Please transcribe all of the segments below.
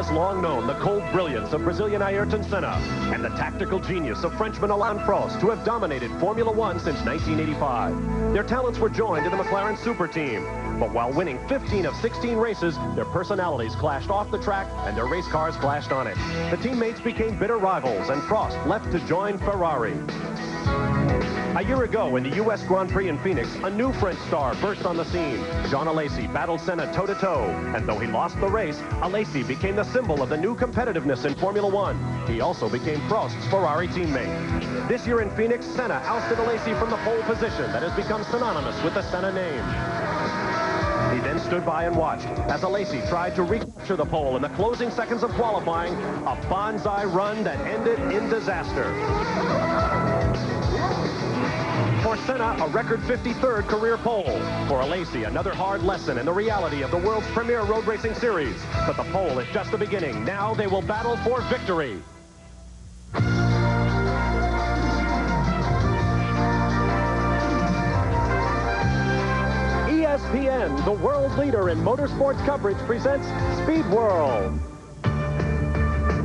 has long known the cold brilliance of Brazilian Ayrton Senna and the tactical genius of Frenchman Alain Prost, who have dominated Formula One since 1985. Their talents were joined to the McLaren Super Team. But while winning 15 of 16 races, their personalities clashed off the track and their race cars clashed on it. The teammates became bitter rivals, and Prost left to join Ferrari. A year ago in the U.S. Grand Prix in Phoenix, a new French star burst on the scene. Jean Alesi battled Senna toe-to-toe, and though he lost the race, Alesi became the symbol of the new competitiveness in Formula One. He also became Prost's Ferrari teammate. This year in Phoenix, Senna ousted Alesi from the pole position that has become synonymous with the Senna name. He then stood by and watched as Alesi tried to recapture the pole in the closing seconds of qualifying, a bonsai run that ended in disaster. For Senna, a record 53rd career pole. For Alesi, another hard lesson in the reality of the world's premier road racing series. But the pole is just the beginning. Now they will battle for victory. ESPN, the world leader in motorsports coverage, presents Speed World.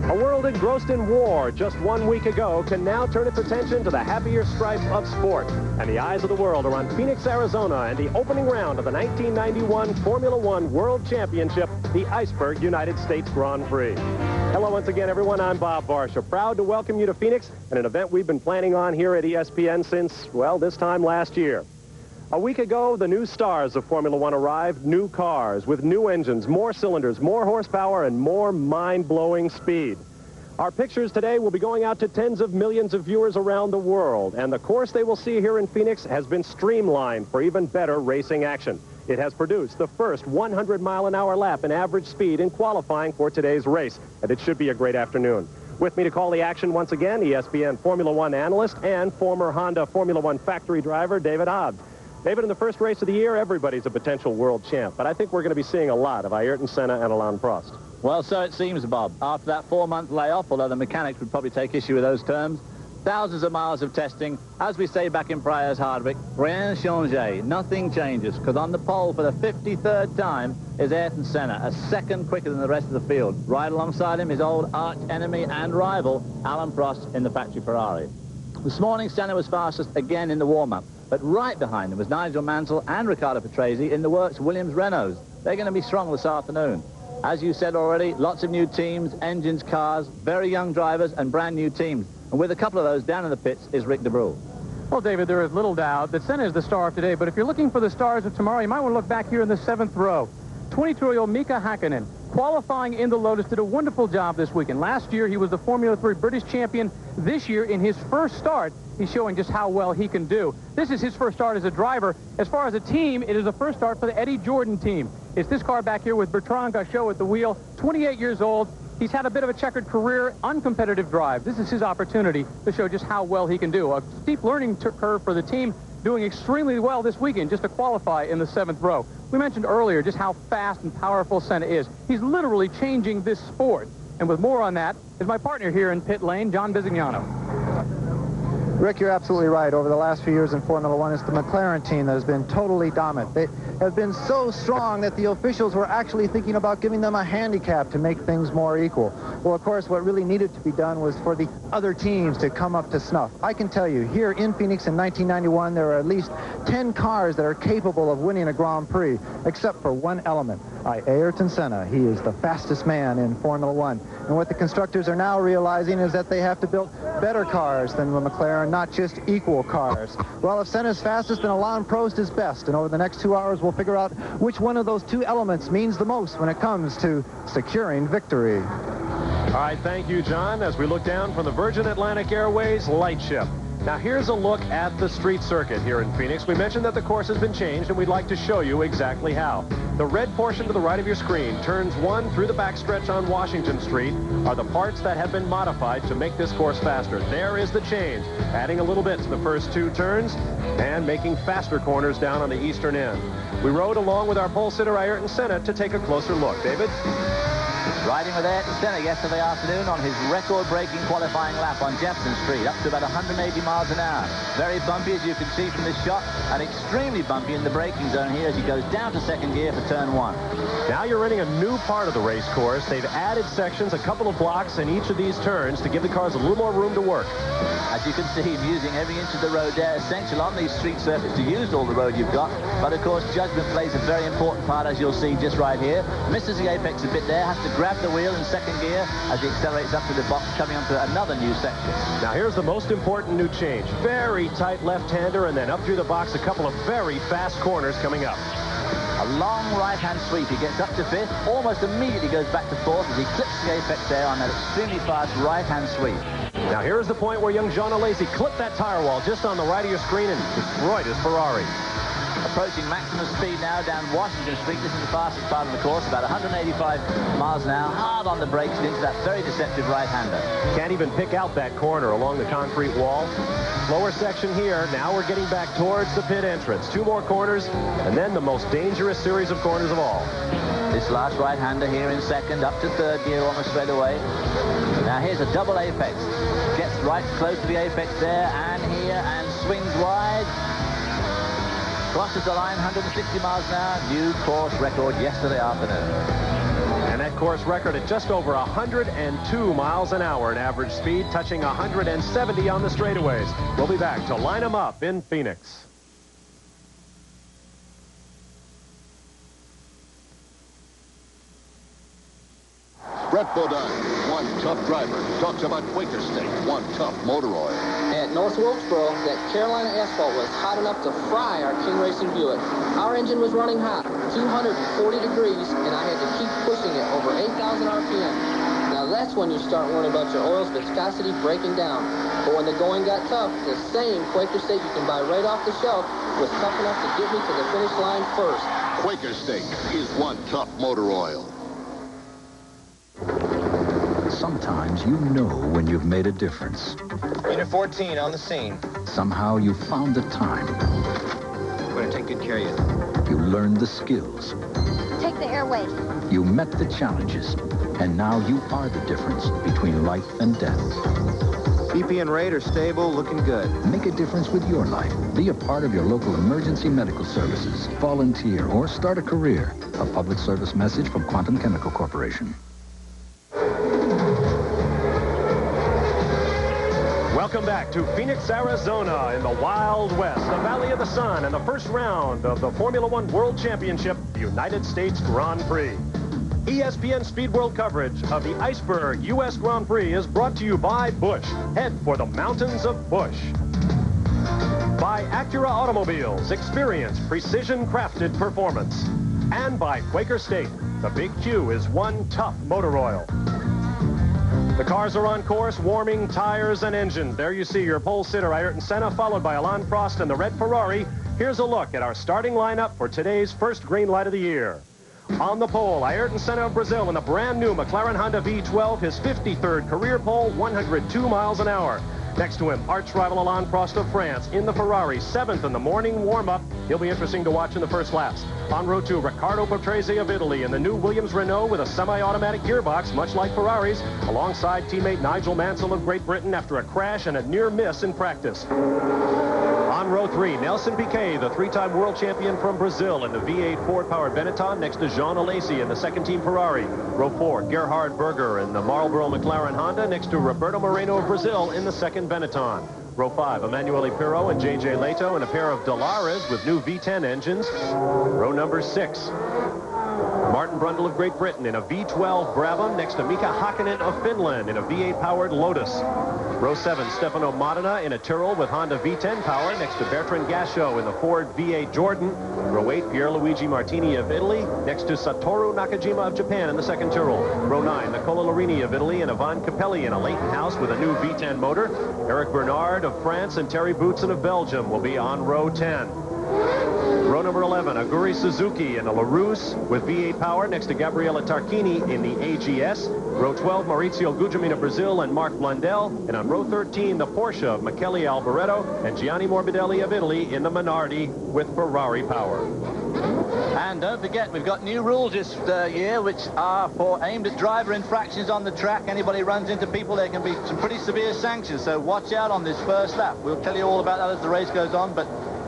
A world engrossed in war just 1 week ago can now turn its attention to the happier stripe of sport. And the eyes of the world are on Phoenix, Arizona, and the opening round of the 1991 Formula One World Championship, the Iceberg United States Grand Prix. Hello once again, everyone. I'm Bob Varsha. Proud to welcome you to Phoenix and an event we've been planning on here at ESPN since, well, this time last year. A week ago, the new stars of Formula One arrived, new cars with new engines, more cylinders, more horsepower, and more mind-blowing speed. Our pictures today will be going out to tens of millions of viewers around the world, and the course they will see here in Phoenix has been streamlined for even better racing action. It has produced the first 100-mile-an-hour lap in average speed in qualifying for today's race, and it should be a great afternoon. With me to call the action once again, ESPN Formula One analyst and former Honda Formula One factory driver, David Hobbs. David, in the first race of the year, everybody's a potential world champ, but I think we're going to be seeing a lot of Ayrton Senna and Alain Prost. Well, so it seems, Bob. After that 4-month layoff, although the mechanics would probably take issue with those terms, thousands of miles of testing, as we say back in Pryor's Hardwick, rien changé, nothing changes, because on the pole for the 53rd time is Ayrton Senna, a second quicker than the rest of the field. Right alongside him, his old arch enemy and rival, Alain Prost in the factory Ferrari. This morning, Senna was fastest again in the warm-up, but right behind him was Nigel Mansell and Riccardo Patrese in the works Williams-Renaults. They're going to be strong this afternoon. As you said already, lots of new teams, engines, cars, very young drivers, and brand new teams. And with a couple of those down in the pits is Rick De Bruyne. Well, David, there is little doubt that Senna is the star of today, but if you're looking for the stars of tomorrow, you might want to look back here in the 7th row. 22-year-old Mika Hakkinen, qualifying in the Lotus, did a wonderful job this weekend. Last year, he was the Formula 3 British champion. This year, in his first start, he's showing just how well he can do. This is his first start as a driver. As far as a team, it is the first start for the Eddie Jordan team. It's this car back here with Bertrand Gachot at the wheel, 28 years old. He's had a bit of a checkered career, uncompetitive drive. This is his opportunity to show just how well he can do. A steep learning curve for the team, doing extremely well this weekend just to qualify in the 7th row. We mentioned earlier just how fast and powerful Senna is. He's literally changing this sport. And with more on that is my partner here in pit lane, John Bisignano. Rick, you're absolutely right. Over the last few years in Formula One, it's the McLaren team that has been totally dominant. They have been so strong that the officials were actually thinking about giving them a handicap to make things more equal. Well, of course, what really needed to be done was for the other teams to come up to snuff. I can tell you, here in Phoenix in 1991, there are at least 10 cars that are capable of winning a Grand Prix, except for one element. Ayrton Senna. He is the fastest man in Formula One. And what the constructors are now realizing is that they have to build better cars than the McLaren, not just equal cars. Well, if Senna's fastest, then Alain Prost is best. And over the next 2 hours, we'll figure out which one of those two elements means the most when it comes to securing victory. All right, thank you, John. As we look down from the Virgin Atlantic Airways Lightship. Now, here's a look at the street circuit here in Phoenix. We mentioned that the course has been changed, and we'd like to show you exactly how. The red portion to the right of your screen, turns 1 through the backstretch on Washington Street, are the parts that have been modified to make this course faster. There is the change, adding a little bit to the first 2 turns and making faster corners down on the eastern end. We rode along with our pole sitter Ayrton Senna to take a closer look. David? Riding with Ayrton Senna yesterday afternoon on his record-breaking qualifying lap on Jefferson Street, up to about 180 miles an hour. Very bumpy, as you can see from this shot, and extremely bumpy in the braking zone here as he goes down to second gear for turn 1. Now you're running a new part of the race course. They've added sections, a couple of blocks in each of these turns to give the cars a little more room to work. As you can see, him using every inch of the road there. Essential on these street circuits to use all the road you've got. But, of course, judgment plays a very important part, as you'll see just right here. Misses the apex a bit there, has to grab the wheel in second gear as he accelerates up to the box, coming onto another new section. Now, here's the most important new change. Very tight left-hander, and then up through the box, a couple of very fast corners coming up. A long right-hand sweep. He gets up to 5th, almost immediately goes back to 4th as he clips the apex there on that extremely fast right-hand sweep. Now, here's the point where young Jean Alesi clipped that tire wall just on the right of your screen and destroyed his Ferrari. Approaching maximum speed now down Washington Street. This is the fastest part of the course, about 185 miles an hour. Hard on the brakes into that very deceptive right-hander. Can't even pick out that corner along the concrete wall. Lower section here. Now we're getting back towards the pit entrance. 2 more corners, and then the most dangerous series of corners of all. This last right-hander here in second, up to third gear almost straight away. Now here's a double apex. Gets right close to the apex there, and here, and swings wide. Crosses the line, 160 miles an hour. New course record yesterday afternoon. And that course record at just over 102 miles an hour at average speed, touching 170 on the straightaways. We'll be back to line them up in Phoenix. Brett Bodine, one tough driver, talks about Quaker State, one tough motor oil. At North Wilkesboro, that Carolina asphalt was hot enough to fry our King Racing Buick. Our engine was running hot, 240 degrees, and I had to keep pushing it over 8,000 RPM. Now that's when you start worrying about your oil's viscosity breaking down. But when the going got tough, the same Quaker State you can buy right off the shelf was tough enough to get me to the finish line first. Quaker State is one tough motor oil. Sometimes you know when you've made a difference. Unit 14 on the scene. Somehow you found the time. We're going to take good care of you. You learned the skills. Take the airway. You met the challenges. And now you are the difference between life and death. BP and rate are stable, looking good. Make a difference with your life. Be a part of your local emergency medical services. Volunteer or start a career. A public service message from Quantum Chemical Corporation. Welcome back to Phoenix, Arizona in the Wild West, the Valley of the Sun, and the first round of the Formula One World Championship, the United States Grand Prix. ESPN Speed World coverage of the Iceberg U.S. Grand Prix is brought to you by Busch. Head for the mountains of Busch. By Acura Automobiles, experience precision-crafted performance. And by Quaker State, the Big Q is one tough motor oil. The cars are on course, warming tires and engine. There you see your pole sitter, Ayrton Senna, followed by Alain Prost and the red Ferrari. Here's a look at our starting lineup for today's first green light of the year. On the pole, Ayrton Senna of Brazil in the brand new McLaren Honda V12, his 53rd career pole, 102 miles an hour. Next to him, arch rival Alain Prost of France in the Ferrari, 7th in the morning warm-up. He'll be interesting to watch in the first laps. On row 2, Riccardo Patrese of Italy in the new Williams Renault with a semi-automatic gearbox, much like Ferrari's, alongside teammate Nigel Mansell of Great Britain after a crash and a near miss in practice. On row 3, Nelson Piquet, the 3-time world champion from Brazil in the V8 Ford-powered Benetton, next to Jean Alesi in the second-team Ferrari. Row 4, Gerhard Berger in the Marlboro McLaren Honda, next to Roberto Moreno of Brazil in the second Benetton. Row 5, Emanuele Pirro and J.J. Leto in a pair of Delaras with new V10 engines. Row number 6, Martin Brundle of Great Britain in a V12 Brabham next to Mika Hakkinen of Finland in a V8-powered Lotus. Row 7, Stefano Modena in a Tyrrell with Honda V10 power next to Bertrand Gachot in the Ford V8 Jordan. Row 8, Pierluigi Martini of Italy next to Satoru Nakajima of Japan in the second Tyrrell. Row 9, Nicola Larini of Italy and Ivan Capelli in a Leighton House with a new V10 motor. Eric Bernard of France and Terry Boutsen of Belgium will be on row 10. Row number 11, Aguri Suzuki in a LaRousse with V8 power next to Gabriele Tarquini in the AGS. Row 12, Maurizio Guglielmin of Brazil and Mark Blundell. And on row 13, the Porsche of Michele Alboreto and Gianni Morbidelli of Italy in the Minardi with Ferrari power. And don't forget, we've got new rules this year, which are aimed at driver infractions on the track. Anybody runs into people, there can be some pretty severe sanctions. So watch out on this first lap. We'll tell you all about that as the race goes on, but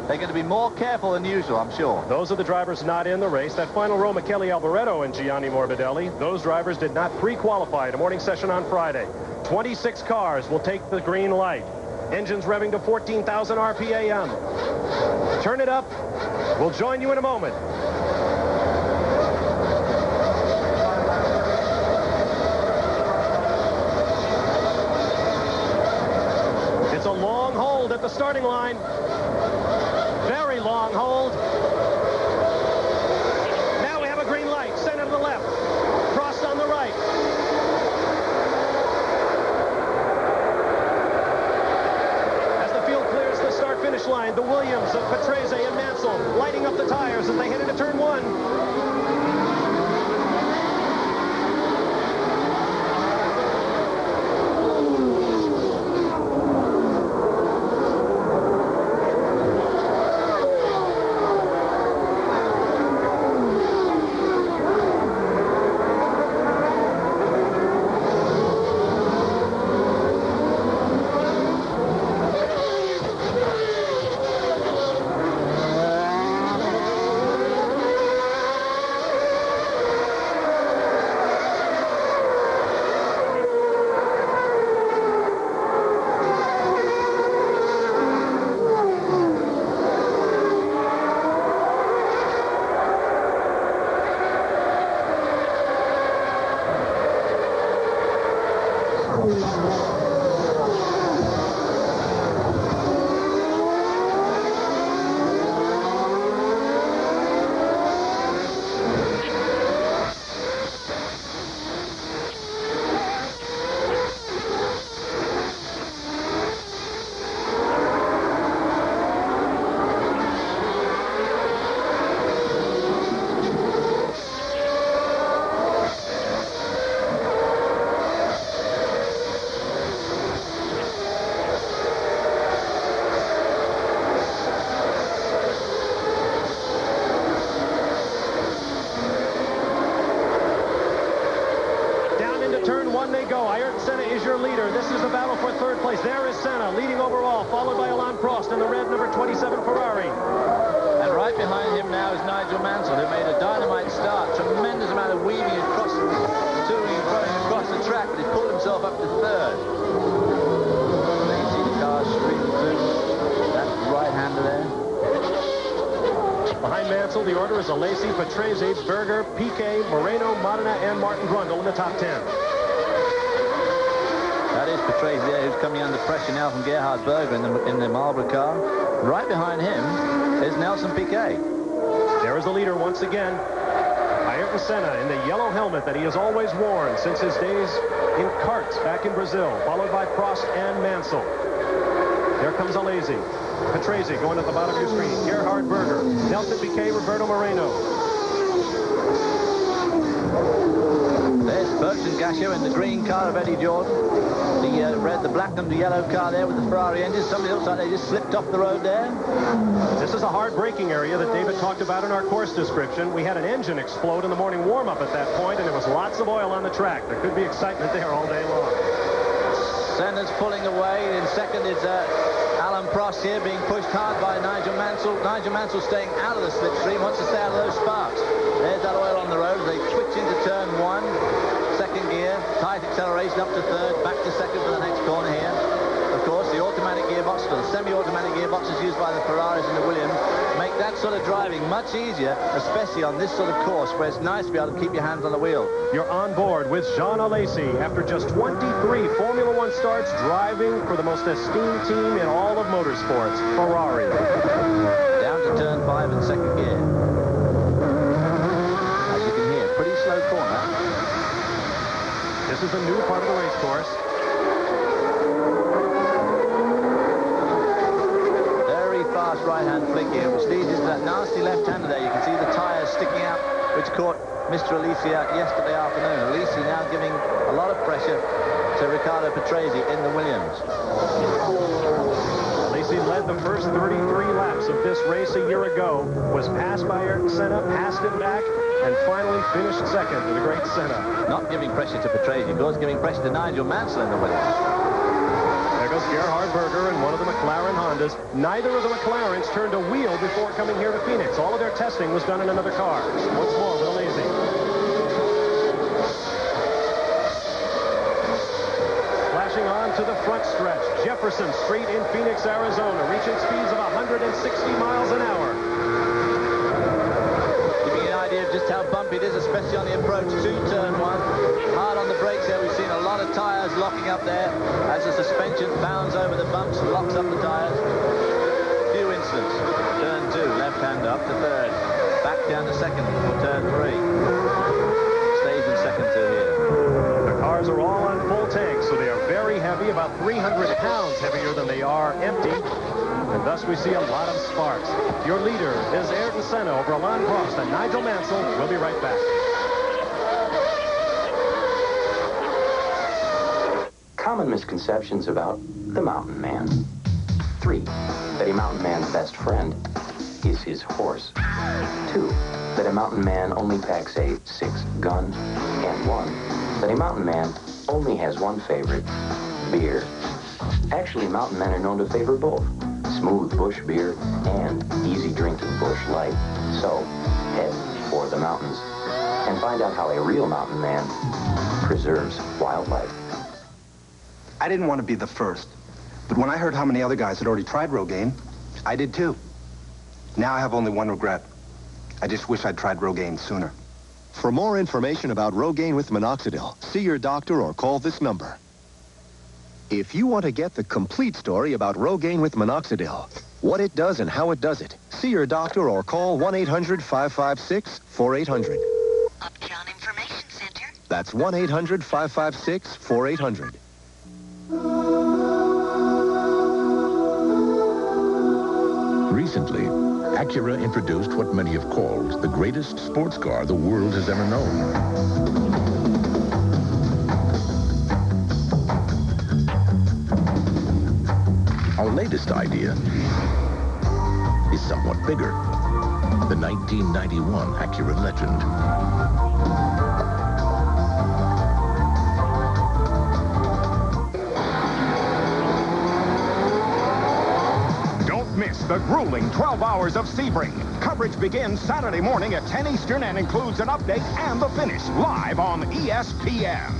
they're going to be more careful than usual, I'm sure. Those are the drivers not in the race. That final row, Michele Alboreto and Gianni Morbidelli, those drivers did not pre-qualify at a morning session on Friday. 26 cars will take the green light. Engines revving to 14,000 RPM. Turn it up. We'll join you in a moment. It's a long hold at the starting line. Very long hold. Now we have a green light. Senna to the left. Prost on the right. As the field clears the start-finish line, the Williams of Patrese and Mansell lighting up the tires as they head into turn one. Turn one they go. Ayrton Senna is your leader. This is the battle for third place. There is Senna leading overall, followed by Alain Prost in the red number 27 Ferrari. And right behind him now is Nigel Mansell, who made a dynamite start. Tremendous amount of weaving across, touring and throwing across the track, but he pulled himself up to third. Then you see the cars streaming through. That right-hander there. Behind Mansell, the order is Alesi, Patrese, Berger, Piquet, Moreno, Modena, and Martin Brundle in the top 10. That is Patrese there, who's coming under pressure now from Gerhard Berger in the Marlboro car. Right behind him is Nelson Piquet. There is the leader once again. Ayrton Senna in the yellow helmet that he has always worn since his days in karts back in Brazil, followed by Prost and Mansell. There comes Alesi. Patrese going at the bottom of your screen. Gerhard Berger, Nelson Piquet, Roberto Moreno. There's Bertrand Gachot in the green car of Eddie Jordan. The black and the yellow car there with the Ferrari engine. Somebody looks like they just slipped off the road there. This is a hard braking area that David talked about in our course description. We had an engine explode in the morning warm-up at that point, and there was lots of oil on the track. There could be excitement there all day long. Senna's pulling away. In second is Alain Prost here, being pushed hard by Nigel Mansell. Nigel Mansell staying out of the slipstream, wants to stay out of those sparks. There's that oil on the road. They switch into turn one. Second gear, tight acceleration up to third, back to second for the next corner here. Of course, the automatic gearbox, or the semi-automatic gearboxes used by the Ferraris and the Williams, make that sort of driving much easier, especially on this sort of course where it's nice to be able to keep your hands on the wheel. You're on board with Jean Alesi after just 23 Formula One starts driving for the most esteemed team in all of motorsports, Ferrari. Down to turn 5 in second gear. As you can hear, pretty slow corner. This is a new part of the race course. Very fast right-hand flick here, which leads into that nasty left-hander there. You can see the tyres sticking out, which caught Mr. Alesi out yesterday afternoon. Alesi now giving a lot of pressure to Riccardo Patrese in the Williams. Alesi led the the first 33 laps of this race a year ago, was passed by Ayrton Senna, passed him back, and finally finished second to the great Senna. Not giving pressure to Patrese, of course, giving pressure to Nigel Mansell in the Williams. There goes Gerhard Berger in one of the McLaren Hondas. Neither of the McLarens turned a wheel before coming here to Phoenix. All of their testing was done in another car. Once more with Alesi. Flashing on to the front stretch. Jefferson Street in Phoenix, Arizona, reaching speeds of 160 miles an hour. Giving you an idea of just how bumpy it is, especially on the approach to turn 1. Hard on the brakes there. We've seen a lot of tyres locking up there as the suspension bounds over the bumps and locks up the tyres. Few incidents. Turn 2, left hand up to third. Back down to second for turn 3. Stays in second 2 here. The cars are all on full tanks, so they are very heavy, about 300 pounds heavier than they are empty. And thus we see a lot of sparks. Your leader is Ayrton Senna over Alain Prost and Nigel Mansell. We'll be right back. Common misconceptions about the mountain man. 3, that a mountain man's best friend is his horse. 2, that a mountain man only packs a 6-gun. And 1, that a mountain man only has one favorite, beer. Actually, mountain men are known to favor both smooth bush beer and easy drinking bush light. So, head for the mountains and find out how a real mountain man preserves wildlife. I didn't want to be the first, but when I heard how many other guys had already tried Rogaine, I did too. Now I have only one regret. I just wish I'd tried Rogaine sooner. For more information about Rogaine with minoxidil, see your doctor or call this number. If you want to get the complete story about Rogaine with minoxidil, what it does and how it does it, see your doctor or call 1-800-556-4800. Upjohn Information Center. That's 1-800-556-4800. Recently, Acura introduced what many have called the greatest sports car the world has ever known. Our latest idea is somewhat bigger. The 1991 Acura Legend. Don't miss the grueling 12 hours of Sebring. Coverage begins Saturday morning at 10 Eastern and includes an update and the finish live on ESPN.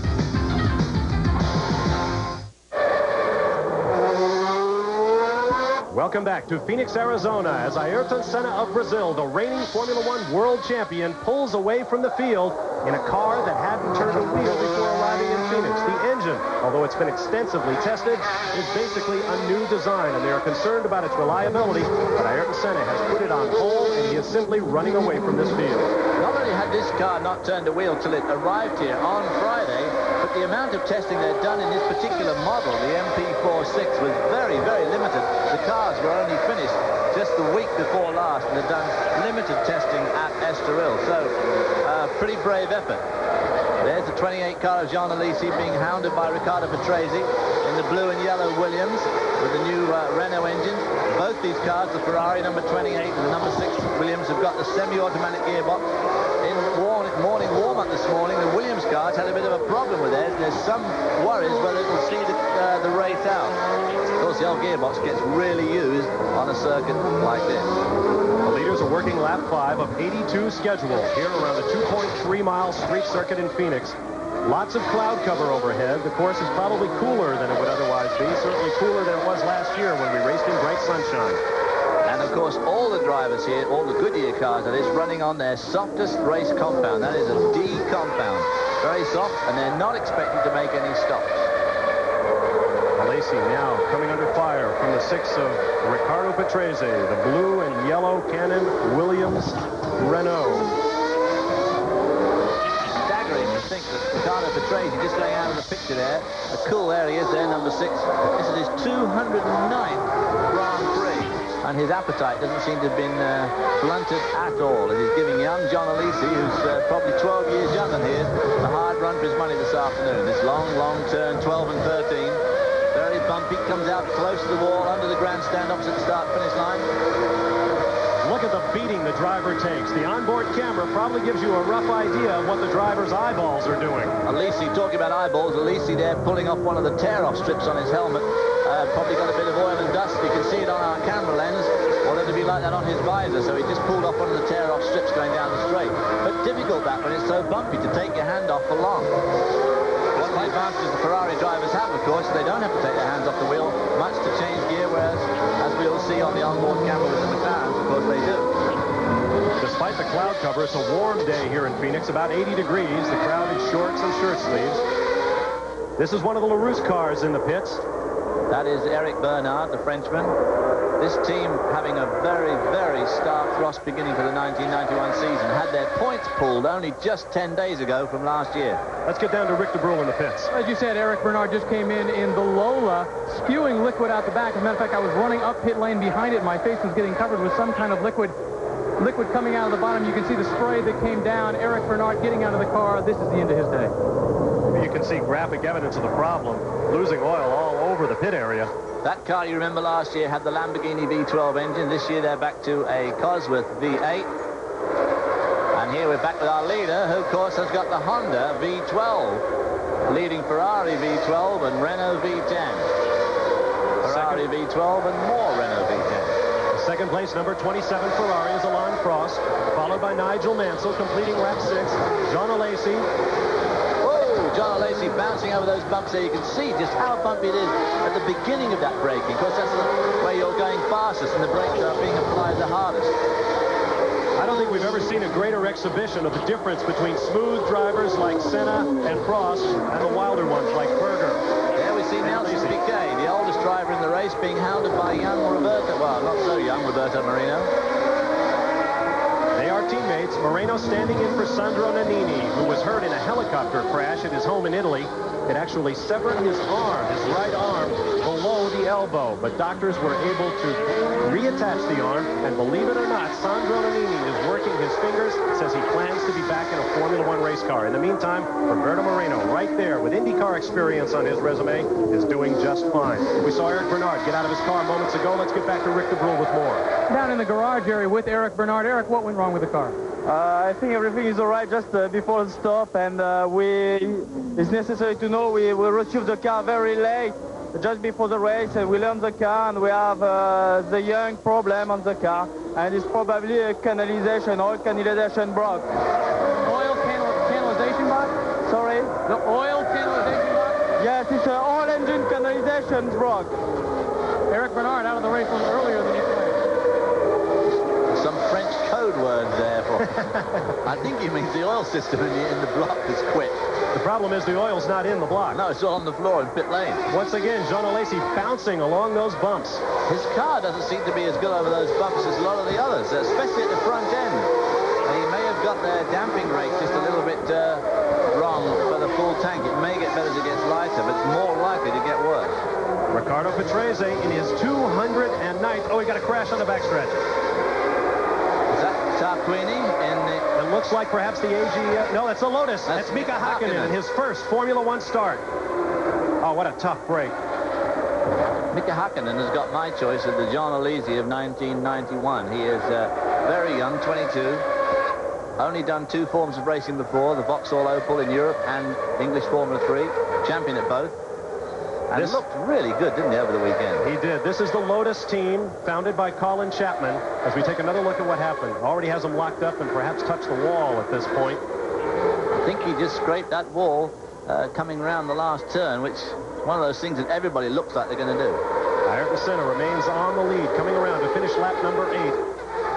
Welcome back to Phoenix, Arizona, as Ayrton Senna of Brazil, the reigning Formula One world champion, pulls away from the field in a car that hadn't turned a wheel before arriving in Phoenix. The engine, although it's been extensively tested, is basically a new design, and they are concerned about its reliability, but Ayrton Senna has put it on hold, and he is simply running away from this field. Not only had this car not turned a wheel till it arrived here on Friday, but the amount of testing they'd done in this particular model, the MP46, was very, very limited. The cars were only finished just the week before last and had done limited testing at Estoril. So, pretty brave effort. There's the 28 car of Jean Alesi being hounded by Riccardo Patrese in the blue and yellow Williams with the new Renault engine. Both these cars, the Ferrari number 28 and the number 6 Williams, have got the semi-automatic gearbox. In morning warm-up this morning, the Williams cars had a bit of a problem with theirs. There's some worries whether it will see the race out. Of course, the old gearbox gets really used on a circuit like this. The leaders are working lap 5 of 82 scheduled here around the 2.3-mile street circuit in Phoenix. Lots of cloud cover overhead. The course is probably cooler than it would otherwise be, certainly cooler than it was last year when we raced in bright sunshine. And of course, all the drivers here, all the Goodyear cars, that is running on their softest race compound. That is a D compound. Very soft, and they're not expecting to make any stops. Alesi now coming under fire from the 6 of Riccardo Patrese, the blue and yellow Canon Williams Renault. Staggering to think that Riccardo Patrese, just going out of the picture there, a cool there he is there, number 6. This is his 209th Grand Prix. And his appetite doesn't seem to have been blunted at all. As he's giving young John Alesi, who's probably 12 years younger than he is, a hard run for his money this afternoon. This long, long turn, 12 and 13. Very bumpy, comes out close to the wall, under the grandstand, opposite the start-finish line. Look at the beating the driver takes. The onboard camera probably gives you a rough idea of what the driver's eyeballs are doing. Alesi, talking about eyeballs, Alesi there pulling off one of the tear-off strips on his helmet. Probably got a bit of oil and dust. You can see it on our camera lens, or it'll be like that on his visor. So he just pulled off one of the tear-off strips going down the straight. But difficult that when it's so bumpy to take your hand off for long. One of the advantages the Ferrari drivers have, of course, they don't have to take their hands off the wheel much to change gear, whereas, as we'll see on the onboard camera with the McLaren, of course they do. Despite the cloud cover, it's a warm day here in Phoenix, about 80 degrees. The crowd in shorts and shirt sleeves. This is one of the LaRousse cars in the pits. That is Eric Bernard, the Frenchman. This team having a very, very star-crossed beginning for the 1991 season. Had their points pulled only just 10 days ago from last year. Let's get down to Rick DeBrule in the pits. As you said, Eric Bernard just came in the Lola, spewing liquid out the back. As a matter of fact, I was running up pit lane behind it. My face was getting covered with some kind of liquid coming out of the bottom. You can see the spray that came down. Eric Bernard getting out of the car. This is the end of his day. You can see graphic evidence of the problem. Losing oil all over the pit area. That car, you remember, last year had the Lamborghini V12 engine. This year they're back to a Cosworth V8. And here we're back with our leader, who, of course, has got the Honda V12, leading Ferrari V12 and Renault V10. Ferrari V12 and more Renault V10. Second place, number 27 Ferrari is Alain Prost, followed by Nigel Mansell, completing lap 6. John Alesi. John Alesi bouncing over those bumps there. You can see just how bumpy it is at the beginning of that braking. Of course, that's the way you're going fastest and the brakes are being applied the hardest. I don't think we've ever seen a greater exhibition of the difference between smooth drivers like Senna and Prost and the wilder ones like Berger. There we see Nelson Piquet, the oldest driver in the race, being hounded by young Roberto. Well, not so young, Roberto Moreno. They are teammates. Moreno standing in for Sandro Nannini, who was hurt in a helicopter crash at his home in Italy. It actually severed his arm, his right arm, below the elbow. But doctors were able to reattach the arm, and believe it or not, Sandro Nannini is working his fingers, says he plans to be back in a Formula One race car. In the meantime, Roberto Moreno, right there, with IndyCar experience on his resume, is doing just fine. We saw Eric Bernard get out of his car moments ago. Let's get back to Rick DeBrule with more. Down in the garage area with Eric Bernard. Eric, what went wrong with the car? I think everything is all right just before the stop, and it's necessary to know we received the car very late, just before the race, and we learned the car, and we have the young problem on the car, and it's probably a oil canalization block. Oil canalization block? Sorry? The oil canalization block? Yes, it's an oil engine canalization block. Eric Bernard out of the race a little earlier than you planned. Some French code word there for I think he means the oil system in the block has quit. The problem is the oil's not in the block. No, it's all on the floor in pit lane. Once again, John Alesi bouncing along those bumps. His car doesn't seem to be as good over those bumps as a lot of the others, especially at the front end. He may have got their damping rate just a little bit wrong for the full tank. It may get better as it gets lighter, but it's more likely to get worse. Riccardo Patrese in his 209th. Oh, he got a crash on the backstretch. Tarquini in the... It looks like perhaps the AG... no, that's a Lotus. That's Mika Hakkinen in his first Formula One start. Oh, what a tough break. Mika Hakkinen has got my choice of the John Alesi of 1991. He is very young, 22. Only done 2 forms of racing before, the Vauxhall Opel in Europe and English Formula 3. Champion at both. And it looked really good, didn't he, over the weekend? He did. This is the Lotus team, founded by Colin Chapman. As we take another look at what happened. Already has them locked up and perhaps touched the wall at this point. I think he just scraped that wall coming around the last turn, which is one of those things that everybody looks like they're going to do. Ayrton Senna remains on the lead, coming around to finish lap number 8.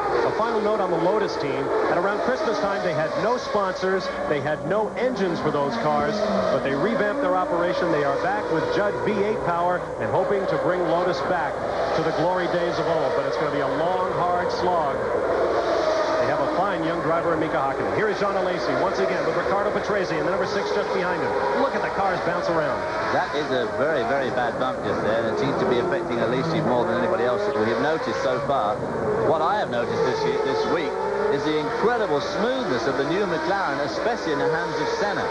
A final note on the Lotus team. At around Christmas time, they had no sponsors. They had no engines for those cars, but they revamped their operation. They are back with Judd V8 power and hoping to bring Lotus back to the glory days of old. But it's going to be a long, hard slog. They have a fine young driver in Mika Hakkinen. Here is John Alesi once again with Riccardo Patrese and the number 6 just behind him. Look at the cars bounce around. That is a very, very bad bump just there, and it seems to be affecting Alesi more than anybody else that we have noticed so far. What I have noticed this week is the incredible smoothness of the new McLaren, especially in the hands of Senna.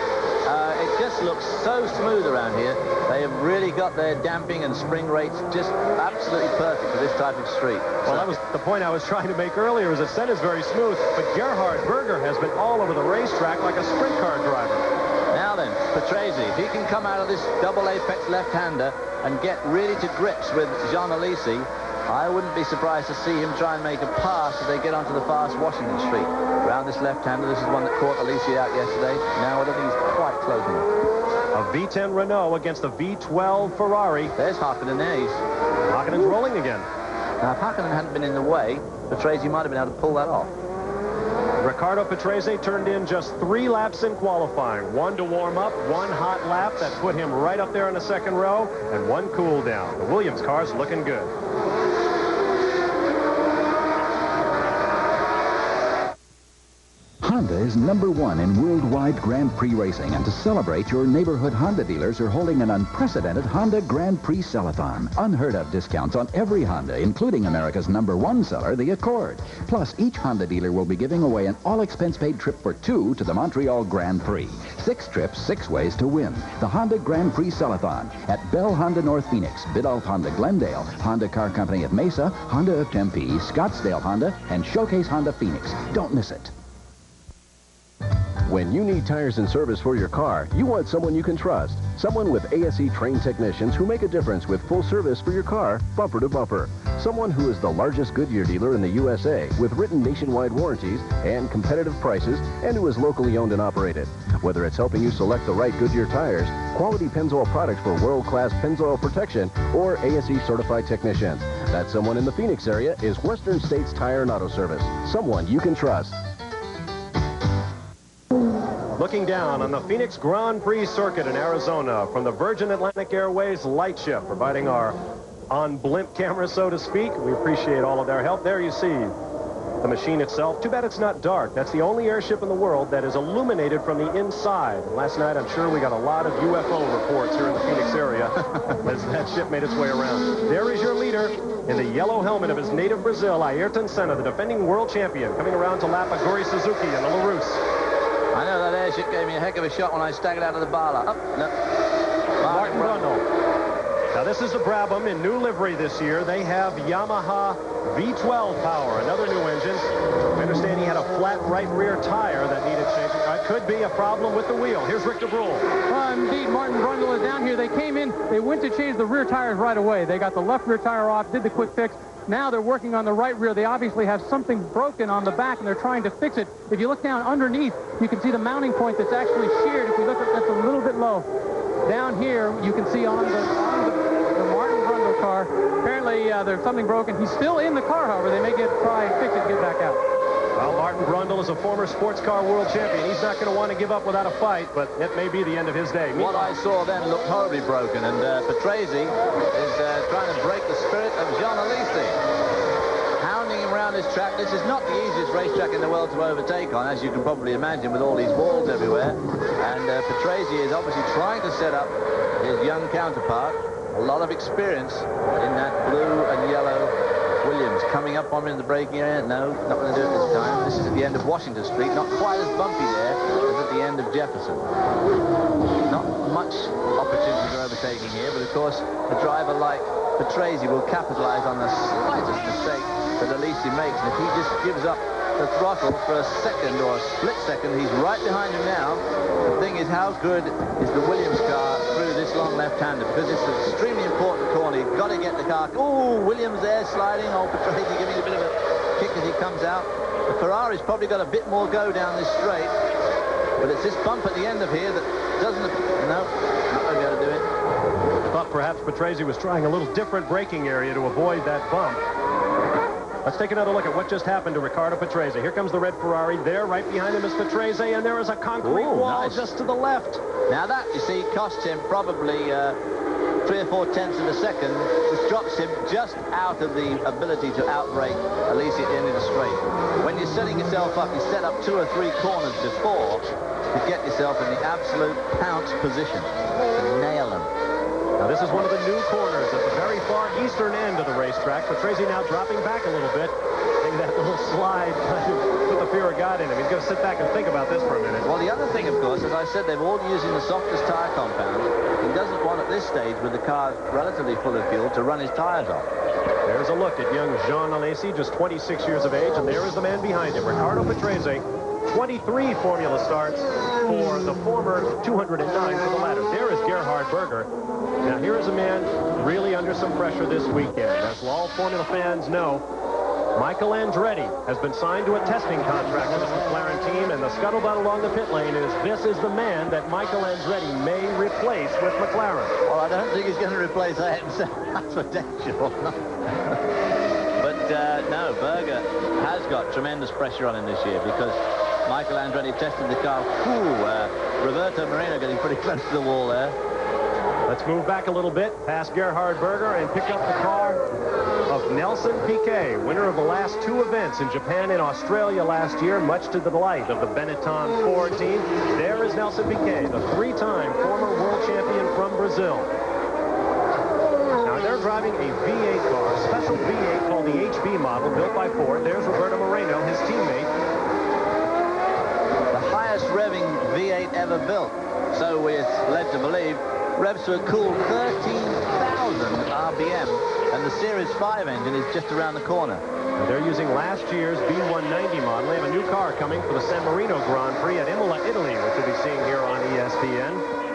It just looks so smooth around here. They have really got their damping and spring rates just absolutely perfect for this type of street. Well, that was the point I was trying to make earlier, is that Senna is very smooth, but Gerhard Berger has been all over the racetrack like a sprint car driver. Now then, Patrese, if he can come out of this double apex left-hander and get really to grips with Jean Alesi, I wouldn't be surprised to see him try and make a pass as they get onto the fast Washington Street. Around this left-hander, this is one that caught Alesi out yesterday. Now I don't think he's quite close enough. A V10 Renault against a V12 Ferrari. There's Hakkinen there. Hakkinen's rolling again. Now, if Hakkinen hadn't been in the way, Patrese might have been able to pull that off. Ricardo Patrese turned in just 3 laps in qualifying. 1 to warm up, 1 hot lap that put him right up there in the second row, and 1 cool down. The Williams car's looking good. Honda is #1 in worldwide Grand Prix racing, and to celebrate, your neighborhood Honda dealers are holding an unprecedented Honda Grand Prix Sell-a-thon. Unheard of discounts on every Honda, including America's #1 seller, the Accord. Plus, each Honda dealer will be giving away an all-expense-paid trip for 2 to the Montreal Grand Prix. 6 trips, 6 ways to win. The Honda Grand Prix Sell-a-thon at Bell Honda North Phoenix, Biddulph Honda Glendale, Honda Car Company at Mesa, Honda of Tempe, Scottsdale Honda, and Showcase Honda Phoenix. Don't miss it. When you need tires and service for your car, you want someone you can trust. Someone with ASE trained technicians who make a difference with full service for your car, bumper to bumper. Someone who is the largest Goodyear dealer in the USA with written nationwide warranties and competitive prices, and who is locally owned and operated. Whether it's helping you select the right Goodyear tires, quality Pennzoil products for world-class Pennzoil protection, or ASE certified technicians. That someone in the Phoenix area is Western States Tire and Auto Service. Someone you can trust. Looking down on the Phoenix Grand Prix circuit in Arizona from the Virgin Atlantic Airways light ship, providing our on-blimp camera, so to speak. We appreciate all of their help. There you see the machine itself. Too bad it's not dark. That's the only airship in the world that is illuminated from the inside. Last night, I'm sure we got a lot of UFO reports here in the Phoenix area as that ship made its way around. There is your leader in the yellow helmet of his native Brazil, Ayrton Senna, the defending world champion, coming around to lap Aguri Suzuki in the LaRousse. I know that airship gave me a heck of a shot when I staggered out of the Bala. Oh, no. Martin Brundle. Now, this is a Brabham in new livery this year. They have Yamaha V12 power, another new engine. I understand he had a flat right rear tire that needed changing. It could be a problem with the wheel. Here's Rick DeBrule. Indeed, Martin Brundle is down here. They came in, they went to change the rear tires right away. They got the left rear tire off, did the quick fix. Now they're working on the right rear. They obviously have something broken on the back, and they're trying to fix it. If you look down underneath, you can see the mounting point that's actually sheared. If you look, that's a little bit low. Down here, you can see on the Martin Brundle car, apparently there's something broken. He's still in the car, however. They may try and fix it and get back out. Well, Martin Brundle is a former sports car world champion. He's not going to want to give up without a fight, but it may be the end of his day. What I saw then looked horribly broken, and Patrese is trying to break the spirit of Jean Alesi. Hounding him around this track. This is not the easiest racetrack in the world to overtake on, as you can probably imagine, with all these walls everywhere. And Patrese is obviously trying to set up his young counterpart. A lot of experience in that blue and yellow Williams. Coming up on him in the braking area. No, not going to do it this time. This is at the end of Washington Street. Not quite as bumpy there as at the end of Jefferson. Not much opportunity for overtaking here, but of course a driver like Patrese will capitalize on the slightest mistake that Alesi makes. And if he just gives up the throttle for a second or a split second, he's right behind him now. The thing is, how good is the Williams car through this long left-hander? Because it's an extremely important corner. You've got to get the car. Oh, Williams there sliding. Oh, Patrese giving a bit of a kick as he comes out. The Ferrari's probably got a bit more go down this straight. But it's this bump at the end of here that doesn't... No, not going to be able to do it. Thought perhaps Patrese was trying a little different braking area to avoid that bump. Let's take another look at what just happened to Ricardo Patrese. Here comes the red Ferrari. There, right behind him is Patrese, and there is a concrete wall just to the left. Now that, you see, costs him probably 3 or 4 tenths of a second, which drops him just out of the ability to outbrake Alesi at the end of the straight. When you're setting yourself up, you set up 2 or 3 corners before to get yourself in the absolute pounce position to nail them. Now, this this is one of the new corners at the very far eastern end of the racetrack. Patrese now dropping back a little bit. Maybe that little slide kind of put the fear of God in him. He's going to sit back and think about this for a minute. Well, the other thing, of course, as I said, they're all using the softest tire compound. He doesn't want at this stage, with the car relatively full of fuel, to run his tires off. There's a look at young Jean Alesi, just 26 years of age, and there is the man behind him, Riccardo Patrese. 23 Formula starts for the former 209 for the latter. There is Gerhard Berger. Now, here is a man really under some pressure this weekend. As all Formula fans know, Michael Andretti has been signed to a testing contract with the McLaren team, and the scuttlebutt along the pit lane is this is the man that Michael Andretti may replace with McLaren. Well, I don't think he's going to replace Ayrton Senna. That's potential. But, no, Berger has got tremendous pressure on him this year because Michael Andretti tested the car. Roberto Moreno getting pretty close to the wall there. Let's move back a little bit past Gerhard Berger and pick up the car of Nelson Piquet, winner of the last two events in Japan and Australia last year, much to the delight of the Benetton Ford team. There is Nelson Piquet, the three-time former world champion from Brazil. Now, they're driving a V8 car, a special V8 called the HB model, built by Ford. There's Roberto Moreno, his teammate. The highest revving V8 ever built, so we're led to believe. Revs to a cool 13,000 RPM, and the Series 5 engine is just around the corner. And they're using last year's B190 model. They have a new car coming for the San Marino Grand Prix at Imola, Italy, which you'll be seeing here on ESPN.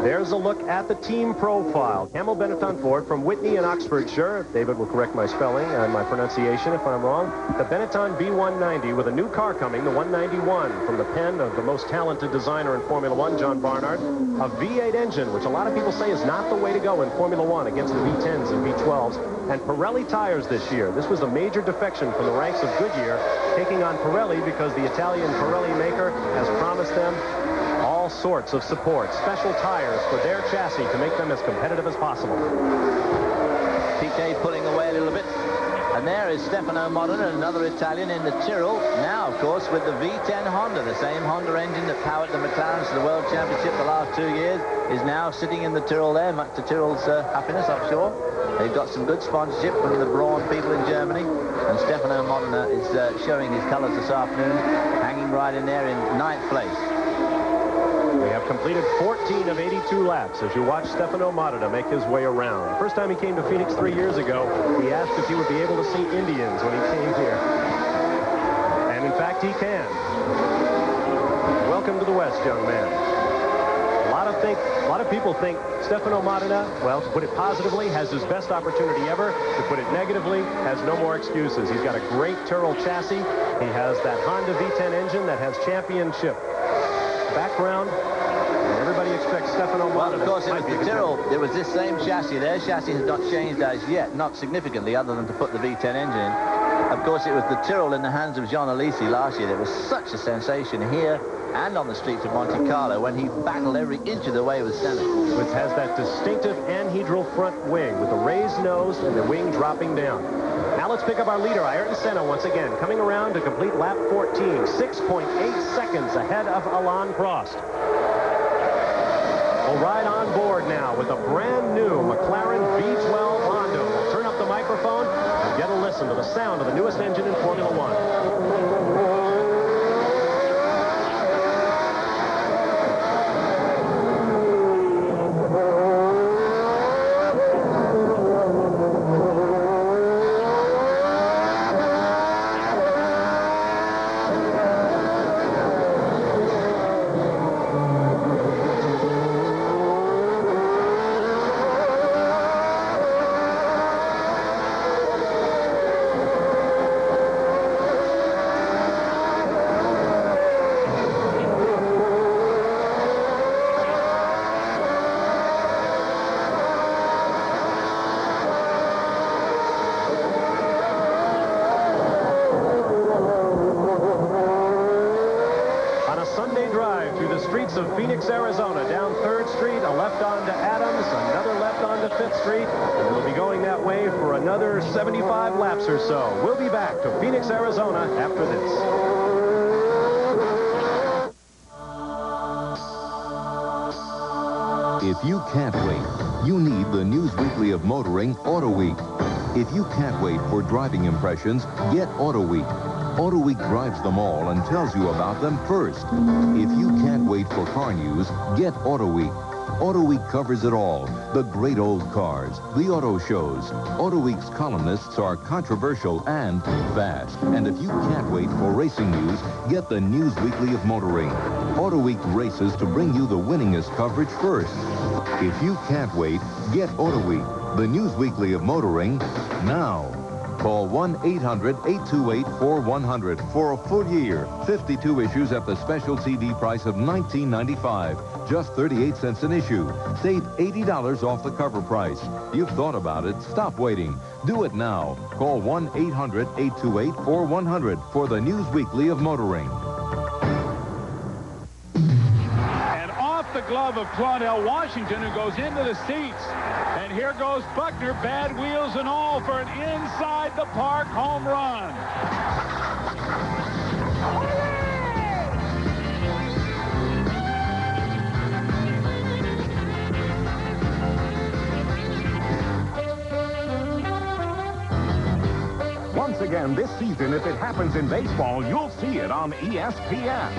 There's a look at the team profile. Camel Benetton Ford from Whitney in Oxfordshire. David will correct my spelling and my pronunciation if I'm wrong. The Benetton B190 with a new car coming, the 191, from the pen of the most talented designer in Formula One, John Barnard. A V8 engine, which a lot of people say is not the way to go in Formula One against the V10s and V12s. And Pirelli tires this year. This was a major defection from the ranks of Goodyear, taking on Pirelli because the Italian Pirelli maker has promised them all sorts of support, special tires for their chassis to make them as competitive as possible. Piquet pulling away a little bit. And there is Stefano Modena, another Italian in the Tyrrell. Now, of course, with the V10 Honda, the same Honda engine that powered the McLarens to the World Championship the last 2 years, is now sitting in the Tyrrell there, much to Tyrrell's happiness, I'm sure. They've got some good sponsorship from the Braun people in Germany. And Stefano Modena is showing his colours this afternoon, hanging right in there in 9th place. We have completed 14 of 82 laps as you watch Stefano Modena make his way around. The first time he came to Phoenix 3 years ago, he asked if he would be able to see Indians when he came here. And in fact, he can. Welcome to the West, young man. A lot of people think Stefano Modena, well, to put it positively, has his best opportunity ever. To put it negatively, has no more excuses. He's got a great Tyrrell chassis. He has that Honda V10 engine that has championship background. And everybody expects Stefano Modena. Well, of course, it was the Tyrrell. It was this same chassis. Their chassis has not changed as yet, not significantly, other than to put the V10 engine in. Of course, it was the Tyrrell in the hands of Jean Alesi last year that was such a sensation here and on the streets of Monte Carlo when he battled every inch of the way with Senna. Which has that distinctive anhedral front wing with a raised nose and the wing dropping down. Now let's pick up our leader, Ayrton Senna, once again, coming around to complete lap 14, 6.8 seconds ahead of Alain Prost. We'll ride on board now with a brand new McLaren V12 Honda. We'll turn up the microphone and get a listen to the sound of the newest engine in Formula One. Of Phoenix, Arizona, down 3rd Street, a left onto Adams, another left onto 5th Street, and we'll be going that way for another 75 laps or so. We'll be back to Phoenix, Arizona after this. If you can't wait, you need the News Weekly of Motoring Auto Week. If you can't wait for driving impressions, get Auto Week. Auto Week drives them all and tells you about them first. If you can't wait for car news, get Auto Week. Auto Week covers it all. The great old cars, the auto shows. Auto Week's columnists are controversial and fast. And if you can't wait for racing news, get the News Weekly of Motoring. Auto Week races to bring you the winningest coverage first. If you can't wait, get Auto Week, the News Weekly of Motoring, now. Call 1-800-828-4100 for a full year. 52 issues at the special CD price of $19.95. Just 38 cents an issue. Save $80 off the cover price. You've thought about it. Stop waiting. Do it now. Call 1-800-828-4100 for the News Weekly of Motoring. And off the glove of Claudell Washington, who goes into the seats. And here goes Buckner, bad wheels and all, for an inside-the-park home run. Once again this season, if it happens in baseball, you'll see it on ESPN.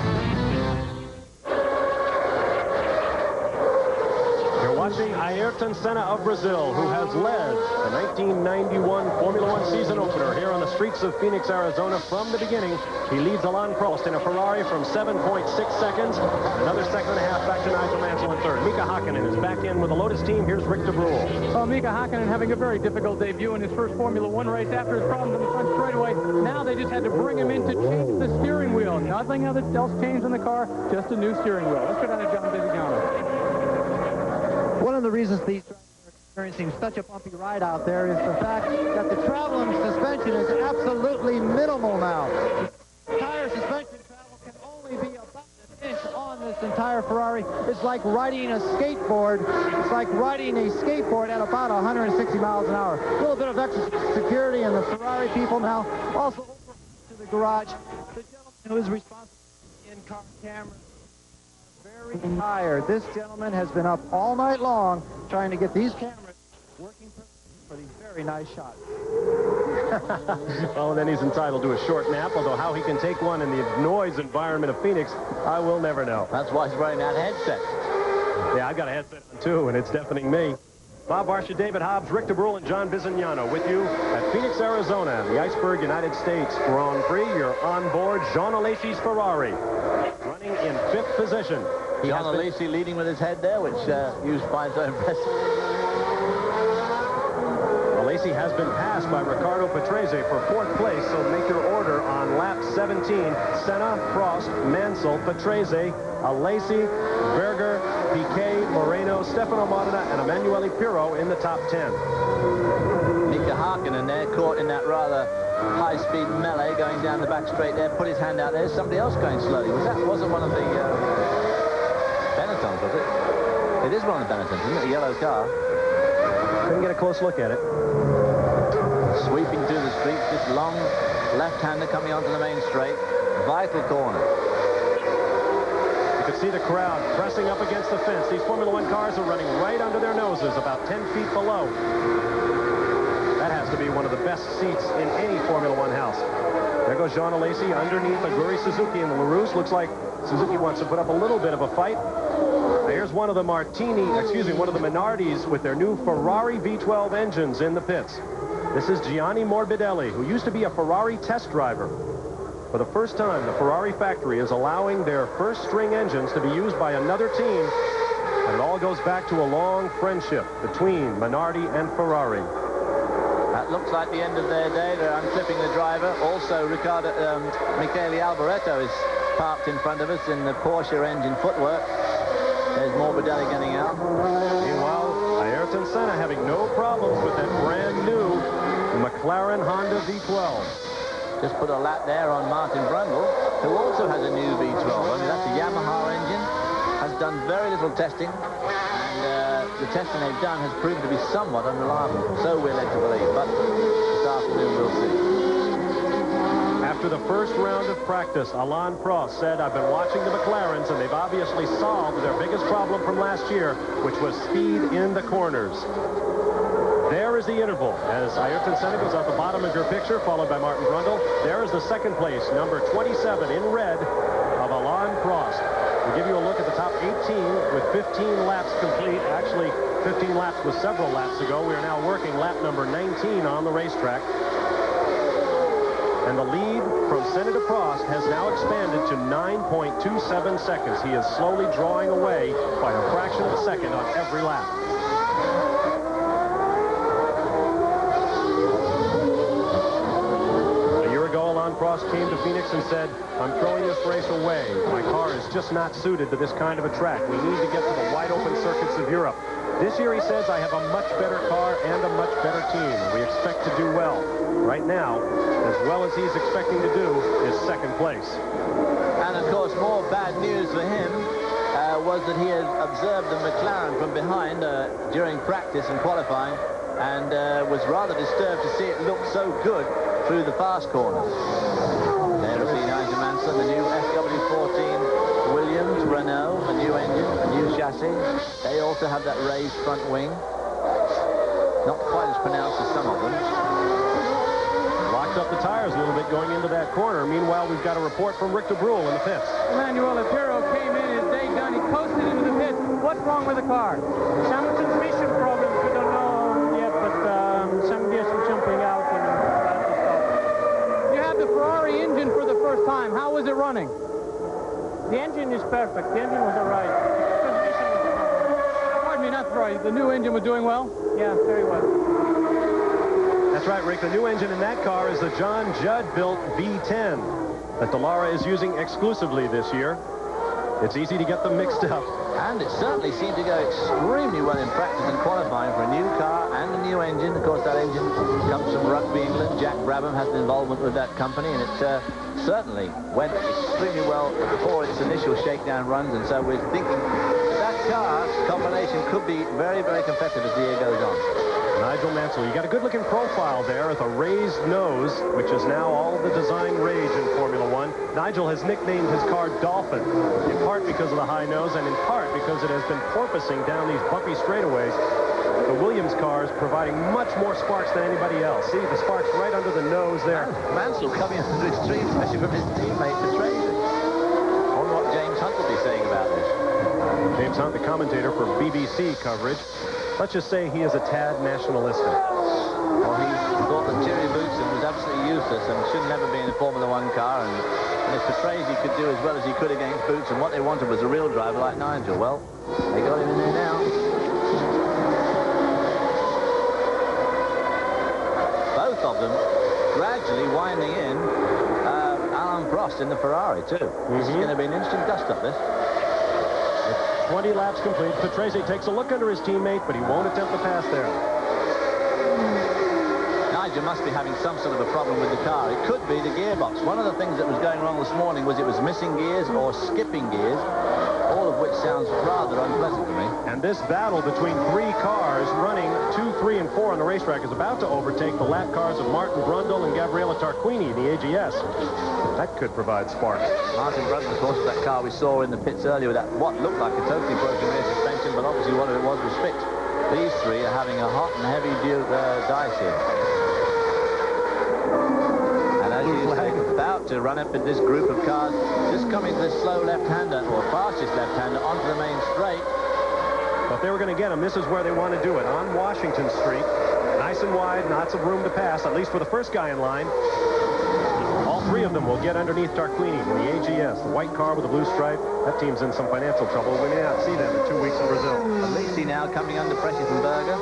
Watching Ayrton Senna of Brazil, who has led the 1991 Formula One season opener here on the streets of Phoenix, Arizona from the beginning. He leads Alain Prost in a Ferrari from 7.6 seconds. Another second and a half back to Nigel Mansell in third. Mika Hakkinen is back in with the Lotus team. Here's Rick de Brule. Well, Mika Hakkinen having a very difficult debut in his first Formula One race after his problems in the front straightaway. Now they just had to bring him in to change the steering wheel. Nothing else changed in the car, just a new steering wheel. Let's go down to John Bisignano. One of the reasons these drivers are experiencing such a bumpy ride out there is the fact that the travel and suspension is absolutely minimal now. The entire suspension travel can only be about an inch on this entire Ferrari. It's like riding a skateboard. It's like riding a skateboard at about 160 miles an hour. A little bit of extra security, and the Ferrari people now also over to the garage. The gentleman who is responsible for in-car cameras. Very tired. This gentleman has been up all night long trying to get these cameras working for these very nice shots. Well, then he's entitled to a short nap, although how he can take one in the noise environment of Phoenix, I will never know. That's why he's wearing that headset. Yeah, I've got a headset on, too, and it's deafening me. Bob Barsha, David Hobbs, Rick de Brule, and John Bisignano with you at Phoenix, Arizona, the Iceberg United States Grand Prix. You're on board Jean Alesi's Ferrari, running in 5th position. John Alesi leading with his head there, which you find so impressive. Alesi has been passed by Ricardo Patrese for 4th place, so make your order on lap 17. Senna, Prost, Mansell, Patrese, Alesi, Berger, Piquet, Moreno, Stefano Modena, and Emanuele Pirro in the top 10. Mika Hakkinen there, caught in that rather high-speed melee going down the back straight there, put his hand out there. Somebody else going slowly. Wasn't one of the Benettons, was it? It is one of the Benettons, isn't it? A yellow car. Couldn't get a close look at it. Sweeping through the streets, this long left-hander coming onto the main straight. Vital corner. You can see the crowd pressing up against the fence. These Formula One cars are running right under their noses, about 10 feet below. That has to be one of the best seats in any Formula One house. There goes Jean Alesi underneath Aguri Suzuki in the LaRousse. Looks like Suzuki wants to put up a little bit of a fight. Here's one of the one of the Minardis with their new Ferrari V12 engines in the pits. This is Gianni Morbidelli, who used to be a Ferrari test driver. For the first time, the Ferrari factory is allowing their first-string engines to be used by another team, and it all goes back to a long friendship between Minardi and Ferrari. That looks like the end of their day. They're unclipping the driver. Also, Michele Alboreto is parked in front of us in the Porsche engine footwork. There's Morbidelli getting out. Meanwhile, Ayrton Senna having no problems with that brand new McLaren Honda V12. Just put a lap there on Martin Brundle, who also has a new V12. I mean, that's a Yamaha engine. Has done very little testing. And the testing they've done has proven to be somewhat unreliable. So we're led to believe. But this afternoon we'll see. After the first round of practice, Alain Prost said, "I've been watching the McLarens, and they've obviously solved their biggest problem from last year, which was speed in the corners." There is the interval as Ayrton Senna goes out the bottom of your picture, followed by Martin Brundle. There is the second place, number 27 in red, of Alain Prost. We'll give you a look at the top 18 with 15 laps complete. Actually, 15 laps was several laps ago. We are now working lap number 19 on the racetrack. And the lead from Senna to Prost has now expanded to 9.27 seconds. He is slowly drawing away by a fraction of a second on every lap. A year ago, Alain Prost came to Phoenix and said, "I'm throwing this race away. My car is just not suited to this kind of a track. We need to get to the wide open circuits of Europe." This year, he says, "I have a much better car and a much better team. We expect to do well." Right now, as well as he's expecting to do, is second place. And of course, more bad news for him was that he had observed the McLaren from behind during practice and qualifying, and was rather disturbed to see it look so good through the fast corners. There we see Nigel Mansell, the new FW14 Williams, Renault, a new engine, a new chassis. They also have that raised front wing. Not quite as pronounced as some of them. Locked up the tires a little bit going into that corner. Meanwhile, we've got a report from Rick DeBrule in the pits. Emmanuel Apiro came in as day done. He coasted into the pits. What's wrong with the car? Some transmission problems. We don't know yet, but some gears are jumping out and about to stop. You have the Ferrari engine for the first time. How was it running? The engine is perfect. The engine was all right. The transmission was all right. Pardon me, not Ferrari. The new engine was doing well? Yeah, very well. That's right, Rick. The new engine in that car is the John Judd-built V10 that Dallara is using exclusively this year. It's easy to get them mixed up. And it certainly seemed to go extremely well in practice and qualifying for a new car and a new engine. Of course, that engine comes from Rugby England. Jack Brabham has an involvement with that company, and it certainly went extremely well before its initial shakedown runs. And so we're thinking that car combination could be very, very competitive as the year goes on. Nigel Mansell, you got a good-looking profile there with a raised nose, which is now all the design rage in Formula One. Nigel has nicknamed his car Dolphin, in part because of the high nose and in part because it has been porpoising down these bumpy straightaways. The Williams car is providing much more sparks than anybody else. See, the sparks right under the nose there. Mansell coming under extreme pressure from his teammate Patrese. I wonder what James Hunt will be saying about this. James Hunt, the commentator for BBC coverage. Let's just say he is a tad nationalistic. Well, he thought that Thierry Boutsen was absolutely useless and should never be in a Formula One car. And if Patrese could do as well as he could against Boutsen, what they wanted was a real driver like Nigel. Well, they got him in there now. Both of them gradually winding in Alain Prost in the Ferrari, too. This is going to be an interesting dust-up, this. 20 laps complete. Patrese takes a look under his teammate, but he won't attempt the pass there. Nigel must be having some sort of a problem with the car. It could be the gearbox. One of the things that was going wrong this morning was it was missing gears or skipping gears, all of which sounds rather unpleasant to me. And this battle between three cars running 2, 3, and 4 on the racetrack is about to overtake the lap cars of Martin Brundle and Gabriele Tarquini, the AGS. That could provide sparks. Martin Brundle, of course, that car we saw in the pits earlier with that what looked like a totally broken rear suspension, but obviously what it was fixed. These three are having a hot and heavy dice here. And as you say, about to run up in this group of cars, just coming to the slow left-hander, or fastest left-hander, onto the main straight. But they were going to get him. This is where they want to do it, on Washington Street. Nice and wide, lots of room to pass, at least for the first guy in line. All three of them will get underneath Tarquini in the AGS, the white car with the blue stripe. That team's in some financial trouble. We may not see them in 2 weeks in Brazil. Alesi now coming under pressure from Berger.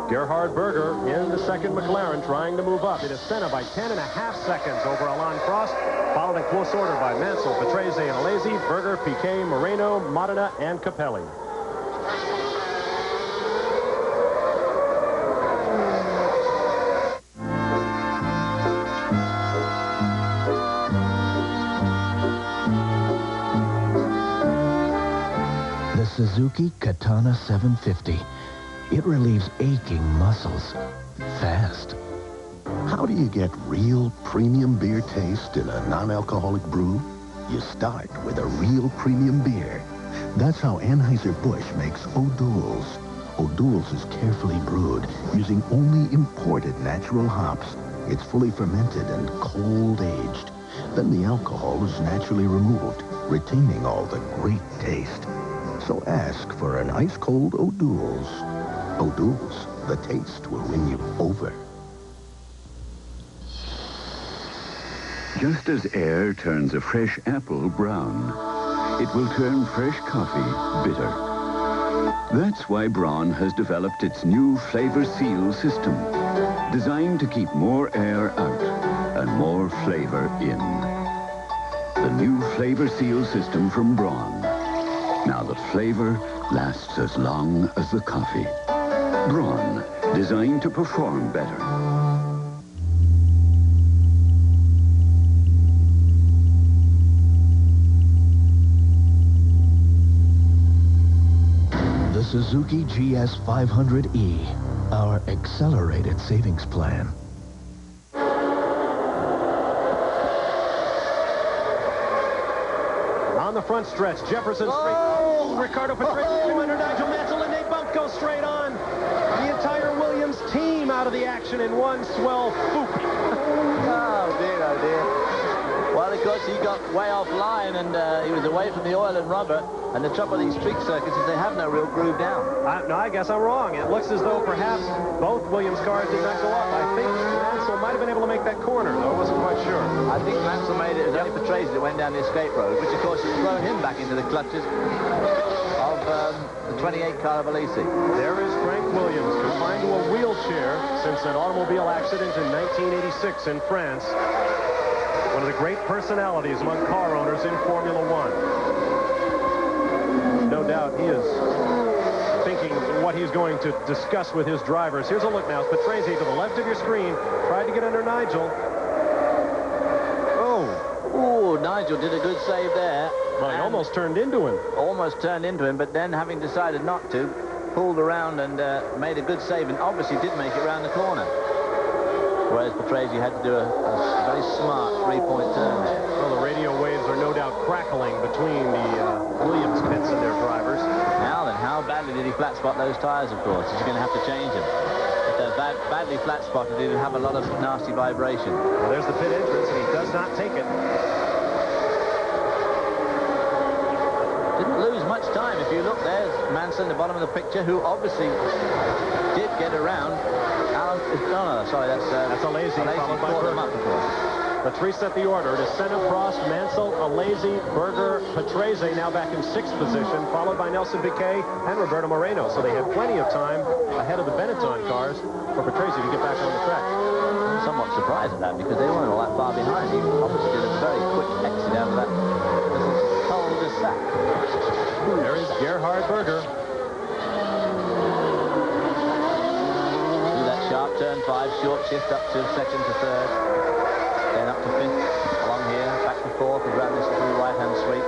Gerhard Berger in the second McLaren trying to move up. It is Senna by 10.5 seconds over Alain Prost, followed in close order by Mansell, Patrese, and Alesi, Berger, Piquet, Moreno, Modena, and Capelli. Suzuki Katana 750. It relieves aching muscles fast. How do you get real premium beer taste in a non-alcoholic brew? You start with a real premium beer. That's how Anheuser-Busch makes O'Doul's. O'Doul's is carefully brewed using only imported natural hops. It's fully fermented and cold-aged. Then the alcohol is naturally removed, retaining all the great taste. So ask for an ice-cold O'Doul's. O'Doul's, the taste will win you over. Just as air turns a fresh apple brown, it will turn fresh coffee bitter. That's why Braun has developed its new Flavor Seal system, designed to keep more air out and more flavor in. The new Flavor Seal system from Braun. Now the flavor lasts as long as the coffee. Braun, designed to perform better. The Suzuki GS 500E, our accelerated savings plan. On the front stretch, Jefferson straight. Oh, Ricardo Patrese from under Nigel Mansell, and they both go straight on. The entire Williams team out of the action in one swell swoop. Oh, dear, oh, dear. Well, of course, he got way off line, and he was away from the oil and rubber. And the trouble with these street circuits is they have no real groove down. No, I guess I'm wrong. It looks as though perhaps both Williams cars did not go up. I think Mansell might have been able to make that corner, though I wasn't quite sure. I think Mansell made it. It was only Patrese that went down the escape road, which, of course, has thrown him back into the clutches of the 28 car of Alesi. There is Frank Williams, confined to a wheelchair since an automobile accident in 1986 in France. One of the great personalities among car owners in Formula One. No doubt he is thinking what he's going to discuss with his drivers. Here's a look now. Patrese to the left of your screen. Tried to get under Nigel. Oh, Nigel did a good save there. Well, he almost turned into him. Almost turned into him, but then having decided not to, pulled around and made a good save, and obviously did make it around the corner. Whereas Patrese had to do a very smart three-point turn there. Well, the radio waves are no doubt crackling between the Williams pits and their drivers. Now then, how badly did he flat spot those tires, of course? He's going to have to change them. If they're badly flat spotted, he'll have a lot of nasty vibration. Well, there's the pit entrance, and he does not take it. Didn't lose much time. If you look, there's Mansell in the bottom of the picture, who obviously did get around. Sorry, that's Alesi, followed by Berger. Let's reset the order. It is Senna, Prost, Mansell, Alesi, Berger, Patrese now back in 6th position, followed by Nelson Piquet and Roberto Moreno. So they had plenty of time ahead of the Benetton cars for Patrese to get back on the track. I'm somewhat surprised at that because they weren't all that far behind. He obviously did a very quick exit out of that cul-de-sac. There is Gerhard Berger. Sharp turn 5, short shift up to 2nd to 3rd, then up to 5th, along here, back to 4th, around this little right-hand sweep.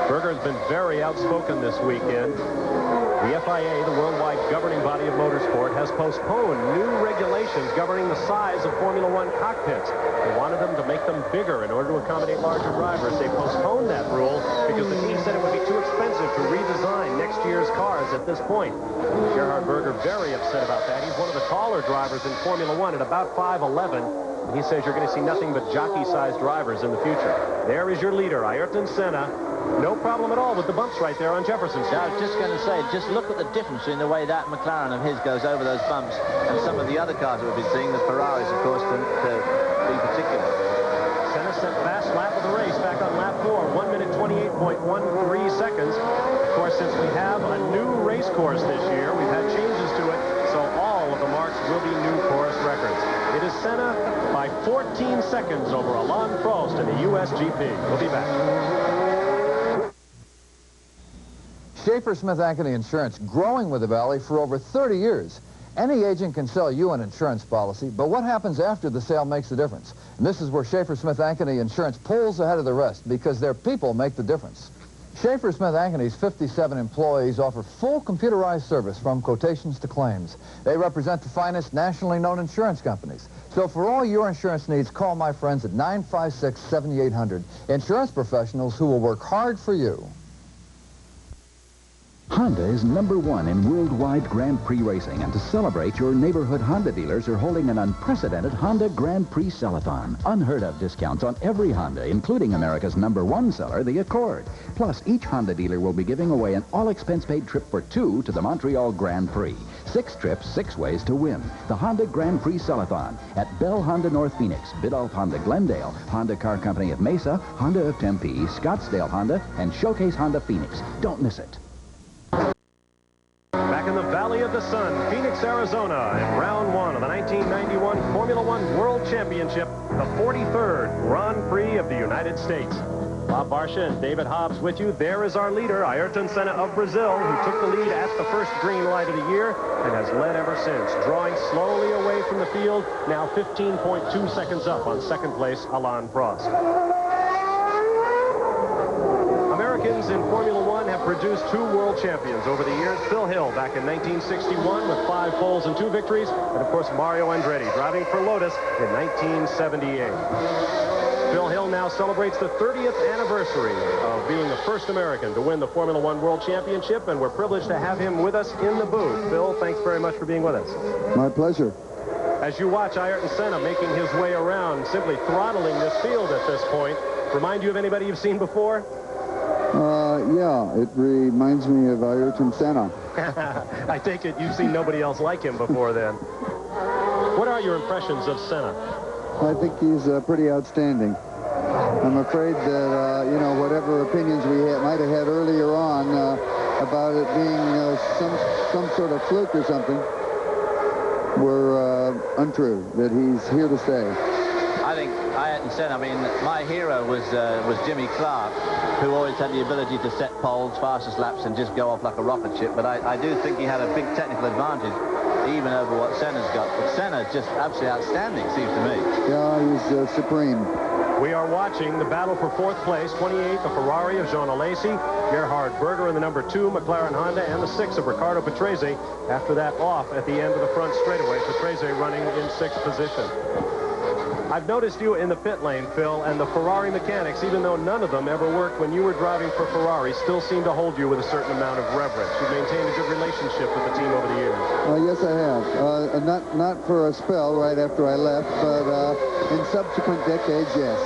Berger has been very outspoken this weekend. The FIA, the worldwide governing body of motorsport, has postponed new regulations governing the size of Formula One cockpits. They wanted them to make them bigger in order to accommodate larger drivers. They postponed that rule because the team said it would be too expensive to redesign next year's cars at this point. Gerhard Berger very upset about that. He's one of the taller drivers in Formula One at about 5'11". And he says you're going to see nothing but jockey-sized drivers in the future. There is your leader, Ayrton Senna. No problem at all with the bumps right there on Jefferson Street. I was just going to say, just look at the difference in the way that McLaren of his goes over those bumps and some of the other cars that we've been seeing, the Ferraris, of course, to be particular. Senna set fast lap of the race back on lap 4, 1 minute 28.13 seconds. Of course, since we have a new race course this year, we've had changes to it, so all of the marks will be new course records. It is Senna by 14 seconds over Alain Prost in the USGP. We'll be back. Schaefer Smith Ankeny Insurance, growing with the Valley for over 30 years. Any agent can sell you an insurance policy, but what happens after the sale makes the difference. And this is where Schaefer Smith Ankeny Insurance pulls ahead of the rest, because their people make the difference. Schaefer Smith Ankeny 57 employees offer full computerized service from quotations to claims. They represent the finest nationally known insurance companies. So for all your insurance needs, call my friends at 956-7800. Insurance professionals who will work hard for you. Honda is #1 in worldwide Grand Prix racing, and to celebrate, your neighborhood Honda dealers are holding an unprecedented Honda Grand Prix Sellathon. Unheard of discounts on every Honda, including America's #1 seller, the Accord. Plus, each Honda dealer will be giving away an all-expense-paid trip for 2 to the Montreal Grand Prix. 6 trips, 6 ways to win. The Honda Grand Prix Sellathon at Bell Honda North Phoenix, Biddulph Honda Glendale, Honda Car Company of Mesa, Honda of Tempe, Scottsdale Honda, and Showcase Honda Phoenix. Don't miss it. Back in the Valley of the Sun, Phoenix, Arizona, in round 1 of the 1991 Formula One World Championship, the 43rd Grand Prix of the United States. Bob Barsha and David Hobbs with you. There is our leader, Ayrton Senna of Brazil, who took the lead at the first green light of the year and has led ever since, drawing slowly away from the field, now 15.2 seconds up on second place, Alain Prost. Americans in Formula One have produced 2 world champions over the years. Phil Hill back in 1961 with 5 poles and 2 victories. And, of course, Mario Andretti driving for Lotus in 1978. Phil Hill now celebrates the 30th anniversary of being the first American to win the Formula One World Championship, and we're privileged to have him with us in the booth. Phil, thanks very much for being with us. My pleasure. As you watch Ayrton Senna making his way around, simply throttling this field at this point, remind you of anybody you've seen before? Yeah, it reminds me of Ayrton Senna. I take it you've seen nobody else like him before then. What are your impressions of Senna? I think he's pretty outstanding. I'm afraid that, you know, whatever opinions we might have had earlier on about it being some sort of fluke or something were untrue, that he's here to stay. I think Ayrton Senna, I mean, my hero was Jimmy Clark, who always had the ability to set poles, fastest laps, and just go off like a rocket ship. But I do think he had a big technical advantage, even over what Senna's got. But Senna's just absolutely outstanding, seems to me. Yeah, he's supreme. We are watching the battle for 4th place, 28, the Ferrari of Jean Alesi, Gerhard Berger in the number 2, McLaren Honda, and the 6 of Riccardo Patrese. After that, off at the end of the front straightaway, Patrese running in 6th position. I've noticed you in the pit lane, Phil, and the Ferrari mechanics, even though none of them ever worked when you were driving for Ferrari, still seem to hold you with a certain amount of reverence. You've maintained a good relationship with the team over the years. Yes, I have. Not for a spell right after I left, but in subsequent decades, yes.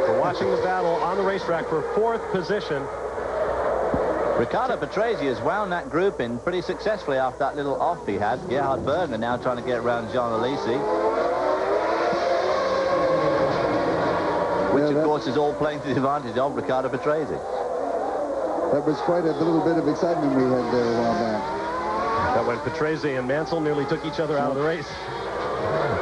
We're watching the battle on the racetrack for 4th position. Riccardo Patrese has wound that group in pretty successfully after that little off he had. Gerhard Berger now trying to get around Jean Alesi. Which, of course, is all playing to the advantage of Riccardo Patrese. That was quite a little bit of excitement we had there a while back. That when Patrese and Mansell nearly took each other out of the race.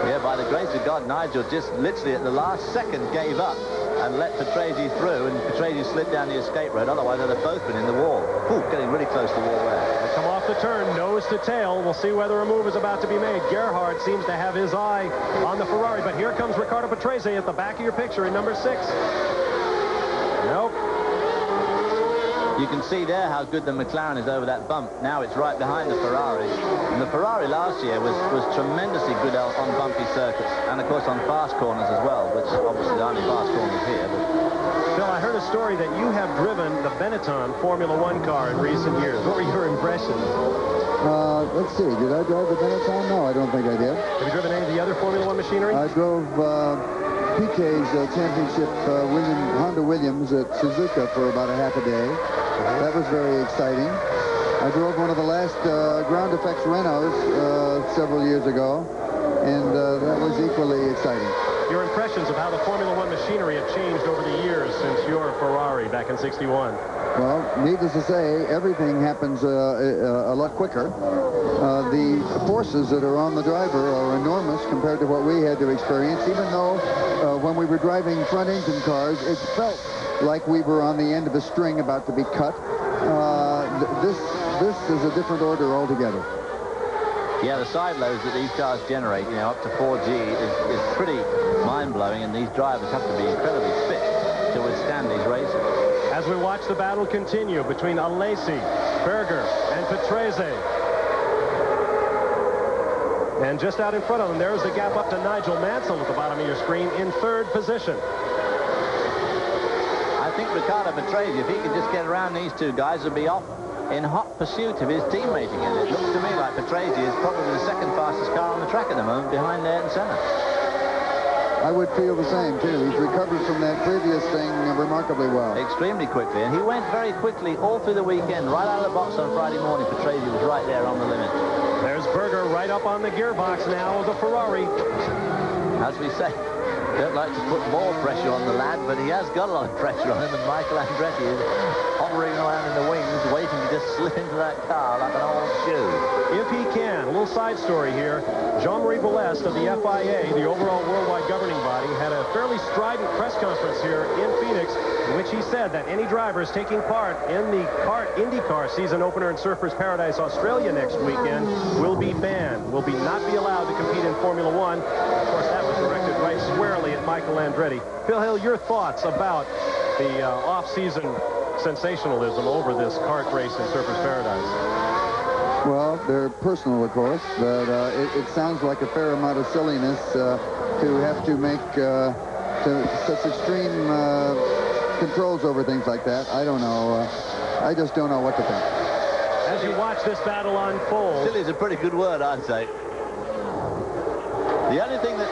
Yeah, by the grace of God, Nigel just literally at the last second gave up and let Patrese through, and Patrese slid down the escape road. Otherwise, they'd have both been in the wall. Ooh, getting really close to the wall there. They come off the turn, nose to tail. We'll see whether a move is about to be made. Gerhard seems to have his eye on the Ferrari, but here comes Riccardo Patrese at the back of your picture in number 6. Nope. You can see there how good the McLaren is over that bump. Now it's right behind the Ferrari. And the Ferrari last year was tremendously good on bumpy circuits, and of course on fast corners as well, which obviously there aren't any fast corners here. But Phil, I heard a story that you have driven the Benetton Formula One car in recent years. What were your impressions? Let's see, did I drive the Benetton? No, I don't think I did. Have you driven any of the other Formula One machinery? I drove Piquet's championship Honda Williams at Suzuka for about a half a day. That was very exciting. I drove one of the last ground effects Renaults several years ago, and that was equally exciting. Your impressions of how the Formula One machinery have changed over the years since your Ferrari back in '61? Well, needless to say, everything happens a lot quicker. The forces that are on the driver are enormous compared to what we had to experience, even though when we were driving front-engine cars, it felt like we were on the end of a string about to be cut. This is a different order altogether. yeah, the side loads that these cars generate, you know, up to 4G is pretty mind-blowing, and these drivers have to be incredibly fit to withstand these races. as we watch the battle continue between Alesi, Berger, and Patrese. And just out in front of them, there's the gap up to Nigel Mansell at the bottom of your screen in third position. I think Riccardo Patrese, if he could just get around these two guys, would be off in hot pursuit of his teammate again. It looks to me like Patrese is probably the second fastest car on the track at the moment, behind Ayrton Senna. I would feel the same, too. He's recovered from that previous thing remarkably well. Extremely quickly, and he went very quickly all through the weekend. Right out of the box on Friday morning, Patrese was right there on the limit. There's Berger right up on the gearbox now of the Ferrari. As we say, don't like to put more pressure on the lad, but he has got a lot of pressure on him, and Michael Andretti is hovering around in the wings, waiting to just slip into that car like an old shoe. If he can. A little side story here. Jean-Marie Boulest of the FIA, the overall worldwide governing body, had a fairly strident press conference here in Phoenix in which he said that any drivers taking part in the IndyCar season opener in Surfers Paradise Australia next weekend will be banned, will not be allowed to compete in Formula One. Of course, that was directed right squarely at Michael Andretti. Phil Hill, your thoughts about the off-season sensationalism over this kart race in Surfers Paradise? Well, they're personal, of course, but it sounds like a fair amount of silliness to have to make such extreme controls over things like that. I don't know. I just don't know what to think. As you watch this battle unfold... Silly is a pretty good word, I'd say. The only thing that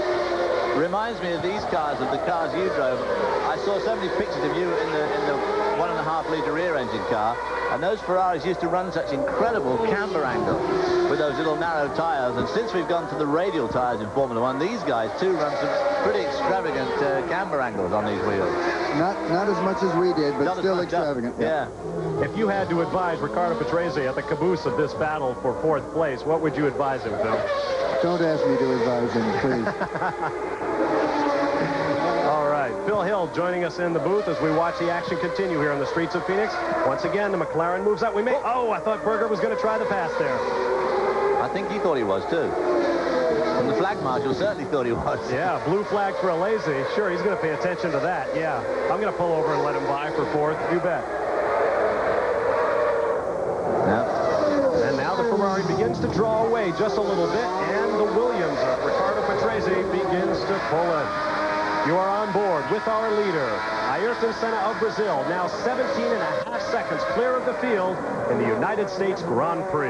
reminds me of these cars, of the cars you drove, I saw so many pictures of you in the 1.5-litre rear-engine car, and those Ferraris used to run such incredible camber angles with those little narrow tyres, and since we've gone to the radial tyres in Formula One, these guys too run some pretty extravagant camber angles on these wheels. Not as much as we did, but Not still extravagant. Yeah. If you had to advise Riccardo Patrese at the caboose of this battle for 4th place, what would you advise him, Phil? Don't ask me to advise him, please. All right, Phil Hill joining us in the booth as we watch the action continue here on the streets of Phoenix. Once again, the McLaren moves up. Oh, I thought Berger was going to try the pass there. I think he thought he was, too. And the flag marshal certainly thought he was. Yeah, blue flag for Alesi. Sure, he's going to pay attention to that. Yeah, I'm going to pull over and let him by for 4th. You bet. Yeah. And now the Ferrari begins to draw away just a little bit, and the Williams of Riccardo Patrese begins to pull in. You are on board with our leader, Ayrton Senna of Brazil, now 17.5 seconds clear of the field in the United States Grand Prix.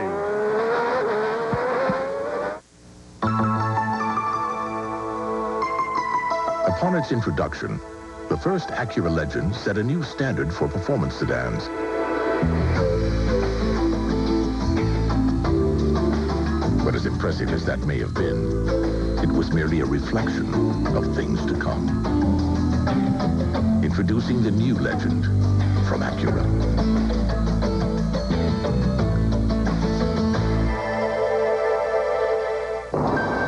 Upon its introduction, the first Acura Legend set a new standard for performance sedans. But as impressive as that may have been, it was merely a reflection of things to come. Introducing the new Legend from Acura.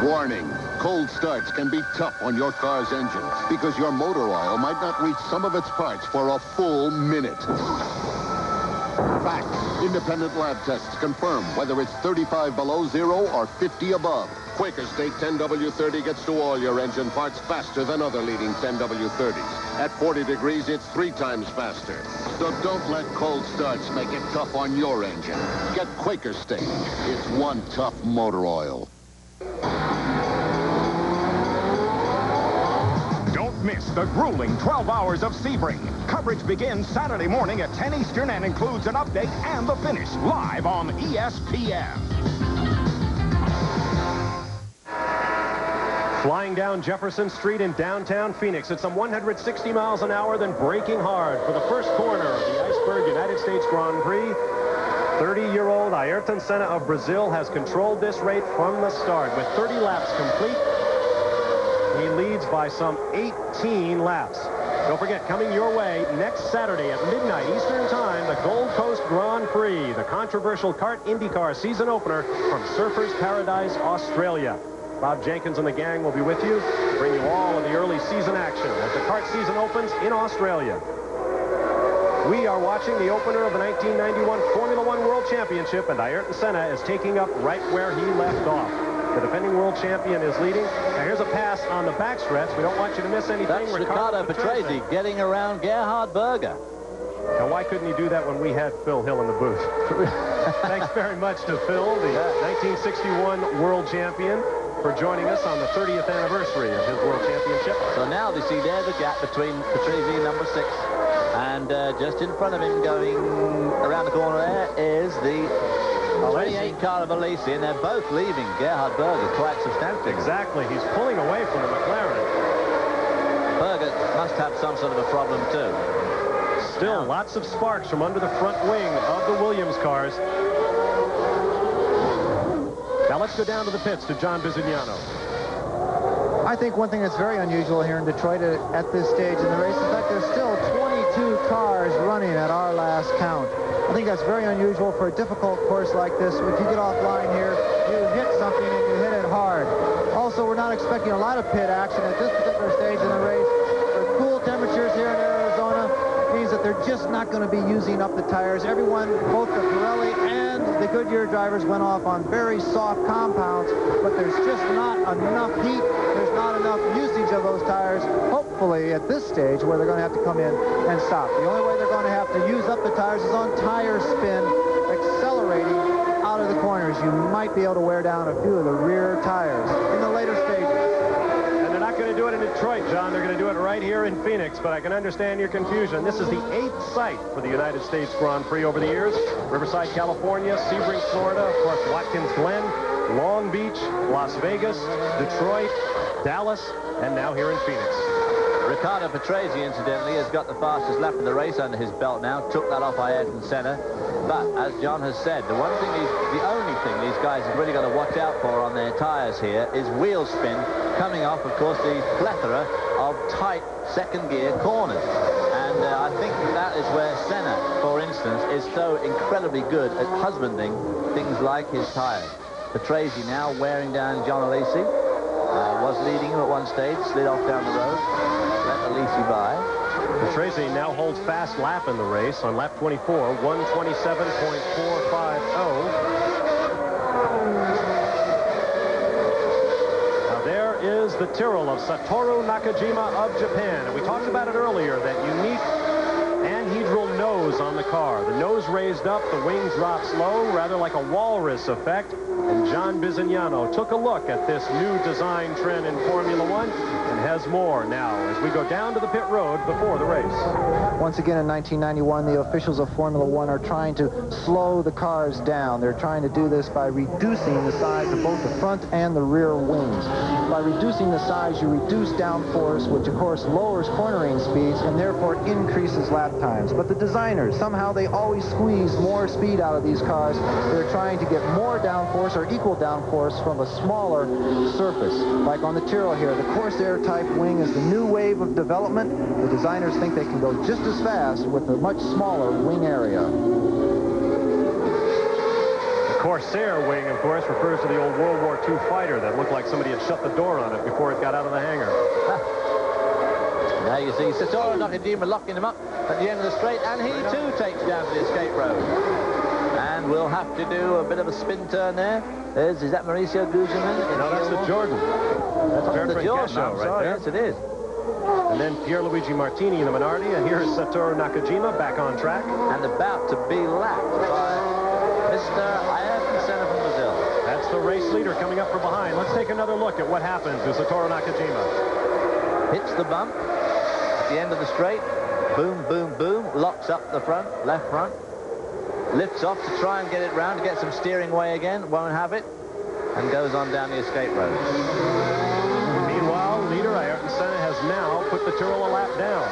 Warning, cold starts can be tough on your car's engine because your motor oil might not reach some of its parts for a full minute. Fact, independent lab tests confirm whether it's 35 below zero or 50 above. Quaker State 10W30 gets to all your engine parts faster than other leading 10W30s. At 40 degrees, it's 3 times faster. So don't let cold starts make it tough on your engine. Get Quaker State. It's one tough motor oil. Don't miss the grueling 12 hours of Sebring. Coverage begins Saturday morning at 10 Eastern and includes an update and the finish live on ESPN. Flying down Jefferson Street in downtown Phoenix at some 160 miles an hour, then braking hard for the first corner of the Iceberg United States Grand Prix. 30-year-old Ayrton Senna of Brazil has controlled this race from the start. With 30 laps complete, he leads by some 18 laps. Don't forget, coming your way next Saturday at midnight Eastern Time, the Gold Coast Grand Prix, the controversial kart IndyCar season opener from Surfers Paradise, Australia. Bob Jenkins and the gang will be with you to bring you all of the early season action as the kart season opens in Australia. We are watching the opener of the 1991 Formula One World Championship, and Ayrton Senna is taking up right where he left off. The defending world champion is leading. Now here's a pass on the backstretch. We don't want you to miss anything. That's Riccardo Patrese getting around Gerhard Berger. Now, why couldn't he do that when we had Phil Hill in the booth? Thanks very much to Phil, the 1961 world champion, for joining us on the 30th anniversary of his world championship. So now they see there the gap between Patrese, number 6, and just in front of him, going around the corner there, is the 28 car of Alesi, and they're both leaving Gerhard Berger quite substantially. Exactly. He's pulling away from the McLaren. Berger must have some sort of a problem, too. Still lots of sparks from under the front wing of the Williams cars. Now let's go down to the pits to John Bisignano. I think one thing that's very unusual here in Detroit at this stage in the race, in fact, there's still 22 cars running at our last count. I think that's very unusual for a difficult course like this. If you get offline here, you hit something and you hit it hard. Also, we're not expecting a lot of pit action at this particular stage in the race. For cool temperatures here in Arizona, means that they're just not going to be using up the tires. Everyone, both the Pirelli and the Goodyear drivers, went off on very soft compounds, but there's just not enough heat. There's not enough usage of those tires, hopefully at this stage, where they're going to have to come in and stop. The only way they're going to have to use up the tires is on tire spin, accelerating out of the corners. You might be able to wear down a few of the rear tires in the later stages. Going to do it in Detroit, John. They're going to do it right here in Phoenix, but I can understand your confusion. This is the 8th site for the United States Grand Prix over the years. Riverside, California, Sebring, Florida, of course, Watkins Glen, Long Beach, Las Vegas, Detroit, Dallas, and now here in Phoenix. Riccardo Patrese, incidentally, has got the fastest lap of the race under his belt now. Took that off Ayrton Senna. But, as John has said, the only thing these guys have really got to watch out for on their tires here is wheel spin, coming off, of course, the plethora of tight second gear corners. And I think that is where Senna, for instance, is so incredibly good at husbanding things like his tires. Patrese now wearing down John Alesi. Was leading him at one stage, slid off down the road, let Alesi by. Patrese now holds fast lap in the race on lap 24, 127.450. Now there is the Tyrrell of Satoru Nakajima of Japan. And we talked about it earlier, that unique anhedral nose on the car. The nose raised up, the wing drops low, rather like a walrus effect. And John Bisignano took a look at this new design trend in Formula One and has more now as we go down to the pit road before the race. Once again in 1991, the officials of Formula One are trying to slow the cars down. They're trying to do this by reducing the size of both the front and the rear wings. By reducing the size, you reduce downforce, which of course lowers cornering speeds and therefore increases lap times. But the designers, somehow they always squeeze more speed out of these cars. They're trying to get more downforce or equal downforce from a smaller surface. Like on the Tyrrell here, the Corsair type wing is the new wave of development. The designers think they can go just as fast with a much smaller wing area. The Corsair wing, of course, refers to the old World War II fighter that looked like somebody had shut the door on it before it got out of the hangar. Now you see Satoru Nakajima locking him up at the end of the straight, and he too takes down to the escape road. And we'll have to do a bit of a spin turn there. Is that Mauricio Guzman? No, that's the Jordan. That's the Jordan, right there. Yes, it is. And then Pierluigi Martini in the Minardi, and here is Satoru Nakajima back on track. And about to be lapped by Mr. Ayrton Senna from Brazil. That's the race leader coming up from behind. Let's take another look at what happened to Satoru Nakajima. Hits the bump at the end of the straight. Boom, boom, boom. Locks up the front, left front. Lifts off to try and get it round, to get some steering way again. Won't have it. And goes on down the escape road. Meanwhile, leader Ayrton Senna has now put the Tyrrell a lap down.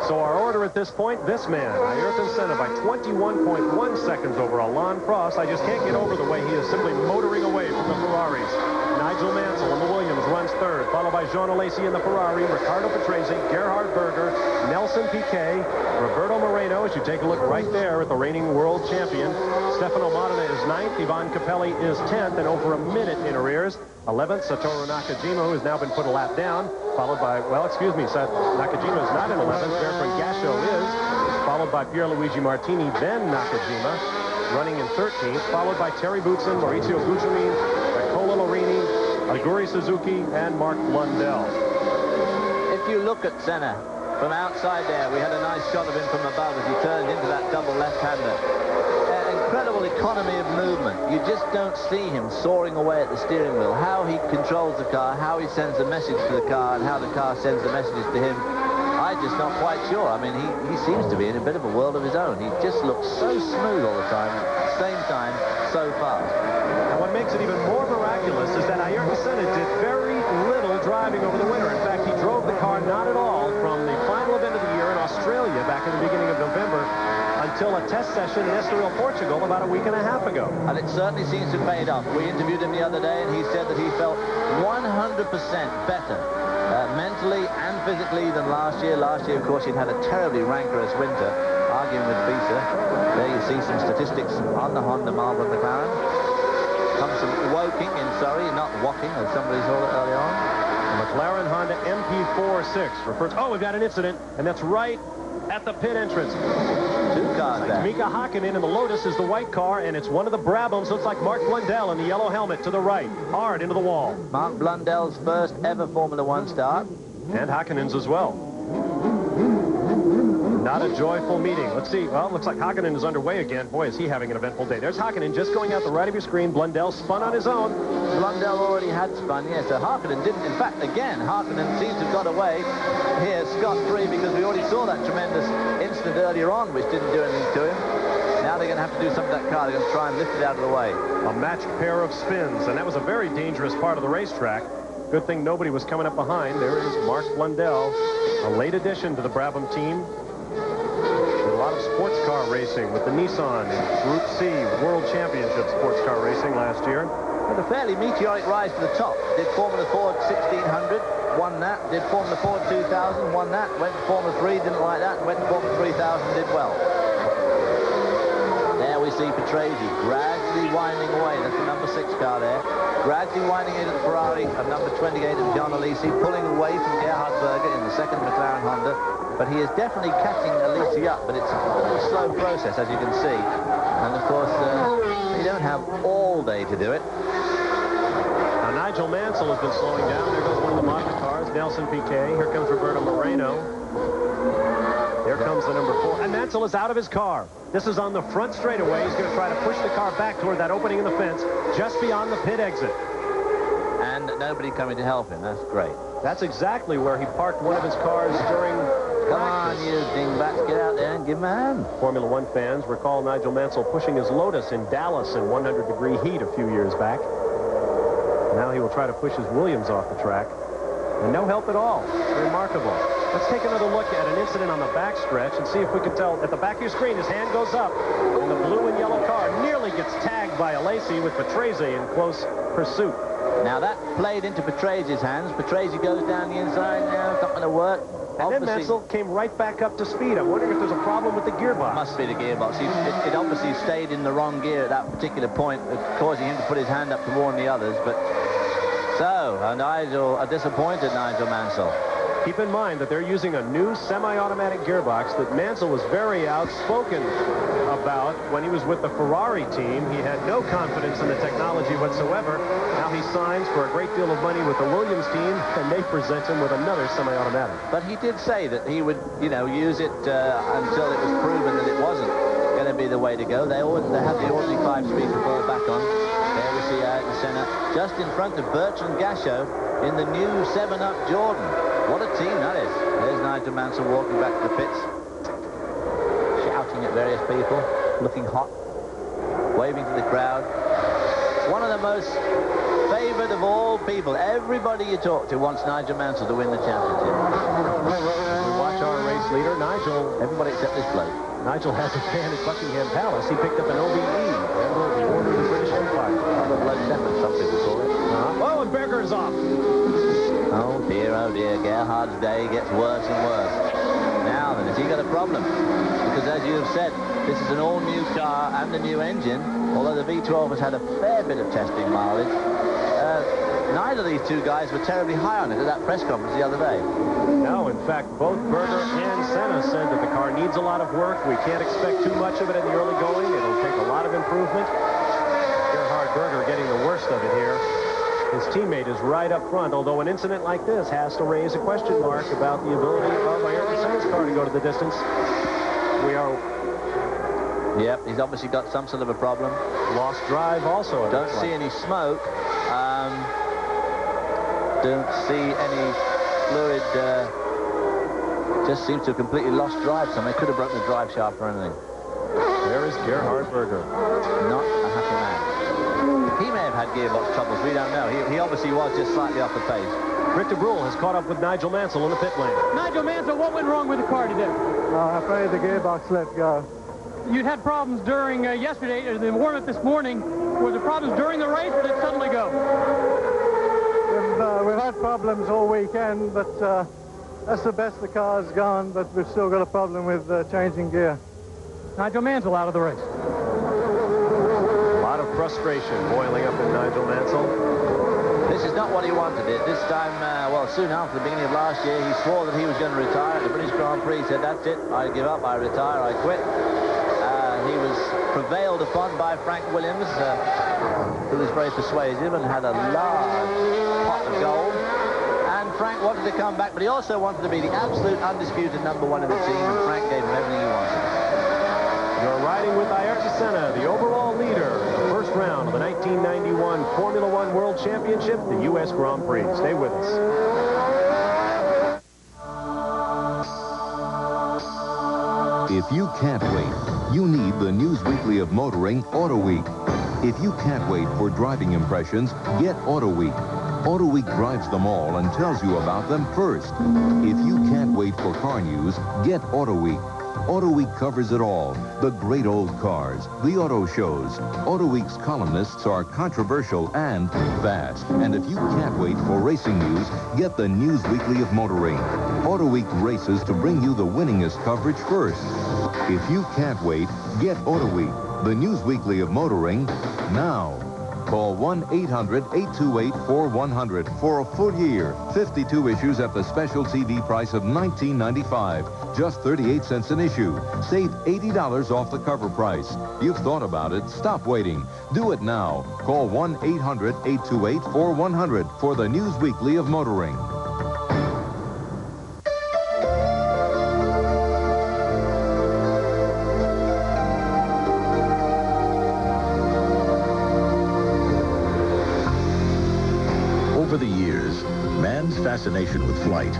So our order at this point, this man, Ayrton Senna, by 21.1 seconds over Alain Prost. I just can't get over the way he is simply motoring away from the Ferraris. Nigel Mansell in the Williams runs third, followed by Jean Alesi in the Ferrari, Riccardo Patrese, Gerhard Berger, Nelson Piquet, Roberto Moreno, as you take a look right there at the reigning world champion. Stefano Modena is 9th, Ivan Capelli is 10th, and over a minute in arrears. 11th, Satoru Nakajima, who has now been put a lap down, followed by, Nakajima is not in 11th, Bertrand Gachot is, followed by Pierluigi Martini, then Nakajima, running in 13th, followed by Terry Boutsen, Maurizio Guglielmin, Nicola Lorini, Aguri Suzuki, and Mark Blundell. If you look at Senna, from outside there. We had a nice shot of him from above as he turned into that double left-hander. Incredible economy of movement. You just don't see him soaring away at the steering wheel. How he controls the car, how he sends a message to the car, and how the car sends the messages to him, I'm just not quite sure. I mean, he seems to be in a bit of a world of his own. He just looks so smooth all the time, at the same time, so fast. And what makes it even more miraculous is that Ayrton Senna did very little driving over the winter. In fact, he drove the car not at all from the final event of the year in Australia back in the beginning of November until a test session in Estoril, Portugal, about a week and a half ago. And it certainly seems to have paid off. We interviewed him the other day, and he said that he felt 100% better mentally and physically than last year. Last year, of course, he'd had a terribly rancorous winter, arguing with Bisa. There you see some statistics on the Honda Marlboro McLaren. Comes from Woking in Surrey, not Woking, as somebody saw it earlier on. The McLaren Honda MP46 refers... Oh, we've got an incident, and that's right at the pit entrance. Two cars there. Mika Hakkinen in the Lotus is the white car, and it's one of the Brabhams. Looks like Mark Blundell in the yellow helmet to the right. Hard into the wall. Mark Blundell's first ever Formula One start. And Hakkinen's as well. Not a joyful meeting. Let's see. Well, it looks like Hakkinen is underway again. Boy, is he having an eventful day. There's Hakkinen just going out the right of your screen. Blundell spun on his own. Blundell already had spun, yes. So Hakkinen didn't. In fact, again, Hakkinen seems to have got away here scot-free because we already saw that tremendous incident earlier on which didn't do anything to him. Now they're going to have to do something to that car. They're going to try and lift it out of the way. A matched pair of spins, and that was a very dangerous part of the racetrack. Good thing nobody was coming up behind. There is Mark Blundell, a late addition to the Brabham team. Did a lot of sports car racing with the Nissan in Group C World Championship sports car racing last year. With a fairly meteoric rise to the top. Did Formula Ford 1600, won that. Did Formula Ford 2000, won that. Went to Formula 3, didn't like that. Went to Formula 3000, did well. There we see Petresi gradually winding away. That's the number 6 car there. Gradually winding into the Ferrari of number 28 of John Alesi, pulling away from Gerhard Berger in the second McLaren Honda. But he is definitely catching Alesi up, but it's a slow process, as you can see. And, of course, you don't have all day to do it. Now, Nigel Mansell has been slowing down. There goes one of the Mazda cars, Nelson Piquet. Here comes Roberto Moreno. There comes the number 4. And Mansell is out of his car. This is on the front straightaway. He's going to try to push the car back toward that opening in the fence, just beyond the pit exit. And nobody coming to help him. That's great. That's exactly where he parked one of his cars during Come on, you dingbats, get out there and give him a hand. Formula One fans recall Nigel Mansell pushing his Lotus in Dallas in 100-degree heat a few years back. Now he will try to push his Williams off the track. And no help at all. It's remarkable. Let's take another look at an incident on the backstretch and see if we can tell. At the back of your screen, his hand goes up, and the blue and yellow car nearly gets tagged by Alesi with Petresi in close pursuit. Now that played into Petresi's hands. Petresi goes down the inside now. It's not going to work. And then Mansell came right back up to speed. I'm wondering if there's a problem with the gearbox. Must be the gearbox. It obviously stayed in the wrong gear at that particular point, causing him to put his hand up to warn the others. But so, a disappointed Nigel Mansell. Keep in mind that they're using a new semi-automatic gearbox that Mansell was very outspoken about when he was with the Ferrari team. He had no confidence in the technology whatsoever. Now he signs for a great deal of money with the Williams team, and they present him with another semi-automatic. But he did say that he would, use it until it was proven that it wasn't going to be the way to go. They have the ordinary 5-speed to fall back on. There we see Ayrton Senna just in front of Bertrand Gachot in the new 7-Up Jordan. What a team that is. There's Nigel Mansell walking back to the pits, shouting at various people, looking hot, waving to the crowd. One of the most favoured of all people. Everybody you talk to wants Nigel Mansell to win the championship. We watch our race leader, Nigel. Everybody except this bloke. Nigel has a fan at Buckingham Palace. He picked up an OBE, member of the Order of the British Empire. Some people call it. Oh, and Berger's off. Oh dear, Gerhard's day gets worse and worse. Now then, has he got a problem? Because as you have said, this is an all-new car and a new engine, although the V12 has had a fair bit of testing mileage. Neither of these two guys were terribly high on it at that press conference the other day. No, in fact, both Berger and Senna said that the car needs a lot of work. We can't expect too much of it in the early going. It'll take a lot of improvement. Gerhard Berger getting the worst of it here. His teammate is right up front, although an incident like this has to raise a question mark about the ability of Ayrton Senna's car to go to the distance. We are... Yep, he's obviously got some sort of a problem. Lost drive also. Don't see any smoke. Don't see any fluid. Just seems to have completely lost drive. Somebody could have broken the drive shaft or anything. There is Gerhard Berger. Not a happy man. He may have had gearbox troubles. We don't know. He obviously was just slightly off the pace. Rick de Brule has caught up with Nigel Mansell in the pit lane. Nigel Mansell, what went wrong with the car today? I'm afraid the gearbox let go. You'd had problems during yesterday, the warm-up this morning. Were there problems during the race, or did it suddenly go? We've had problems all weekend, but that's the best the car's gone, but we've still got a problem with changing gear. Nigel Mansell out of the race. A lot of frustration boiling up in Nigel Mansell. This is not what he wanted it. This time, well, soon after the beginning of last year, he swore that he was going to retire at the British Grand Prix. He said, that's it, I give up, I retire, I quit. He was prevailed upon by Frank Williams, who was very persuasive and had a large pot of gold. And Frank wanted to come back, but he also wanted to be the absolute undisputed #1 in the team, and Frank gave him everything he wanted. You're riding with Ayrton Senna, the overall leader in the first round of the 1991 Formula One World Championship, the U.S. Grand Prix. Stay with us. If you can't wait, you need the News Weekly of Motoring Auto Week. If you can't wait for driving impressions, get Auto Week. Auto Week drives them all and tells you about them first. If you can't wait for car news, get Auto Week. Auto Week covers it all. The great old cars, the auto shows. Auto Week's columnists are controversial and fast. And if you can't wait for racing news, get the News Weekly of Motoring. Auto Week races to bring you the winningest coverage first. If you can't wait, get Auto Week, the News Weekly of Motoring, now. Call 1-800-828-4100 for a full year. 52 issues at the special TV price of $19.95. Just 38 cents an issue. Save $80 off the cover price. You've thought about it. Stop waiting. Do it now. Call 1-800-828-4100 for the News Weekly of Motoring. Over the years, man's fascination with flight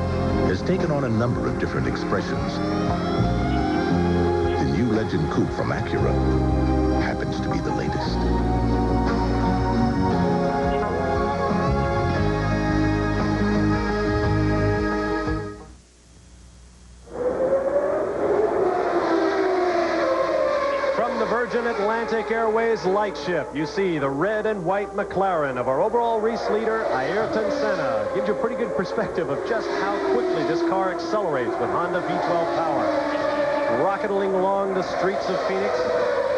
has taken on a number of different expressions. The new Legend Coupe from Acura happens to be the latest. Virgin Atlantic Airways lightship, you see the red and white McLaren of our overall race leader, Ayrton Senna. Gives you a pretty good perspective of just how quickly this car accelerates with Honda V12 power. Rocketing along the streets of Phoenix,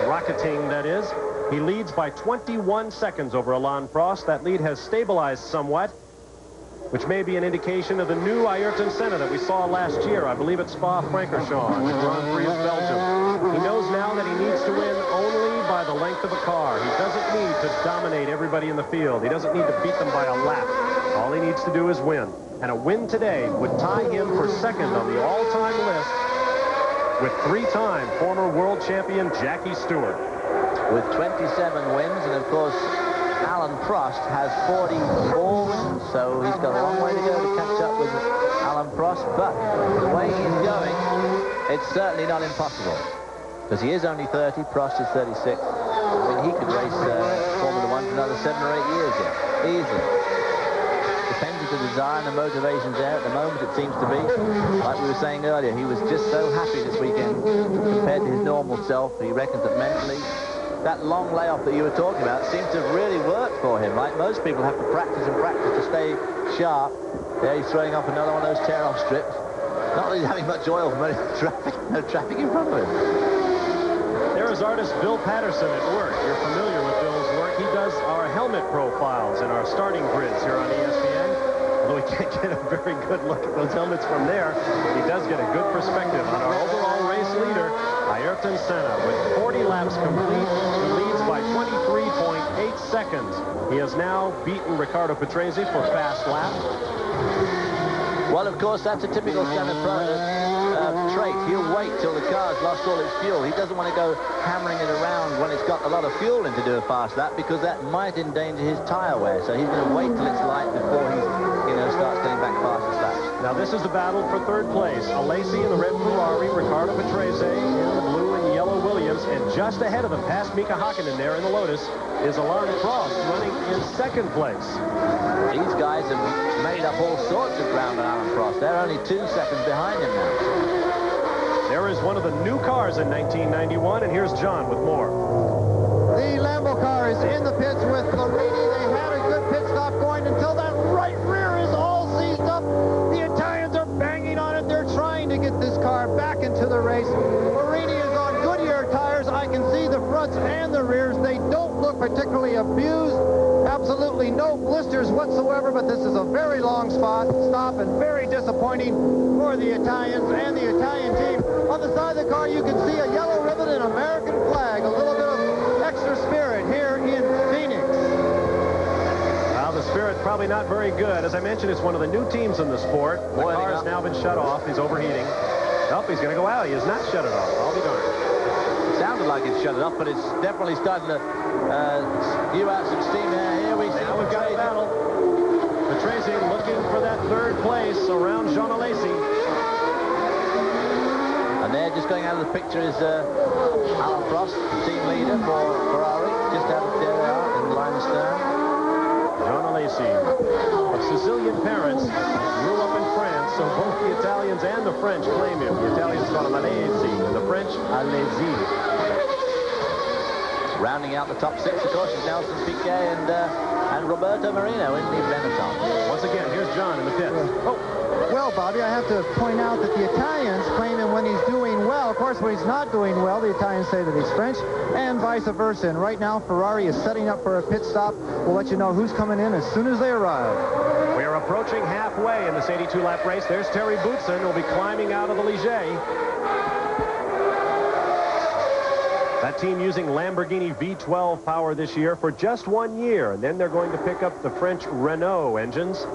rocketing that is. He leads by 21 seconds over Alain Prost. That lead has stabilized somewhat, which may be an indication of the new Ayrton Senna that we saw last year, I believe at Spa-Francorchamps, the Grand Prix of Belgium. He knows now that he needs to win only by the length of a car. He doesn't need to dominate everybody in the field. He doesn't need to beat them by a lap. All he needs to do is win. And a win today would tie him for second on the all-time list with three-time former world champion Jackie Stewart. With 27 wins, and of course, Alain Prost has 44 wins, so he's got a long way to go to catch up with Alain Prost. But the way he's going, it's certainly not impossible. Because he is only 30, Prost is 36. I mean, he could race Formula One for another 7 or 8 years yet, easily. Depends if the desire and the motivation's there. At the moment, it seems to be. Like we were saying earlier, he was just so happy this weekend compared to his normal self. He reckons that mentally, that long layoff that you were talking about seems to have really worked for him. Like most people have to practice and practice to stay sharp. There he's throwing off another one of those tear-off strips. Not really having much oil from no traffic in front of him. There is artist Bill Patterson at work. You're familiar with Bill's work. He does our helmet profiles and our starting grids here on ESPN. Although we can't get a very good look at those helmets from there, he does get a good perspective on our overall race leader, Ayrton Senna. With 40 laps complete, he leads by 23.8 8 seconds. He has now beaten Riccardo Patrese for fast lap. Well, of course, that's a typical Senna trait. He'll wait till the car's lost all its fuel. He doesn't want to go hammering it around when it's got a lot of fuel in to do a fast lap, because that might endanger his tyre wear. So he's going to wait till it's light before he, starts getting back fastest laps. Now, this is the battle for third place. Alesi in the red Ferrari, Riccardo Patrese in the blue and yellow Williams, and just ahead of them, past Mika Hakkinen there in the Lotus, is Alain Prost running in second place. These guys have made up all sorts of ground on Alain Prost. They're only 2 seconds behind him now. There is one of the new cars in 1991, and here's John with more. The Lambo car is in the pits with Larini. They had a good pit stop going until that right rear is all seized up. The Italians are banging on it. They're trying to get this car back into the race. Larini is on Goodyear tires. I can see the fronts and the rears. They don't look particularly abused. Absolutely no blisters whatsoever, but this is a very long stop and very disappointing for the Italians and the Italian team. On the side of the car, you can see a yellow ribbon and American flag. A little bit of extra spirit here in Phoenix. Well, the spirit probably not very good. As I mentioned, it's one of the new teams in the sport. The car has now been shut off. He's overheating. Oh, he's going to go out. He has not shut it off. I'll be darned. It sounded like it's shut it off, but it's definitely starting to spew out some steam here. Here we see. Now we've got a battle. Patrese looking for that third place around Jean Alesi. And there, just going out of the picture, is Alain Prost, team leader for Ferrari. Just out of there they are, in the line of stern. Jean Alesi, of Sicilian parents, grew up in France, so both the Italians and the French claim him. The Italians call him Alesi, and the French, Alesi. Rounding out the top 6, of course, is Nelson Piquet and Roberto Marino in the Benetton. Once again, here's John in the pits. Oh. Well, Bobby, I have to point out that the Italians claim him when he's doing well. Of course, when he's not doing well, the Italians say that he's French, and vice versa. And right now, Ferrari is setting up for a pit stop. We'll let you know who's coming in as soon as they arrive. We are approaching halfway in this 82-lap race. There's Terry Boutsen, who'll be climbing out of the Ligier. That team using Lamborghini V12 power this year for just 1 year, and then they're going to pick up the French Renault engines.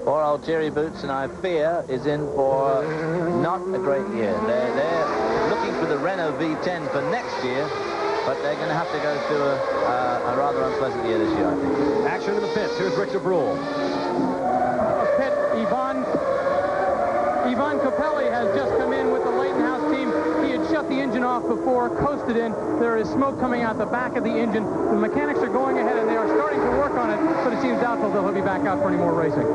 Poor old Thierry Boutsen, I fear, is in for not a great year. They're looking for the Renault V10 for next year, but they're going to have to go through a rather unpleasant year this year, I think. Action in the pits. Here's Rick DeBrule. Pit, Ivan Capelli has just come in with the Leighton House team. He had shut the engine off before, coasted in. There is smoke coming out the back of the engine. The mechanics are going ahead, and they are starting to work on it, but it seems doubtful they'll be back out for any more racing.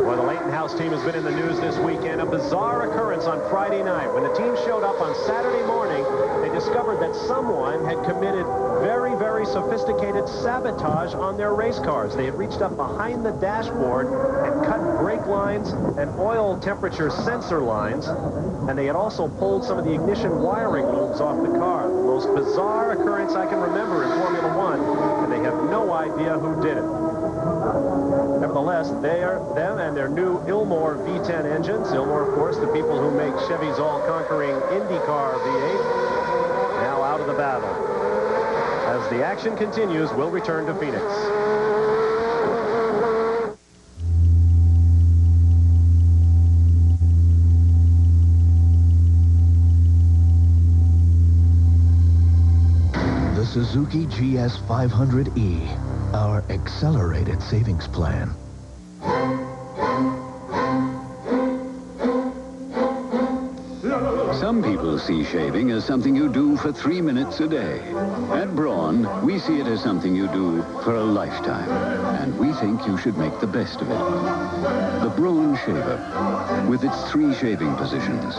Well, the Leighton House team has been in the news this weekend. A bizarre occurrence on Friday night. When the team showed up on Saturday morning, they discovered that someone had committed very, very sophisticated sabotage on their race cars. They had reached up behind the dashboard and cut brake lines and oil temperature sensor lines, and they had also pulled some of the ignition wiring loops off the car. The most bizarre occurrence I can remember in Formula One, and they have no idea who did it. Nevertheless, them and their new Ilmor V10 engines. Ilmor, of course, the people who make Chevy's all-conquering IndyCar V8, now out of the battle. As the action continues, we'll return to Phoenix. The Suzuki GS 500E, our accelerated savings plan. Some people see shaving as something you do for 3 minutes a day. At Braun, we see it as something you do for a lifetime. And we think you should make the best of it. The Braun Shaver, with its 3 shaving positions.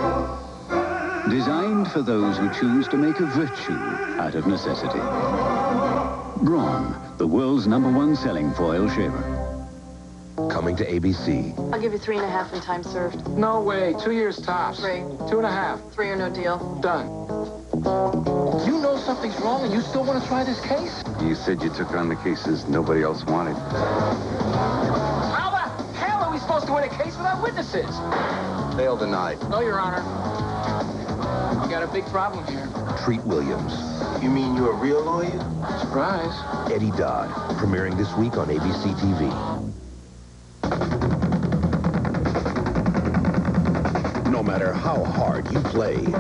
Designed for those who choose to make a virtue out of necessity. Braun, the world's #1 selling foil shaver. Coming to ABC. I'll give you 3.5 in time served. No way. 2 years tops. 3. 2.5. 3 or no deal. Done. You know something's wrong and you still want to try this case? You said you took on the cases nobody else wanted. How the hell are we supposed to win a case without witnesses? Bail denied. No, Your Honor. We got a big problem here. Treat Williams. You mean you're a real lawyer? Surprise. Eddie Dodd, premiering this week on ABC TV. No matter how hard you play, you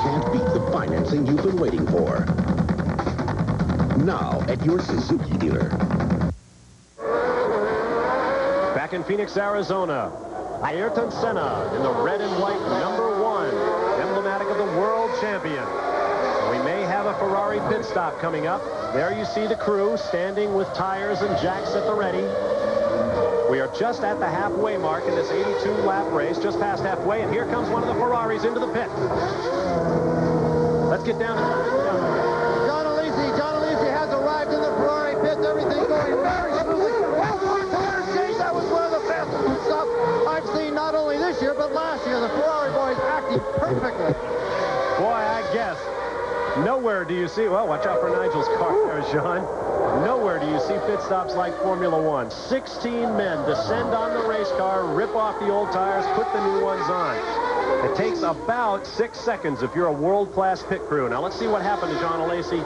can't beat the financing you've been waiting for. Now at your Suzuki dealer. Back in Phoenix, Arizona, Ayrton Senna in the red and white #1, emblematic of the world champion. We may have a Ferrari pit stop coming up. There you see the crew standing with tires and jacks at the ready. We are just at the halfway mark in this 82-lap race, just past halfway, and here comes one of the Ferraris into the pit. Let's get down to the pit. John Alesi has arrived in the Ferrari pit. Everything going very smoothly. That was one of the best stuff I've seen not only this year, but last year. The Ferrari boys acting perfectly. Boy, I guess. Nowhere do you see, well, watch out for Nigel's car there, John. Nowhere do you see pit stops like Formula One. 16 men descend on the race car, rip off the old tires, put the new ones on. It takes about 6 seconds if you're a world-class pit crew. Now, let's see what happened to John Alesi.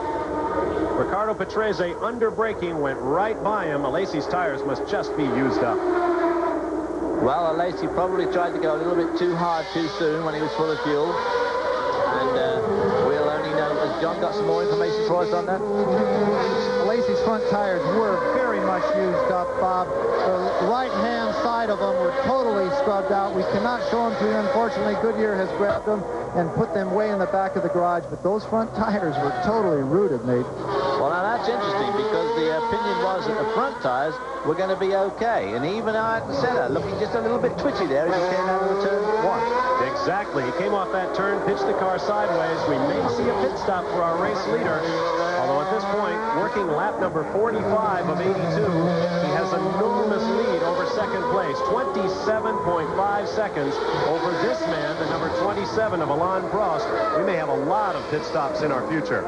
Ricardo Patrese, under braking, went right by him. Alesi's tires must just be used up. Well, Alesi probably tried to go a little bit too hard too soon when he was full of fuel. And we'll only know. Has John got some more information for us on that? Alesi's front tires were very much used up, Bob. The right-hand side of them were totally scrubbed out. We cannot show them to you. Unfortunately, Goodyear has grabbed them and put them way in the back of the garage. But those front tires were totally rooted, Nate. Well, now that's interesting because the opinion was that the front tires were going to be okay. And even Ayrton Senna looking just a little bit twitchy there as he came out of the turn 1. Exactly. He came off that turn, pitched the car sideways. We may see a pit stop for our race leader. Although at this point, working lap number 45 of 82, he has enormous lead over second place. 27.5 seconds over this man, the number 27 of Alain Prost. We may have a lot of pit stops in our future.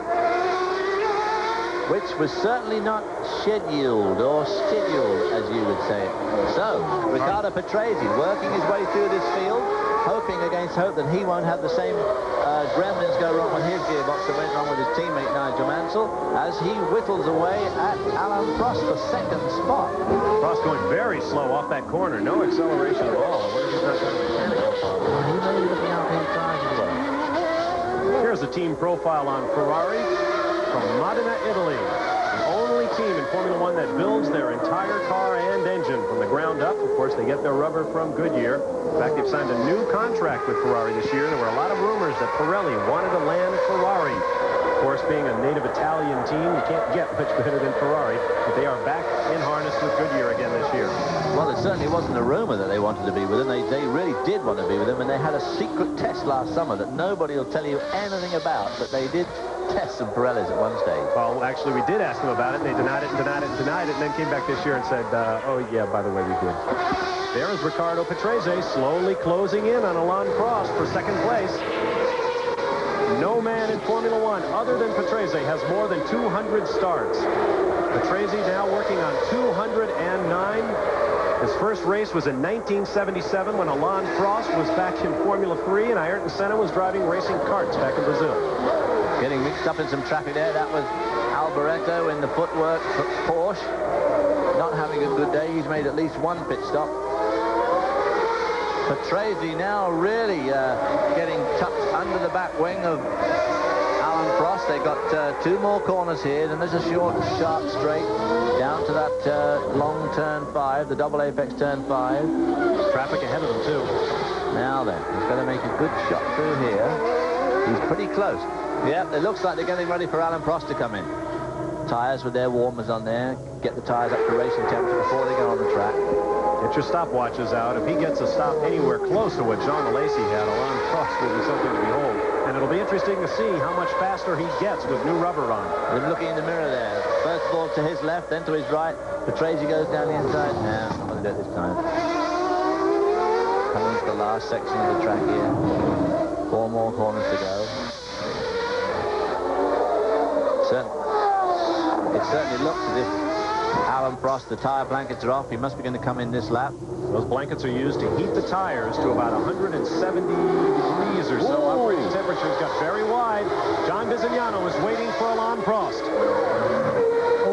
Which was certainly not scheduled, as you would say it. So, Ricardo Patrese working his way through this field, hoping against hope that he won't have the same gremlins go wrong with his gearbox that went wrong with his teammate Nigel Mansell, as he whittles away at Alain Prost for second spot. Prost going very slow off that corner, no acceleration at all. What if he's not going to mechanical problem? He may be looking out for his tires as well. Here's a team profile on Ferrari from Modena, Italy. The only team in Formula One that builds their entire car and engine from the ground up. Of course, they get their rubber from Goodyear. In fact, they've signed a new contract with Ferrari this year. There were a lot of rumors that Pirelli wanted to land Ferrari. Of course, being a native Italian team, you can't get much better than Ferrari. But they are back in harness with Goodyear again this year. Well, it certainly wasn't a rumor that they wanted to be with him. They really did want to be with him, and they had a secret test last summer that nobody will tell you anything about, but they did test some Pirellis at one stage. Well, actually, we did ask them about it, and they denied it and denied it and denied it, and then came back this year and said, oh, yeah, by the way, we did. There is Ricardo Patrese slowly closing in on Alain Prost for second place. No man in Formula One other than Patrese has more than 200 starts. Patrese now working on 209. His first race was in 1977 when Alain Prost was back in Formula 3 and Ayrton Senna was driving racing karts back in Brazil. Getting mixed up in some traffic there. That was Alboreto in the footwork for Porsche. Not having a good day. He's made at least one pit stop. Patrese now really getting tucked under the back wing of Alain Prost. They've got 2 more corners here, and there's a short, sharp straight down to that long turn 5, the double apex turn 5. Traffic ahead of them, too. Now then, he's got to make a good shot through here. He's pretty close. Yep, it looks like they're getting ready for Alain Prost to come in. Tires with their warmers on there. Get the tires up to racing temperature before they go on the track. Get your stopwatches out. If he gets a stop anywhere close to what John Alesi had, Alain Prost will be something to behold. And it'll be interesting to see how much faster he gets with new rubber on. I'm looking in the mirror there. First of all to his left, then to his right. Patrese goes down the inside. No, I'm going to do it this time. Coming to the last section of the track here. 4 more corners to go. It certainly looks as if Alan Prost, the tire blankets are off. He must be going to come in this lap. Those blankets are used to heat the tires to about 170 degrees or so. Operating temperatures got very wide. John Bizignano is waiting for Alain Prost.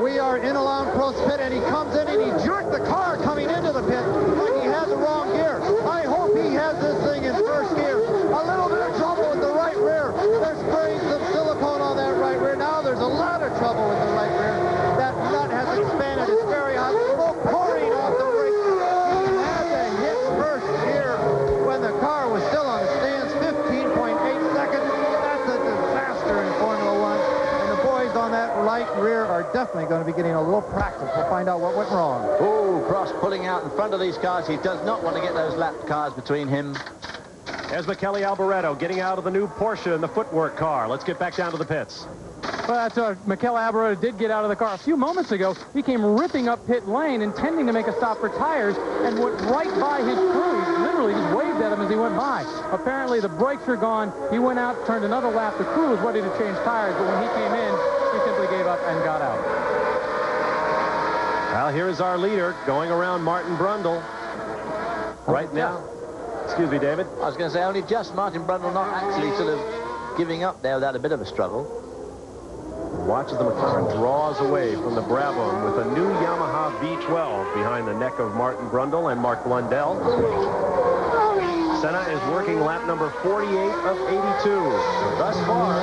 We are in Alain Prost's pit, and he comes in and he jerked the car coming into the pit like he had the wrong gear. I hope he has this thing in first gear. A little bit of trouble with the right rear. They're spraying some silicone on that right rear. Now there's a lot of trouble with the right rear. That nut has expanded. It's very hot. Smoke pouring off the brake. He had to hit first gear when the car was still on the stands. 15.8 seconds. That's a disaster in Formula One. And the boys on that right rear are definitely going to be getting a little practice. We'll find out what went wrong. Oh, Prost pulling out in front of these cars. He does not want to get those lap cars between him. There's Michele Alboreto getting out of the new Porsche in the footwork car. Let's get back down to the pits. Well, that's Michele Alboreto did get out of the car. A few moments ago, he came ripping up pit lane, intending to make a stop for tires, and went right by his crew. He literally just waved at him as he went by. Apparently, the brakes are gone. He went out, turned another lap. The crew was ready to change tires, but when he came in, he simply gave up and got out. Well, here is our leader going around Martin Brundle right now. Excuse me, David. I was going to say only just Martin Brundle not actually sort of giving up there without a bit of a struggle. Watch as the McLaren draws away from the Brabham with a new Yamaha V12 behind the neck of Martin Brundle and Mark Blundell. Senna is working lap number 48 of 82. Thus far,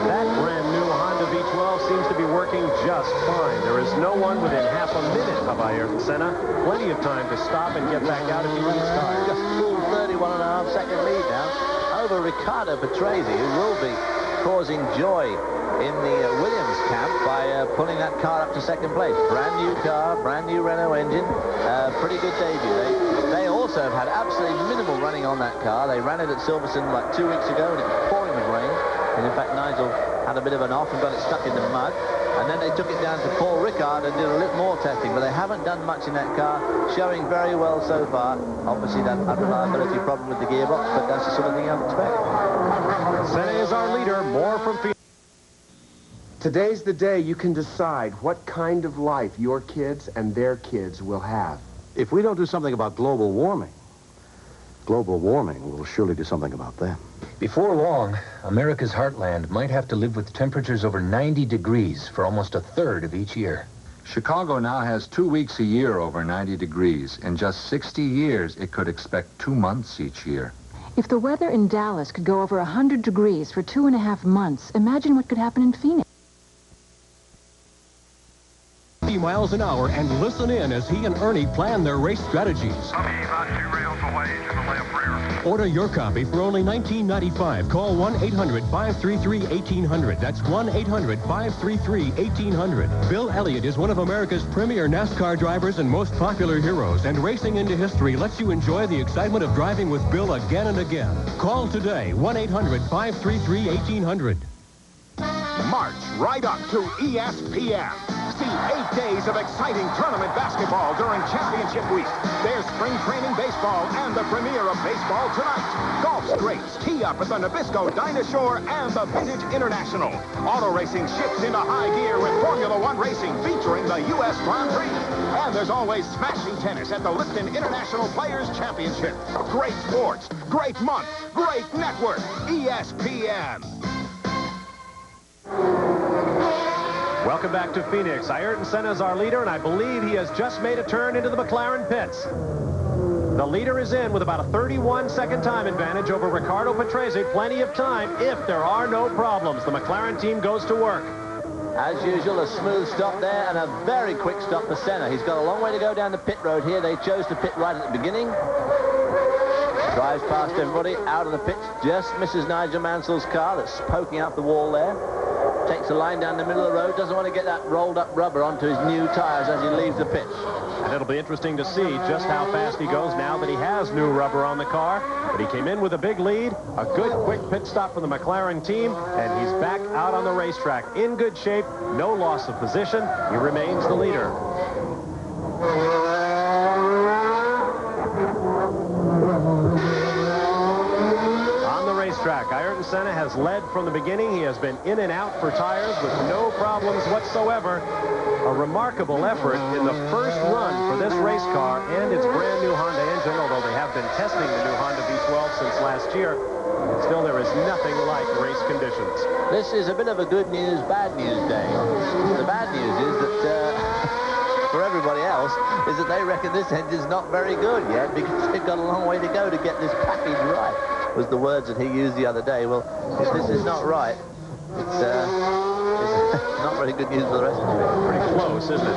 that brand new Honda V12 seems to be working just fine. There is no one within half a minute of Ayrton Senna. Plenty of time to stop and get back out if he needs tires. Just full 31.5-second lead now over Riccardo Patrese, who will be causing joy in the Williams camp by pulling that car up to second place. Brand new car, brand new Renault engine, pretty good debut. They also have had absolutely minimal running on that car. They ran it at Silverstone like 2 weeks ago, and it was pouring with rain. And in fact, Nigel had a bit of an off and got it stuck in the mud. And then they took it down to Paul Ricard and did a little more testing, but they haven't done much in that car, showing very well so far. Obviously, that unreliability problem with the gearbox, but that's the sort of thing I would expect. Senna is our leader. More from Phoenix. Today's the day you can decide what kind of life your kids and their kids will have. If we don't do something about global warming will surely do something about them. Before long, America's heartland might have to live with temperatures over 90 degrees for almost a third of each year. Chicago now has 2 weeks a year over 90 degrees. In just 60 years, it could expect 2 months each year. If the weather in Dallas could go over 100 degrees for 2.5 months, imagine what could happen in Phoenix. Miles an hour and listen in as he and Ernie plan their race strategies. Order your copy for only $19.95. Call 1-800-533-1800. That's 1-800-533-1800. Bill Elliott is one of America's premier NASCAR drivers and most popular heroes, and racing into history lets you enjoy the excitement of driving with Bill again and again. Call today, 1-800-533-1800. March right up to ESPN. See 8 days of exciting tournament basketball during championship week. There's spring training baseball and the premiere of baseball tonight. Golf straights tee up at the Nabisco Dinosaur and the Vintage International. Auto racing shifts into high gear with Formula One racing featuring the U.S. Grand Prix. And there's always smashing tennis at the Lipton International Players Championship. Great sports, great month, great network. ESPN. Welcome back to Phoenix. Ayrton Senna is our leader, and I believe he has just made a turn into the McLaren pits. The leader is in with about a 31-second time advantage over Riccardo Patrese. Plenty of time if there are no problems. The McLaren team goes to work. As usual, a smooth stop there and a very quick stop for Senna. He's got a long way to go down the pit road here. They chose to pit right at the beginning. Drives past everybody, out of the pits, just misses Nigel Mansell's car that's poking out the wall there. Takes a line down the middle of the road, doesn't want to get that rolled up rubber onto his new tires as he leaves the pit. And it'll be interesting to see just how fast he goes now that he has new rubber on the car. But he came in with a big lead, a good quick pit stop for the McLaren team, and he's back out on the racetrack in good shape, no loss of position. He remains the leader. On the racetrack, Ayrton Senna has has led from the beginning. He has been in and out for tires with no problems whatsoever. A remarkable effort in the first run for this race car and its brand new Honda engine, although they have been testing the new Honda V12 since last year. Still, there is nothing like race conditions. This is a bit of a good news, bad news day. The bad news is that, for everybody else, is that they reckon this engine's not very good yet because they've got a long way to go to get this package right, was the words that he used the other day. Well, if this is not right, it's not very good news for the rest of it. Pretty close, isn't it?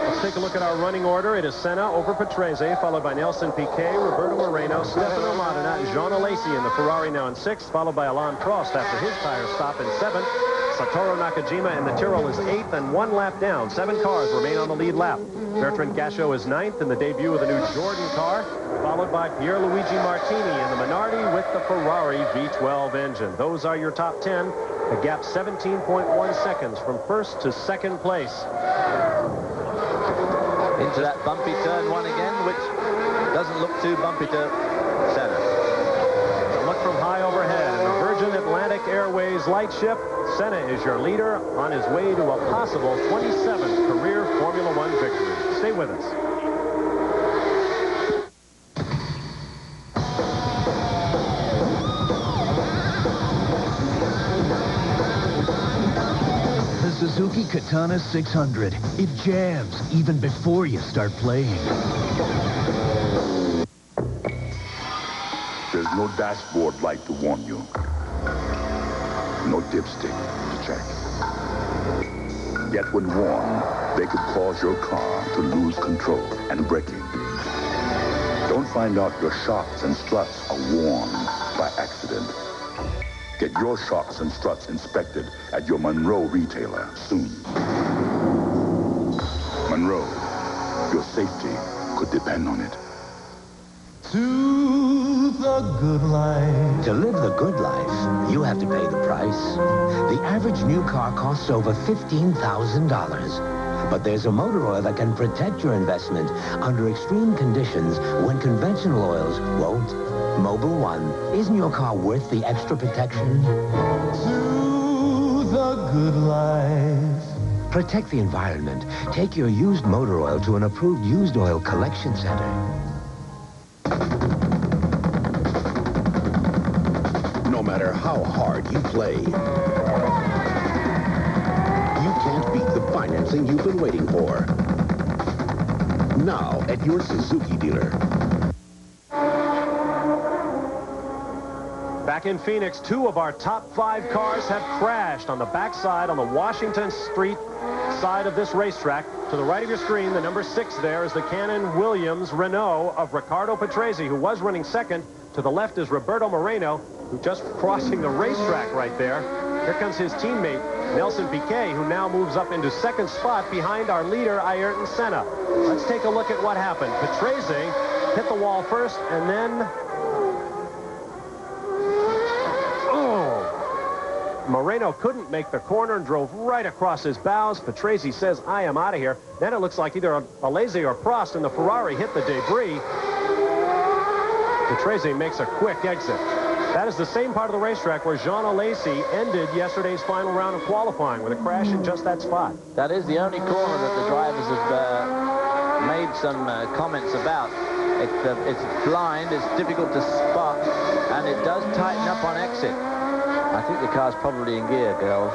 Let's take a look at our running order. It is Senna over Patrese, followed by Nelson Piquet, Roberto Moreno, Stefano Modena, and Jean Alesi in the Ferrari now in 6th, followed by Alain Prost after his tire stop in 7th. Satoru Nakajima in the Tyrrell is 8th and 1 lap down. 7 cars remain on the lead lap. Bertrand Gachot is 9th in the debut of the new Jordan car, followed by Pierluigi Martini in the Minardi with the Ferrari V12 engine. Those are your top 10. A gap 17.1 seconds from 1st to 2nd place. Into that bumpy turn 1 again, which doesn't look too bumpy to Senna. A look from high overhead in the Virgin Atlantic Airways lightship. Senna is your leader on his way to a possible 27th career Formula One victory. Stay with us. The Suzuki Katana 600. It jams even before you start playing. There's no dashboard light to warn you. No dipstick to check. Yet when warned, they could cause your car to lose control and braking. Don't find out your shocks and struts are worn by accident. Get your shocks and struts inspected at your Monroe retailer soon. Monroe, your safety could depend on it. To the good life. To live the good life, you have to pay the price. The average new car costs over $15,000. But there's a motor oil that can protect your investment under extreme conditions when conventional oils won't. Mobil One. Isn't your car worth the extra protection? To the good life. Protect the environment. Take your used motor oil to an approved used oil collection center. No matter how hard you play, you can't beat the financing you've been waiting for. Now at your Suzuki dealer. Back in Phoenix, 2 of our top 5 cars have crashed on the backside on the Washington Street side of this racetrack. To the right of your screen, the number 6 there is the Cannon-Williams Renault of Riccardo Patrese, who was running 2nd. To the left is Roberto Moreno, who just crossing the racetrack right there. Here comes his teammate, Nelson Piquet, who now moves up into 2nd spot behind our leader, Ayrton Senna. Let's take a look at what happened. Patrese hit the wall first, and then Moreno couldn't make the corner and drove right across his bows. Patrese says, I am out of here. Then it looks like either Alesi or Prost and the Ferrari hit the debris. Patrese makes a quick exit. That is the same part of the racetrack where Jean Alesi ended yesterday's final round of qualifying with a crash in just that spot. That is the only corner that the drivers have made some comments about. It's blind, it's difficult to spot, and it does tighten up on exit. I think the car's probably in gear, girls.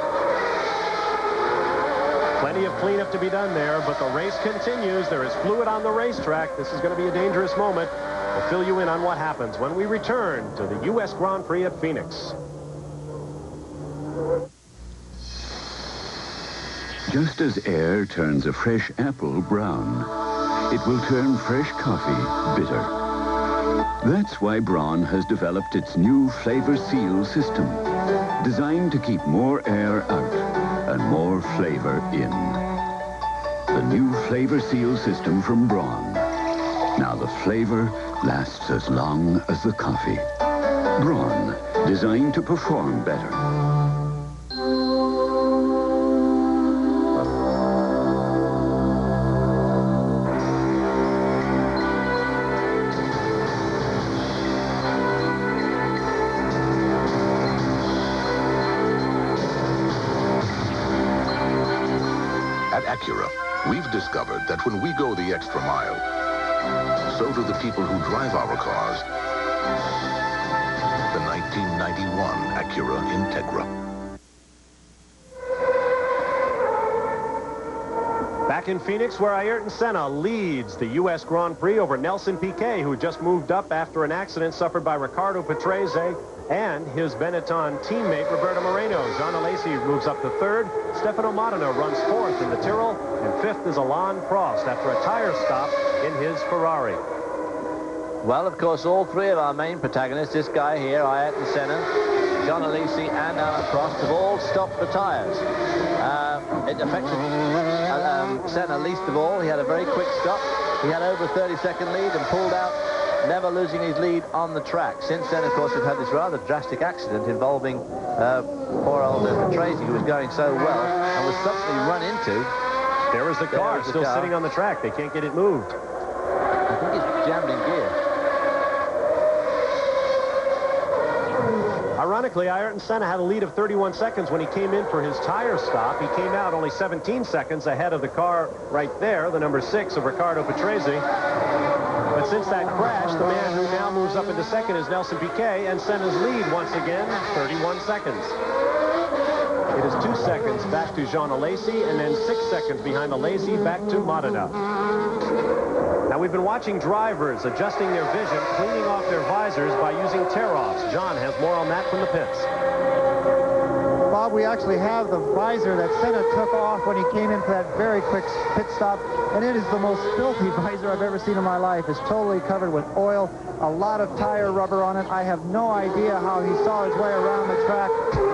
Plenty of cleanup to be done there, but the race continues. There is fluid on the racetrack. This is going to be a dangerous moment. We'll fill you in on what happens when we return to the U.S. Grand Prix at Phoenix. Just as air turns a fresh apple brown, it will turn fresh coffee bitter. That's why Braun has developed its new Flavor Seal system, designed to keep more air out and more flavor in. The new Flavor Seal system from Braun. Now the flavor lasts as long as the coffee. Braun, designed to perform better. At Acura, we've discovered that when we go the extra mile, so do the people who drive our cars. The 1991 Acura Integra. Back in Phoenix, where Ayrton Senna leads the U.S. Grand Prix over Nelson Piquet, who just moved up after an accident suffered by Riccardo Patrese and his Benetton teammate, Roberto Moreno. Jean Alesi moves up to third. Stefano Modena runs fourth in the Tyrrell, and fifth is Alain Prost after a tire stop in his Ferrari. Well, of course, all three of our main protagonists, this guy here, Ayrton Senna, Jean Alesi, and Alain Prost, have all stopped the tires. It affected Senna least of all. He had a very quick stop. He had over a 30-second lead and pulled out, never losing his lead on the track. Since then, of course, we've had this rather drastic accident involving poor old Patrese, who was going so well and was suddenly run into. There was the car still sitting on the track. They can't get it moved. I think it's jammed in gear. Ironically, Ayrton Senna had a lead of 31 seconds when he came in for his tire stop. He came out only 17 seconds ahead of the car right there, the number 6 of Riccardo Patrese. But since that crash, the man who now moves up into second is Nelson Piquet, and Senna's lead once again, 31 seconds. It is 2 seconds back to Jean Alesi, and then 6 seconds behind Alesi back to Modena. Now, we've been watching drivers adjusting their vision, cleaning off their visors by using tear-offs. John has more on that from the pits. Bob, we actually have the visor that Senna took off when he came in for that very quick pit stop, and it is the most filthy visor I've ever seen in my life. It's totally covered with oil, a lot of tire rubber on it. I have no idea how he saw his way around the track.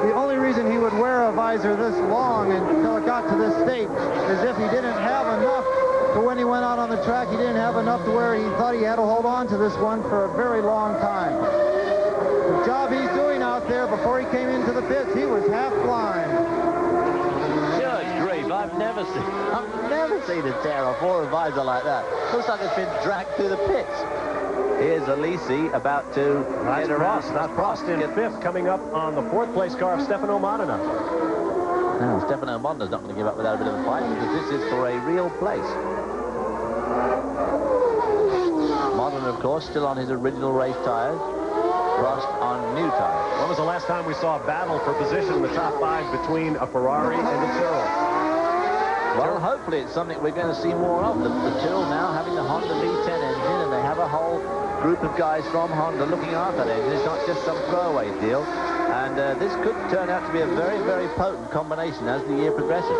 The only reason he would wear a visor this long until it got to this state is if he didn't have enough. But when he went out on the track, he didn't have enough to where he thought he had to hold on to this one for a very long time. The job he's doing out there before he came into the pits, he was half blind. Good grief, I've never seen a tear-off or a visor like that. Looks like it's been dragged through the pits. Here's Alesi about to get around. That's Prost in fifth, coming up on the fourth place car of Stefano Modena. Now, Stefano Modena's not going to give up without a bit of a fight, because this is for a real place. Modena, of course, still on his original race tires. Prost on new tires. When was the last time we saw a battle for position in the top 5 between a Ferrari and a Tyrrell? Well, hopefully it's something we're going to see more of. The Tyrrell now having the Honda V10 engine, and they have a whole group of guys from Honda looking after that engine. It's not just some throwaway deal. And this could turn out to be a very, very potent combination as the year progresses.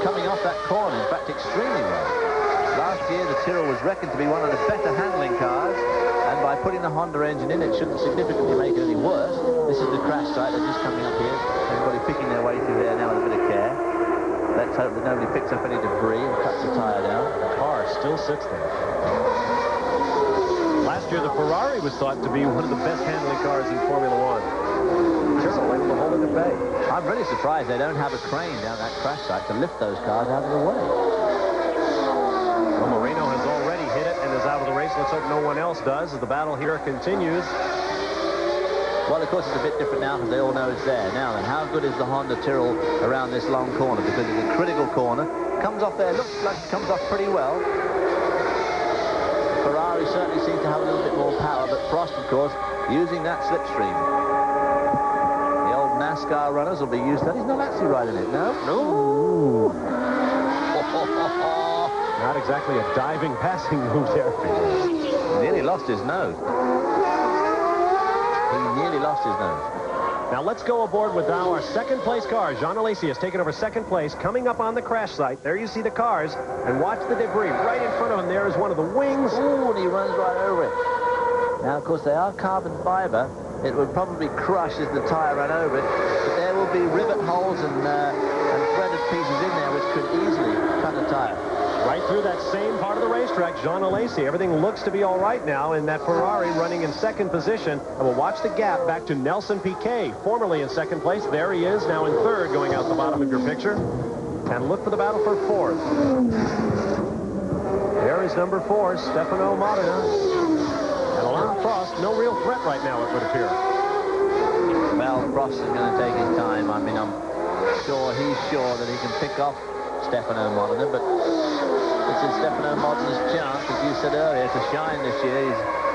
Coming off that corner, in fact, extremely well. Last year, the Tyrrell was reckoned to be one of the better handling cars, and by putting the Honda engine in, it shouldn't significantly make it any worse. This is the crash site. They're just coming up here. Everybody picking their way through there now with a bit of care. Let's hope that nobody picks up any debris and cuts the tire down. The car still sits there. Last year, the Ferrari was thought to be one of the best handling cars in Formula One. Tyrrell able to hold it at bay. I'm really surprised they don't have a crane down that crash site to lift those cars out of the way. Well, Moreno has already hit it and is out of the race. Let's hope no one else does as the battle here continues. Well, of course, it's a bit different now because they all know it's there. Now then, how good is the Honda Tyrrell around this long corner? Because it's a critical corner. Comes off there, looks like it comes off pretty well. Ferrari certainly seems to have a little bit more power, but Prost, of course, using that slipstream. NASCAR runners will be used to that. He's not actually riding it, no? No. Not exactly a diving passing move there. He nearly lost his nose. He nearly lost his nose. Now let's go aboard with our second place car. Jean Alesi has taken over second place, coming up on the crash site. There you see the cars, and watch the debris. Right in front of him there is one of the wings. Ooh, and he runs right over it. Now, of course, they are carbon fiber. It would probably crush as the tire ran over it, but there will be rivet holes and threaded pieces in there which could easily cut a tire. Right through that same part of the racetrack, Jean Alesi. Everything looks to be all right now in that Ferrari running in second position. And we'll watch the gap back to Nelson Piquet, formerly in second place. There he is, now in third, going out the bottom of your picture. And look for the battle for fourth. There is number 4, Stefano Modena. And Alain Prost, no real threat right now, it would appear. Well, Prost is going to take his time. I mean, I'm sure he's sure that he can pick off Stefano Modena, but this is Stefano Modena's chance, as you said earlier, to shine this year.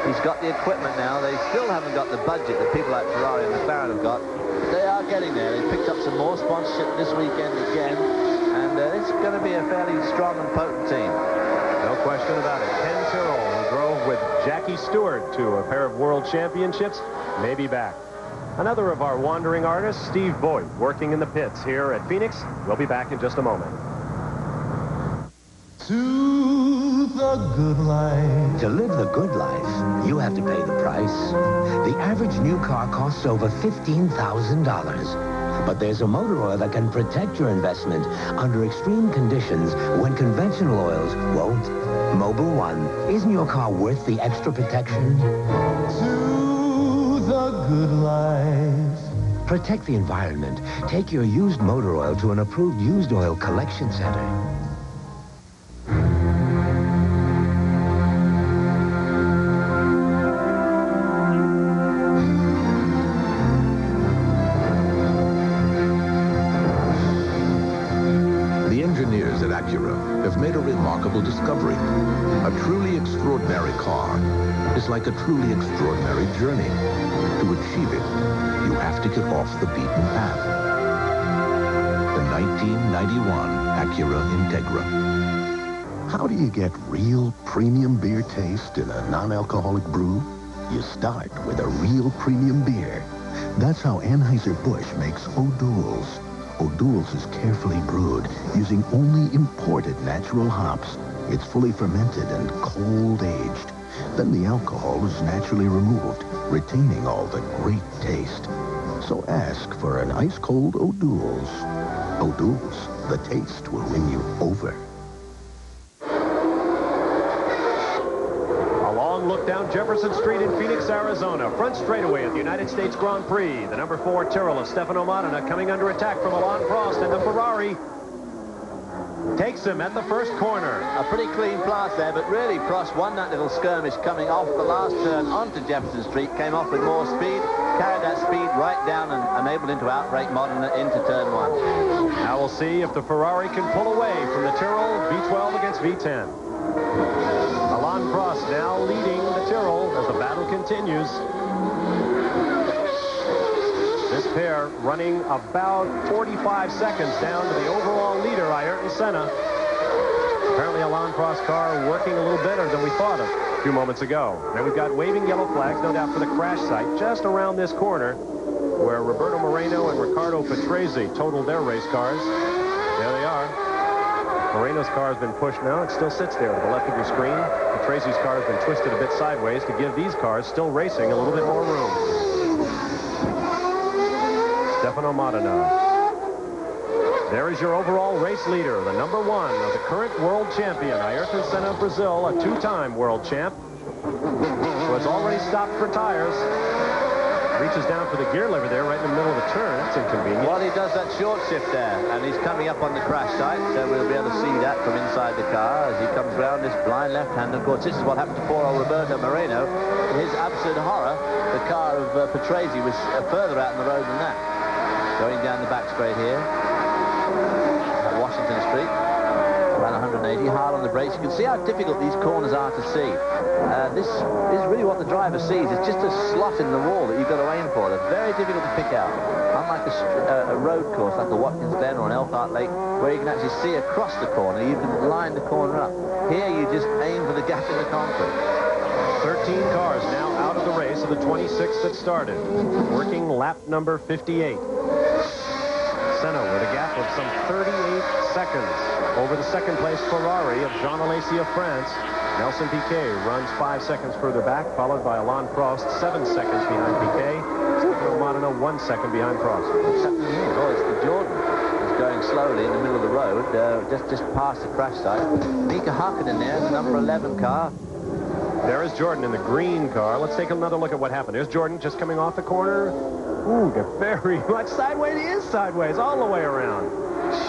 He's got the equipment now. They still haven't got the budget that people like Ferrari and McLaren have got. They are getting there. They picked up some more sponsorship this weekend again, and it's going to be a fairly strong and potent team. No question about it. Ken Tyrrell, who drove with Jackie Stewart to a pair of world championships, may be back. Another of our wandering artists, Steve Boyd, working in the pits here at Phoenix. We'll be back in just a moment. To the good life. To live the good life, you have to pay the price. The average new car costs over $15,000. But there's a motor oil that can protect your investment under extreme conditions when conventional oils won't. Mobil One, isn't your car worth the extra protection? To the good life. Protect the environment. Take your used motor oil to an approved used oil collection center. Made a remarkable discovery. A truly extraordinary car is like a truly extraordinary journey. To achieve it, you have to get off the beaten path. The 1991 Acura Integra. How do you get real premium beer taste in a non-alcoholic brew? You start with a real premium beer. That's how Anheuser-Busch makes O'Doul's. O'Doul's is carefully brewed using only imported natural hops. It's fully fermented and cold-aged. Then the alcohol is naturally removed, retaining all the great taste. So ask for an ice-cold O'Doul's. O'Doul's, the taste will win you over. Look down Jefferson Street in Phoenix, Arizona. Front straightaway at the United States Grand Prix. The number 4 Tyrrell of Stefano Modena coming under attack from Alain Prost, and the Ferrari takes him at the first corner. A pretty clean pass there, but really Prost won that little skirmish coming off the last turn onto Jefferson Street, came off with more speed, carried that speed right down and enabled him to outbrake Modena into turn 1. Now we'll see if the Ferrari can pull away from the Tyrrell V12 against V10. Alain Prost now leading the Tyrrell as the battle continues. This pair running about 45 seconds down to the overall leader, Ayrton Senna. Apparently Alain Prost's car working a little better than we thought of a few moments ago. Now we've got waving yellow flags, no doubt, for the crash site just around this corner where Roberto Moreno and Riccardo Patrese totaled their race cars. There they are. Moreno's car has been pushed now. It still sits there to the left of your screen. Patrase's car has been twisted a bit sideways to give these cars still racing a little bit more room. Stefano Modena. There is your overall race leader, the number 1 of the current world champion, Ayrton Senna of Brazil, a 2-time world champ, who has already stopped for tires. Reaches down for the gear lever there right in the middle of the turn. That's inconvenient. Well, he does that short shift there, and he's coming up on the crash site, so we'll be able to see that from inside the car as he comes round this blind left hand. Of course, this is what happened to poor old Roberto Moreno. His absolute horror, the car of Patrese was further out on the road than that. Going down the back straight here at Washington Street, around 180, hard on the brakes. You can see how difficult these corners are to see. This is really what the driver sees. It's just a slot in the wall that you've got to aim for. They're very difficult to pick out. Unlike a road course like the Watkins Glen or an Elkhart Lake, where you can actually see across the corner. You can line the corner up. Here you just aim for the gap in the concrete. 13 cars now out of the race of the 26 that started. Working lap number 58. Senna with a gap of some 38 seconds over the second place Ferrari of Jean Alesi of France. Nelson Piquet runs 5 seconds further back, followed by Alain Prost, 7 seconds behind Piquet. Stefano Modena, 1 second behind Prost. What's happening here? Oh, it's the Jordan. He's going slowly in the middle of the road, just past the crash site. Mika Hakkinen there, the number 11 car. There is Jordan in the green car. Let's take another look at what happened. There's Jordan just coming off the corner. Ooh, very much sideways. He is sideways all the way around.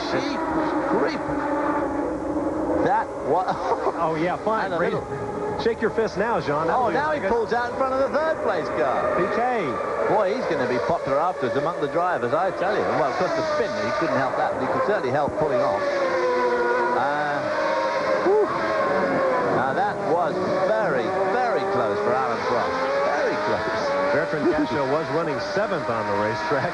Sheep creep. That what? Oh yeah, fine. Shake your fist now, Jean. Oh, now he pulls out in front of the third place car. Piquet. Boy, he's going to be popular afterwards among the drivers, I tell you. Well, of course, the spin, he couldn't help that, but he could certainly help pulling off. Now that was very, very close for Alan Prost. Very close. Bertrand Gachot was running 7th on the racetrack.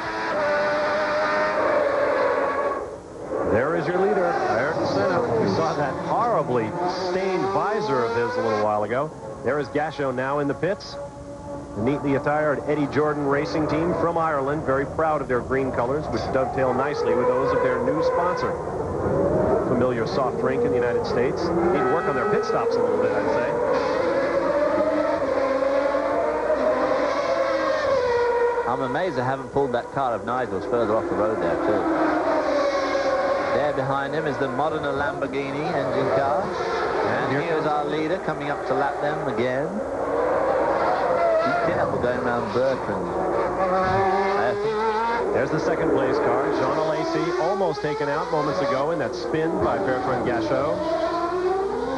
There is your leader, Ayrton Senna. We saw that horribly stained visor of his a little while ago. There is Gachot now in the pits. The neatly attired Eddie Jordan racing team from Ireland, very proud of their green colors, which dovetail nicely with those of their new sponsor. Familiar soft drink in the United States. Need to work on their pit stops a little bit, I'd say. I'm amazed they haven't pulled that car of Nigel's further off the road there, too. There behind him is the Modena Lamborghini engine car. And here's our leader coming up to lap them again. Be careful going around Bertrand. There's the second place car. Jean Alesi almost taken out moments ago in that spin by Bertrand Gachot.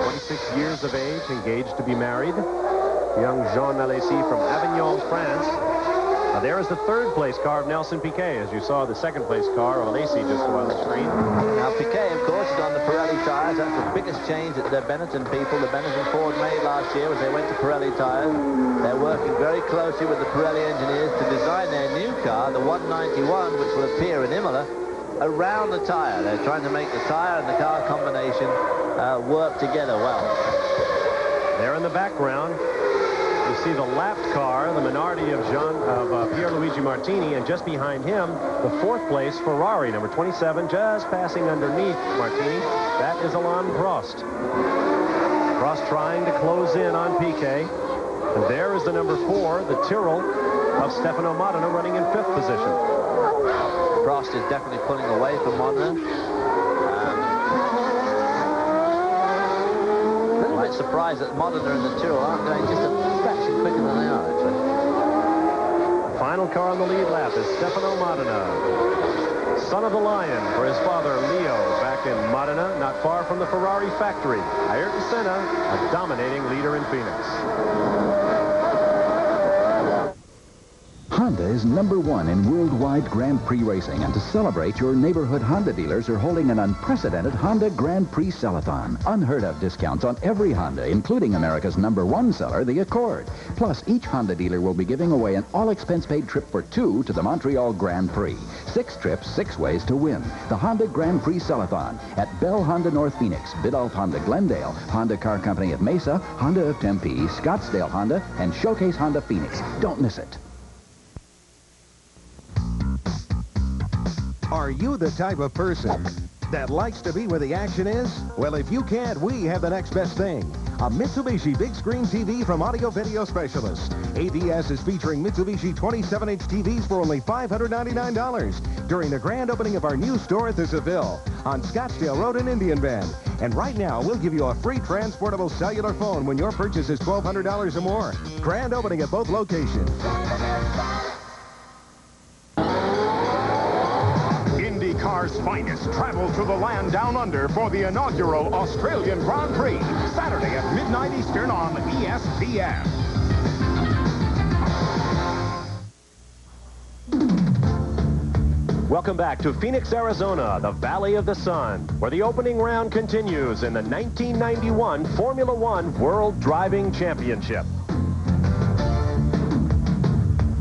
26 years of age, engaged to be married. Young Jean Alesi from Avignon, France. Now there is the third place car of Nelson Piquet, as you saw the second place car of Alesi just on the screen. Now Piquet, of course, is on the Pirelli tires. That's the biggest change that the Benetton people, the Benetton Ford made last year, was they went to Pirelli tires. They're working very closely with the Pirelli engineers to design their new car, the 191, which will appear in Imola, around the tire. They're trying to make the tire and the car combination work together well. There in the background, you see the lapped car, the Minardi of Pierluigi Martini, and just behind him, the fourth place Ferrari, number 27, just passing underneath Martini. That is Alain Prost. Prost trying to close in on Piquet. And there is the number 4, the Tyrrell of Stefano Modena, running in 5th position. Prost is definitely pulling away from Modena. A little bit surprised that Modena and the Tyrrell aren't going just a fraction quicker than they are, actually. Final car on the lead lap is Stefano Modena, son of the Lion for his father Leo, back in Modena, not far from the Ferrari factory. Ayrton Senna, a dominating leader in Phoenix. Honda is #1 in worldwide Grand Prix racing, and to celebrate, your neighborhood Honda dealers are holding an unprecedented Honda Grand Prix Sell-a-thon. Unheard of discounts on every Honda, including America's #1 seller, the Accord. Plus, each Honda dealer will be giving away an all-expense-paid trip for 2 to the Montreal Grand Prix. 6 trips, 6 ways to win. The Honda Grand Prix Sell-a-thon at Bell Honda North Phoenix, Biddulph Honda Glendale, Honda Car Company of Mesa, Honda of Tempe, Scottsdale Honda, and Showcase Honda Phoenix. Don't miss it. Are you the type of person that likes to be where the action is? Well, if you can't, we have the next best thing. A Mitsubishi big screen TV from Audio Video Specialists. AVS is featuring Mitsubishi 27-inch TVs for only $599 during the grand opening of our new store at the Seville on Scottsdale Road in Indian Bend. And right now, we'll give you a free transportable cellular phone when your purchase is $1,200 or more. Grand opening at both locations. IndyCar's finest travel to the land down under for the inaugural Australian Grand Prix, Saturday at midnight Eastern on ESPN. Welcome back to Phoenix, Arizona, the Valley of the Sun, where the opening round continues in the 1991 Formula One World Driving Championship.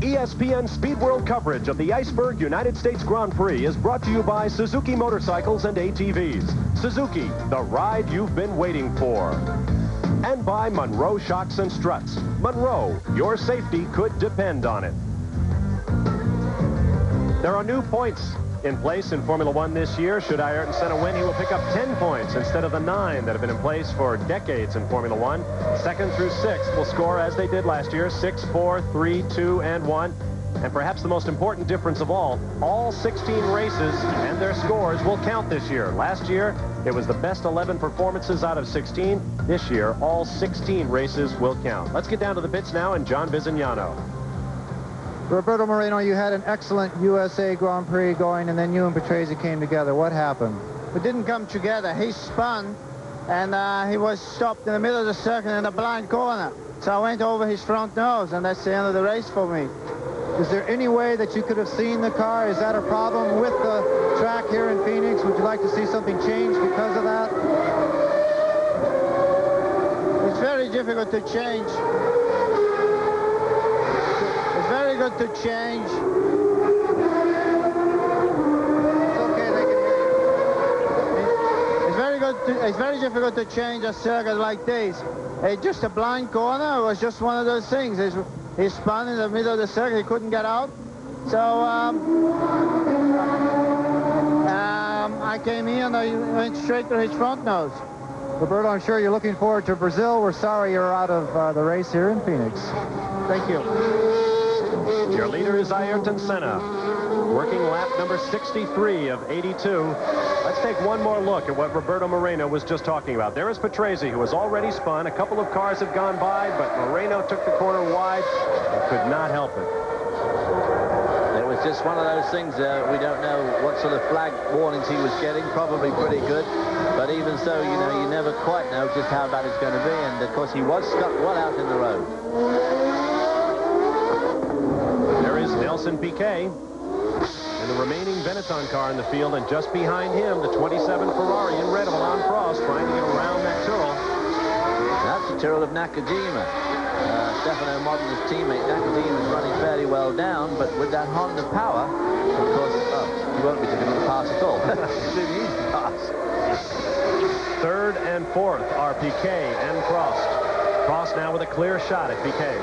ESPN Speed World coverage of the Iceberg United States Grand Prix is brought to you by Suzuki Motorcycles and ATVs. Suzuki, the ride you've been waiting for. And by Monroe Shocks and Struts. Monroe, your safety could depend on it. There are new points in place in Formula One this year. Should Ayrton Senna win, he will pick up 10 points instead of the 9 that have been in place for decades in Formula One. 2nd through 6th will score as they did last year, 6, 4, 3, 2, and 1. And perhaps the most important difference of all 16 races and their scores will count this year. Last year, it was the best 11 performances out of 16. This year, all 16 races will count. Let's get down to the pits now and John Visignano. Roberto Moreno, you had an excellent USA Grand Prix going, and then you and Patrese came together. What happened? We didn't come together. He spun, and he was stopped in the middle of the circuit in the blind corner. So I went over his front nose, and that's the end of the race for me. Is there any way that you could have seen the car? Is that a problem with the track here in Phoenix? Would you like to see something change because of that? It's very difficult to change. It's very good to change. It's okay, they can hear you. It's very difficult to change a circuit like this. It's just a blind corner. It was just one of those things. He spun in the middle of the circuit. He couldn't get out. So I came here and I went straight to his front nose. Roberto, I'm sure you're looking forward to Brazil. We're sorry you're out of the race here in Phoenix. Thank you. Your leader is Ayrton Senna, working lap number 63 of 82. Let's take one more look at what Roberto Moreno was just talking about. There is Patrese, who has already spun. A couple of cars have gone by, but Moreno took the corner wide and could not help it. It was just one of those things. We don't know what sort of flag warnings he was getting. Probably pretty good. But even so, you know, you never quite know just how bad it's going to be. And, of course, he was stuck well out in the road. There is Nelson Piquet and the remaining Benetton car in the field. And just behind him, the 27 Ferrari in red of Alain Prost trying to get around that Tyrrell. That's the Tyrrell of Nakajima. Stefano Modina's teammate Nakajima is running fairly well down, but with that Honda power, of course, he won't be difficult to pass at all. It's an easy pass. Third and fourth are Piquet and Prost. Prost now with a clear shot at Piquet.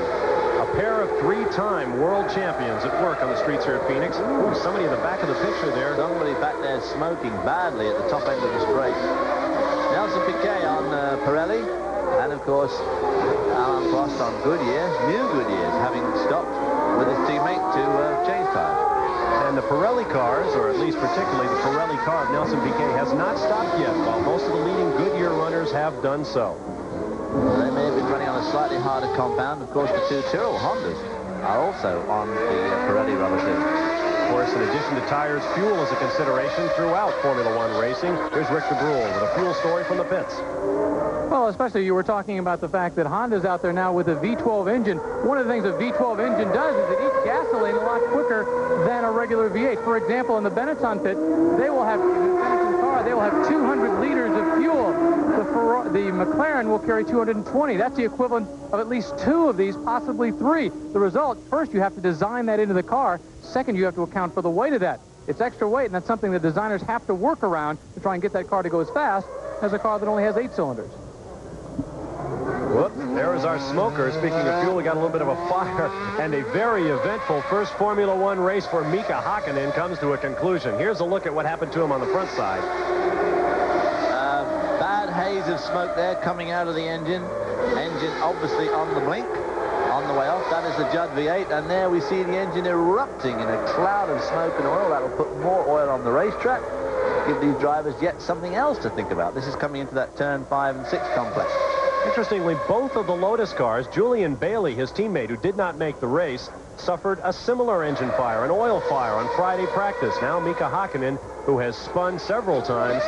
A pair of three-time world champions at work on the streets here at Phoenix. Ooh, somebody in the back of the picture there. Somebody back there smoking badly at the top end of the straight. Nelson Piquet on Pirelli, and of course, Alain Prost on Goodyear, new Goodyears, having stopped with his teammate to change tires. And the Pirelli cars, or at least particularly the Pirelli car of Nelson Piquet, has not stopped yet, while most of the leading Goodyear runners have done so. They may have been running on a slightly harder compound. Of course, the two Tyrrell Hondas are also on the Pirelli rubber too. Of course, in addition to tires, fuel is a consideration throughout Formula One racing. Here's Rick DeBrule with a fuel story from the pits. Well, especially you were talking about the fact that Honda's out there now with a V12 engine. One of the things a V12 engine does is it eats gasoline a lot quicker than a regular V8. For example, in the Benetton pit, they will have, in the Benetton car, they will have 200 liters of fuel. The McLaren will carry 220. That's the equivalent of at least two of these, possibly three. The result, first, you have to design that into the car. Second, you have to account for the weight of that. It's extra weight, and that's something the designers have to work around to try and get that car to go as fast as a car that only has 8 cylinders. Whoops, there is our smoker. Speaking of fuel, we got a little bit of a fire, and a very eventful first Formula One race for Mika Hakkinen comes to a conclusion. Here's a look at what happened to him on the front side. Bad haze of smoke there coming out of the engine. Engine obviously on the blink, on the way off. That is the Judd V8, and there we see the engine erupting in a cloud of smoke and oil. That will put more oil on the racetrack. Give these drivers yet something else to think about. This is coming into that turn 5 and 6 complex. Interestingly, both of the Lotus cars, Julian Bailey, his teammate, who did not make the race, suffered a similar engine fire, an oil fire on Friday practice. Now Mika Hakkinen, who has spun several times,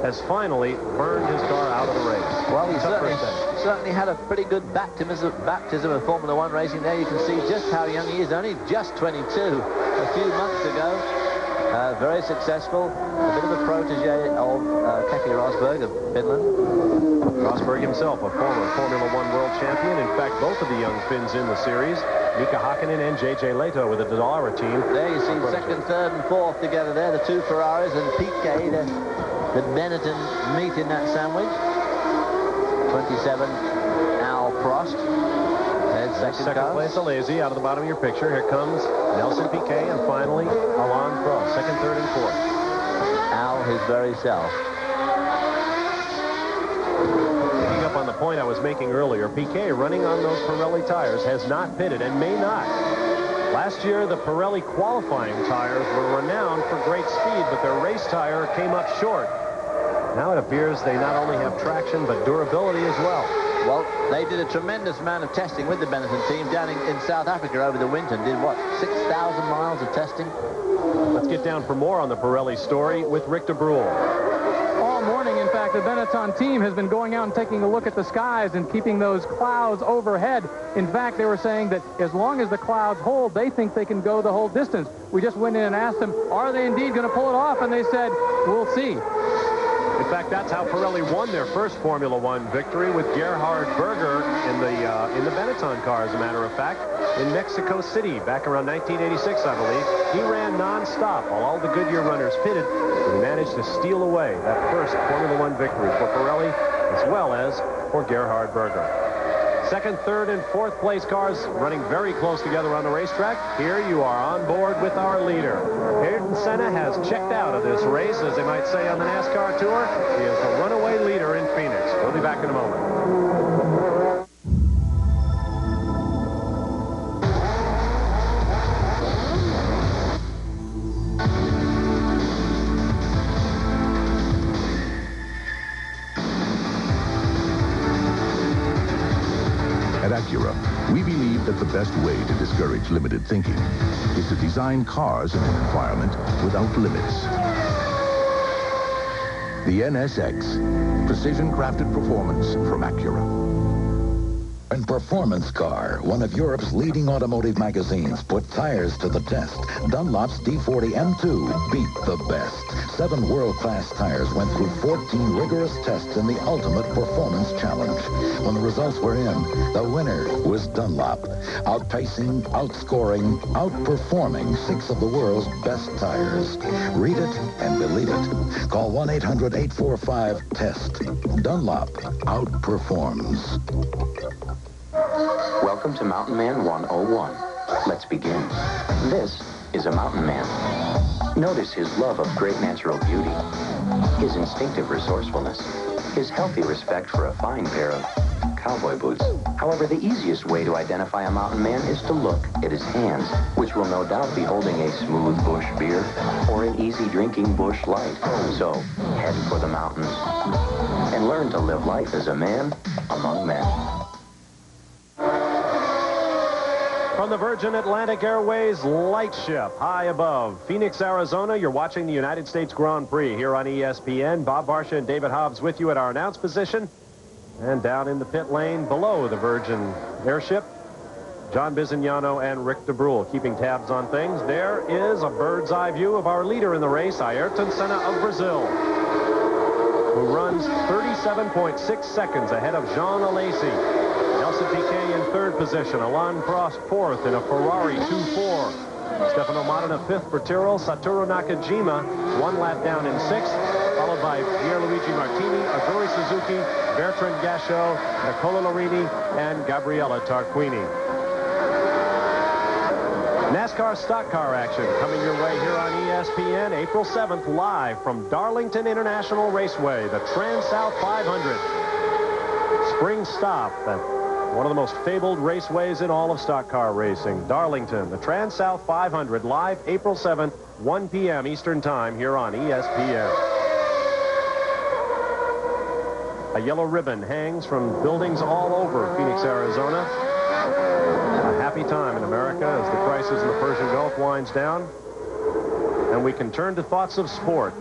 has finally burned his car out of the race. Well, he certainly had a pretty good baptism of Formula One racing there. You can see just how young he is, only just 22 a few months ago. Very successful, a bit of a protege of Keke Rosberg of Finland. Rosberg himself, a former Formula One world champion. In fact, both of the young Finns in the series, Mika Hakkinen and J.J. Leto with the Dallara team. There you see second, third, and fourth together there, the two Ferraris, and Piquet, the Benetton meat in that sandwich. 27, Al Prost. There's second place, Alesi, out of the bottom of your picture. Here comes Nelson Piquet, and finally, Alain Prost, second, third, and fourth. Al, his very self. Picking up on the point I was making earlier, Piquet, running on those Pirelli tires, has not pitted and may not. Last year, the Pirelli qualifying tires were renowned for great speed, but their race tire came up short. Now it appears they not only have traction, but durability as well. Well, they did a tremendous amount of testing with the Benetton team down in South Africa over the winter. Did, what, 6,000 miles of testing? Let's get down for more on the Pirelli story with Rick DeBrule. morning. In fact, the Benetton team has been going out and taking a look at the skies and keeping those clouds overhead. In fact, they were saying that as long as the clouds hold, they think they can go the whole distance. We just went in and asked them, are they indeed going to pull it off? And they said, we'll see. In fact, that's how Pirelli won their first Formula One victory with Gerhard Berger in the Benetton car, as a matter of fact, in Mexico City back around 1986, I believe. He ran non-stop while all the Goodyear runners pitted, and he managed to steal away that first Formula One victory for Pirelli, as well as for Gerhard Berger. Second, third, and fourth place cars running very close together on the racetrack. Here you are on board with our leader. Ayrton Senna has checked out of this race, as they might say on the NASCAR Tour. He is the runaway leader in Phoenix. We'll be back in a moment. At Acura, we believe that the best way to discourage limited thinking is to design cars in an environment without limits. The NSX, precision-crafted performance from Acura. And Performance Car, one of Europe's leading automotive magazines, put tires to the test. Dunlop's D40 M2 beat the best. 7 world-class tires went through 14 rigorous tests in the ultimate performance challenge. When the results were in, the winner was Dunlop, outpacing, outscoring, outperforming 6 of the world's best tires. Read it and believe it. Call 1-800-845-TEST. Dunlop outperforms. Welcome to Mountain Man 101. Let's begin. This is a mountain man. Notice his love of great natural beauty, his instinctive resourcefulness, his healthy respect for a fine pair of cowboy boots. However, the easiest way to identify a mountain man is to look at his hands, which will no doubt be holding a smooth bush beer or an easy drinking bush light. So, head for the mountains and learn to live life as a man among men. From the Virgin Atlantic Airways Lightship, high above Phoenix, Arizona, you're watching the United States Grand Prix here on ESPN. Bob Varsha and David Hobbs with you at our announce position. And down in the pit lane below the Virgin airship, John Bizignano and Rick DeBrule keeping tabs on things. There is a bird's eye view of our leader in the race, Ayrton Senna of Brazil, who runs 37.6 seconds ahead of Jean Alesi. Nelson Piquet in third position. Alain Prost fourth in a Ferrari 2-4. Stefano Modena fifth for Tyrrell. Satoru Nakajima 1 lap down in sixth, followed by Pierluigi Martini, Aguri Suzuki, Bertrand Gachot, Nicola Larini, and Gabriella Tarquini. NASCAR stock car action coming your way here on ESPN April 7th, live from Darlington International Raceway, the Trans-South 500. Spring stop at one of the most fabled raceways in all of stock car racing. Darlington, the Trans-South 500, live April 7th, 1 p.m. Eastern Time here on ESPN. A yellow ribbon hangs from buildings all over Phoenix, Arizona. A happy time in America as the crisis in the Persian Gulf winds down. And we can turn to thoughts of sport.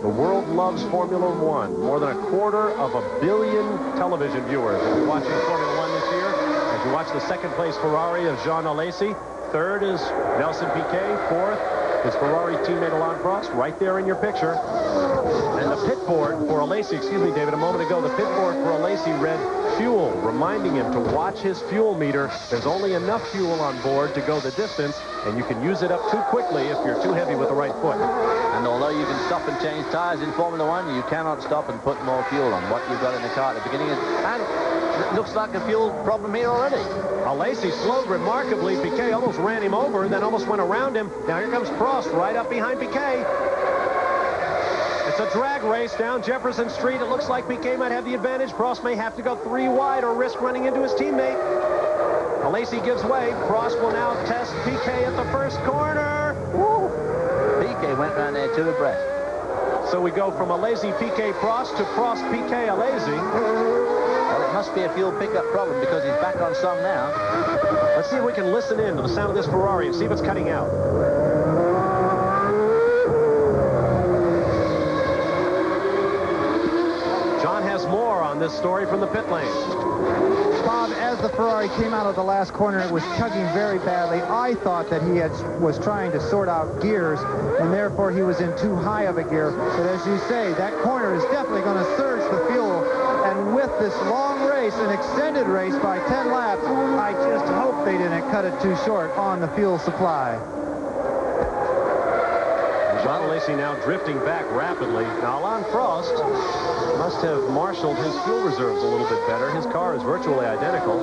The world loves Formula One. More than 250 million television viewers will be watching Formula One this year. As you watch the second place Ferrari of Jean Alesi. Third is Nelson Piquet. Fourth is Ferrari teammate Alain Prost, right there in your picture. And the pit board for Alesi, excuse me, David, a moment ago, the pit board for Alesi read fuel, reminding him to watch his fuel meter. There's only enough fuel on board to go the distance, and you can use it up too quickly if you're too heavy with the right foot. And although you can stop and change tires in Formula One, you cannot stop and put more fuel on what you've got in the car at the beginning. And it looks like a fuel problem here already. Alesi slowed remarkably. Piquet almost ran him over, then almost went around him. Now here comes Prost right up behind Piquet. It's a drag race down Jefferson Street. It looks like Piquet might have the advantage. Prost may have to go 3 wide or risk running into his teammate. Alesi gives way. Prost will now test Piquet at the first corner. Woo! Piquet went round there 2 abreast. So we go from Alesi, Piquet, Prost to Prost, Piquet, Alesi. Well, it must be a fuel pickup problem because he's back on song now. Let's see if we can listen in to the sound of this Ferrari and see if it's cutting out. on this story from the pit lane. Bob, as the Ferrari came out of the last corner, it was chugging very badly. I thought that he was trying to sort out gears, and therefore he was in too high of a gear. But as you say, that corner is definitely going to surge the fuel. And with this long race, an extended race by 10 laps, I just hope they didn't cut it too short on the fuel supply. John Alesi now drifting back rapidly. Now, Alain Prost must have marshaled his fuel reserves a little bit better. His car is virtually identical.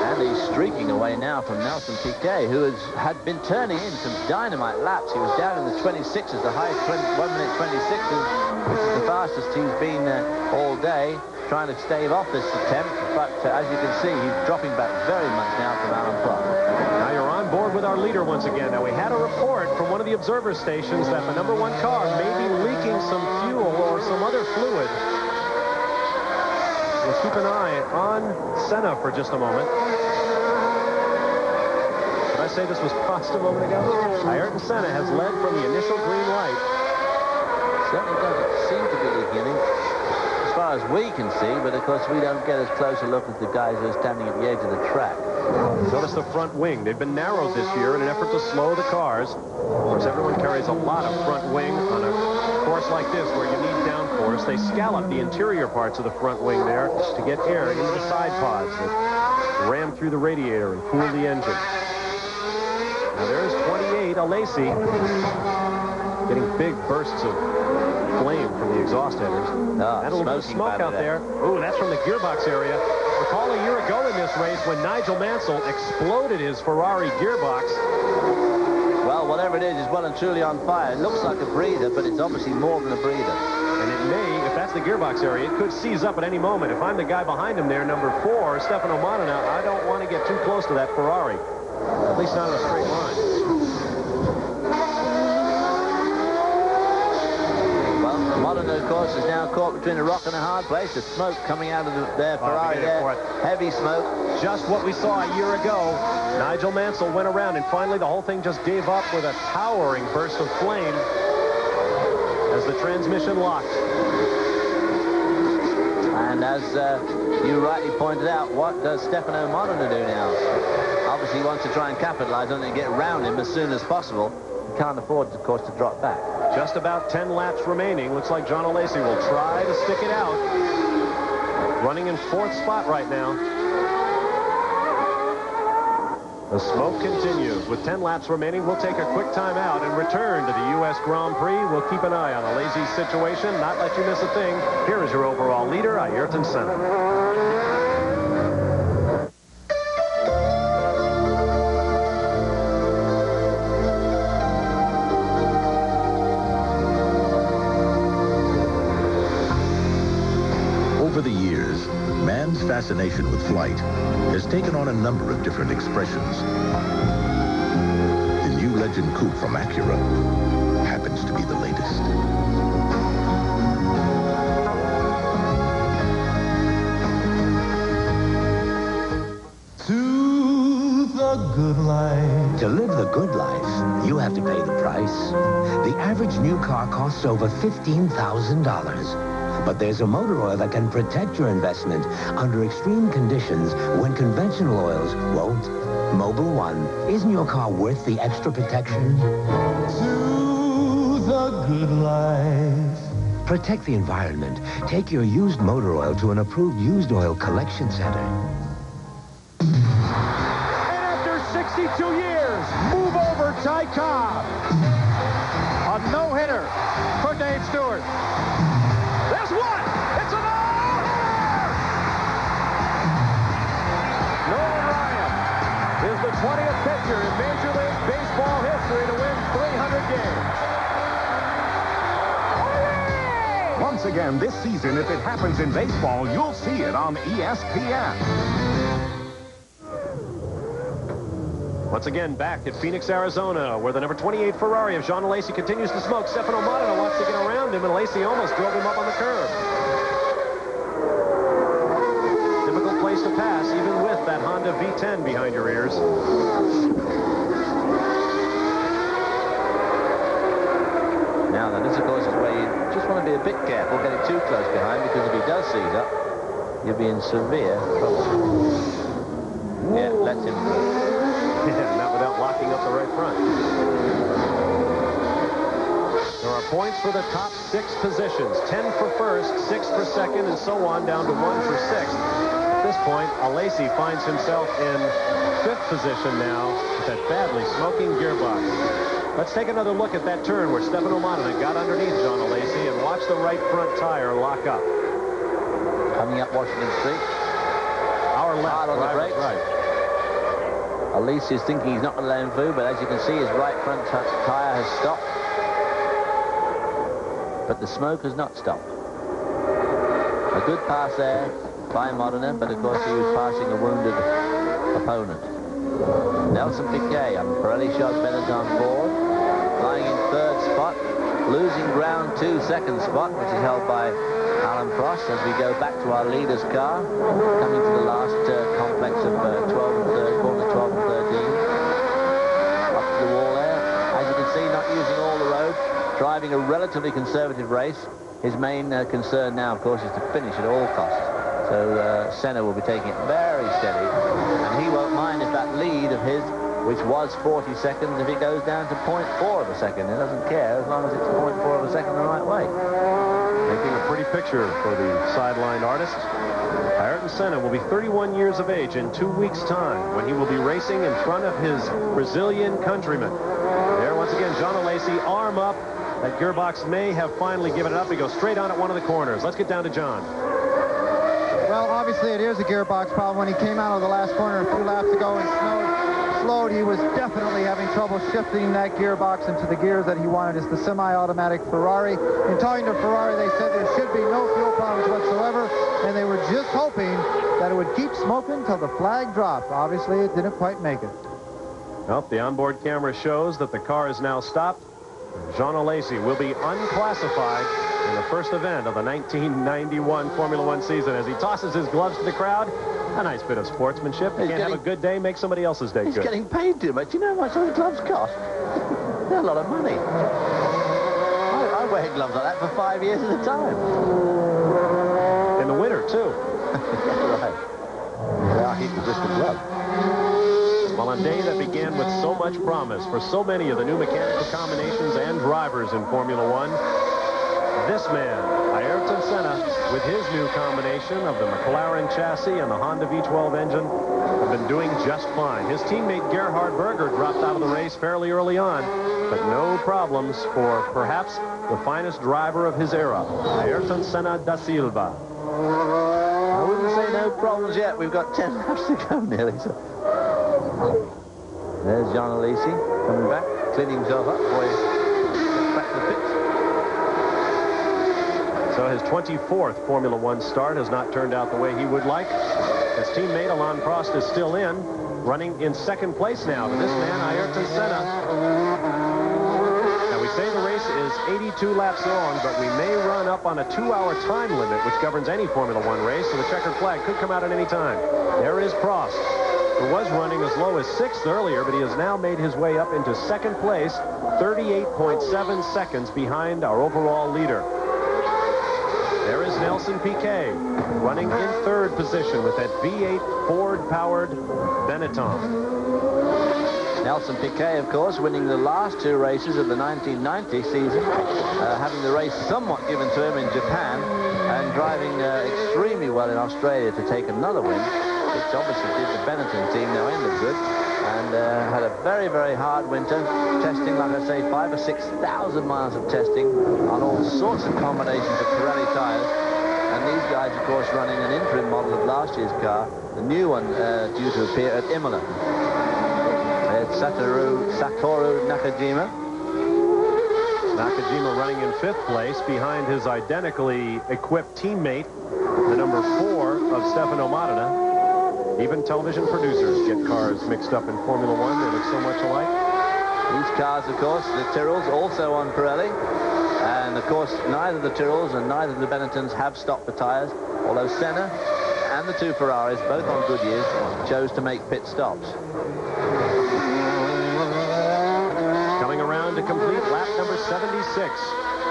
And he's streaking away now from Nelson Piquet, who had been turning in some dynamite laps. He was down in the 26s, the highest 1 minute 26s, which is the fastest he's been all day, trying to stave off this attempt. But as you can see, he's dropping back very much now from Alain Prost. Now you're on board with our leader once again. Now we had a report from one of the observer stations that the #1 car may be leaking some fuel or some other fluid. Let's keep an eye on Senna for just a moment. Did I say this was Prost a moment ago? Ayrton Senna has led from the initial green light. Certainly doesn't seem to be leaking as far as we can see, but of course we don't get as close a look as the guys who are standing at the edge of the track. Notice the front wing. They've been narrowed this year in an effort to slow the cars. Of course, everyone carries a lot of front wing on a course like this where you need downforce. They scallop the interior parts of the front wing there to get air into the side pods that ram through the radiator and cool the engine. Now there's 28, Alesi, getting big bursts of flame from the exhaust headers. And a little bit of smoke out there. Ooh, that's from the gearbox area. Recall a year ago in this race when Nigel Mansell exploded his Ferrari gearbox. Well, whatever it is well and truly on fire. It looks like a breather, but it's obviously more than a breather. And it may, if that's the gearbox area, it could seize up at any moment. If I'm the guy behind him there, number 4, Stefano Modena, I don't want to get too close to that Ferrari. At least not in a straight line. Modena, of course, is now caught between a rock and a hard place. The smoke coming out of their Ferrari there. Heavy smoke. Just what we saw a year ago. Nigel Mansell went around, and finally the whole thing just gave up with a towering burst of flame as the transmission locked. And as you rightly pointed out, what does Stefano Modena do now? Obviously, he wants to try and capitalize on it and get around him as soon as possible. He can't afford, of course, to drop back. Just about 10 laps remaining. Looks like John Alesi will try to stick it out. Running in 4th spot right now. The smoke continues. With 10 laps remaining, we'll take a quick time out and return to the U.S. Grand Prix. We'll keep an eye on Alesi's situation, not let you miss a thing. Here is your overall leader, Ayrton Senna. Over the years, man's fascination with flight has taken on a number of different expressions. The new Legend Coupe from Acura happens to be the latest. To the good life. To live the good life, you have to pay the price. The average new car costs over $15,000. But there's a motor oil that can protect your investment under extreme conditions when conventional oils won't. Mobil One. Isn't your car worth the extra protection? To the good life. Protect the environment. Take your used motor oil to an approved used oil collection center. And after 62 years, move over Ty Cobb. A no-hitter for Dave Stewart. There's one! It's a no-hitter! Nolan Ryan is the 20th pitcher in Major League Baseball history to win 300 games. Once again this season, if it happens in baseball, you'll see it on ESPN. Once again, back at Phoenix, Arizona, where the number 28 Ferrari of Jean Alesi continues to smoke. Stefano Modena wants to get around him, and Alesi almost drove him up on the curb. Difficult place to pass, even with that Honda V10 behind your ears. Now then, this, of course, is where you just want to be a bit careful getting too close behind, because if he does seize up, you'll be in severe trouble. Yeah, lets him through. Yeah, not without locking up the right front. There are points for the top 6 positions. 10 for first, 6 for second, and so on, down to 1 for sixth. At this point, Alesi finds himself in 5th position now with that badly smoking gearbox. Let's take another look at that turn where Stefano Modena got underneath John Alesi and watch the right front tire lock up. Coming up Washington Street. Our left, hard on the brakes. Right. Alesi is thinking he's not going to let him through, but as you can see, his right front tire has stopped. But the smoke has not stopped. A good pass there by Modena, but of course he was passing a wounded opponent. Nelson Piquet on Pirelli Shop Benetton Ford, flying in 3rd spot, losing ground 2 second spot, which is held by Alan Prost as we go back to our leader's car, coming to the last complex of 12 and 13, corner 12 and 13. Up to the wall there. As you can see, not using all the road, driving a relatively conservative race. His main concern now, of course, is to finish at all costs. So Senna will be taking it very steady, and he won't mind if that lead of his, which was 40 seconds, if it goes down to 0.4 of a second. He doesn't care as long as it's 0.4 of a second the right way. Making a pretty picture for the sidelined artist. Ayrton Senna will be 31 years of age in 2 weeks' time when he will be racing in front of his Brazilian countrymen. There, once again, John Alesi, arm up. That gearbox may have finally given it up. He goes straight on at one of the corners. Let's get down to John. Well, obviously it is a gearbox problem. When he came out of the last corner a few laps ago and slowed, he was definitely having trouble shifting that gearbox into the gears that he wanted. It's the semi-automatic Ferrari. In talking to Ferrari, they said there should be no fuel problems whatsoever, and they were just hoping that it would keep smoking till the flag dropped. Obviously, it didn't quite make it. Well, the onboard camera shows that the car is now stopped. John Alesi will be unclassified in the first event of the 1991 Formula One season as he tosses his gloves to the crowd. A nice bit of sportsmanship. You can't have a good day, make somebody else's day good. He's getting paid too much. You know how much those gloves cost? They're a lot of money. I wear gloves like that for 5 years at a time. In the winter, too. Right. Well, he was just a glove. Well, a day that began with so much promise for so many of the new mechanical combinations and drivers in Formula One, this man, Ayrton Senna, with his new combination of the McLaren chassis and the Honda V12 engine, have been doing just fine. His teammate Gerhard Berger dropped out of the race fairly early on, but no problems for perhaps the finest driver of his era, Ayrton Senna da Silva. I wouldn't say no problems yet. We've got 10 laps to go nearly. So. There's John Alesi coming back, cleaning himself up before he gets back to the pits. So his 24th Formula One start has not turned out the way he would like. His teammate Alain Prost is still in, running in 2nd place now. But this man, Ayrton Senna. Now we say the race is 82 laps long, but we may run up on a 2-hour time limit, which governs any Formula One race, so the checkered flag could come out at any time. There is Prost, who was running as low as 6th earlier, but he has now made his way up into 2nd place, 38.7 seconds behind our overall leader. There is Nelson Piquet, running in 3rd position with that V8 Ford-powered Benetton. Nelson Piquet, of course, winning the last 2 races of the 1990 season, having the race somewhat given to him in Japan, and driving extremely well in Australia to take another win, which obviously did the Benetton team no end of good, and had a very, very hard winter, testing, like I say, 5,000 or 6,000 miles of testing on all sorts of combinations of Pirelli tires. And these guys, of course, running an interim model of last year's car, the new one due to appear at Imola. It's Satoru Nakajima. Nakajima running in 5th place behind his identically equipped teammate, the number 4 of Stefano Modena. Even television producers get cars mixed up in Formula One. They look so much alike. These cars, of course, the Tyrrells, also on Pirelli. And, of course, neither the Tyrrells and neither the Benettons have stopped the tires, although Senna and the 2 Ferraris, both on Goodyears, chose to make pit stops. Coming around to complete lap number 76.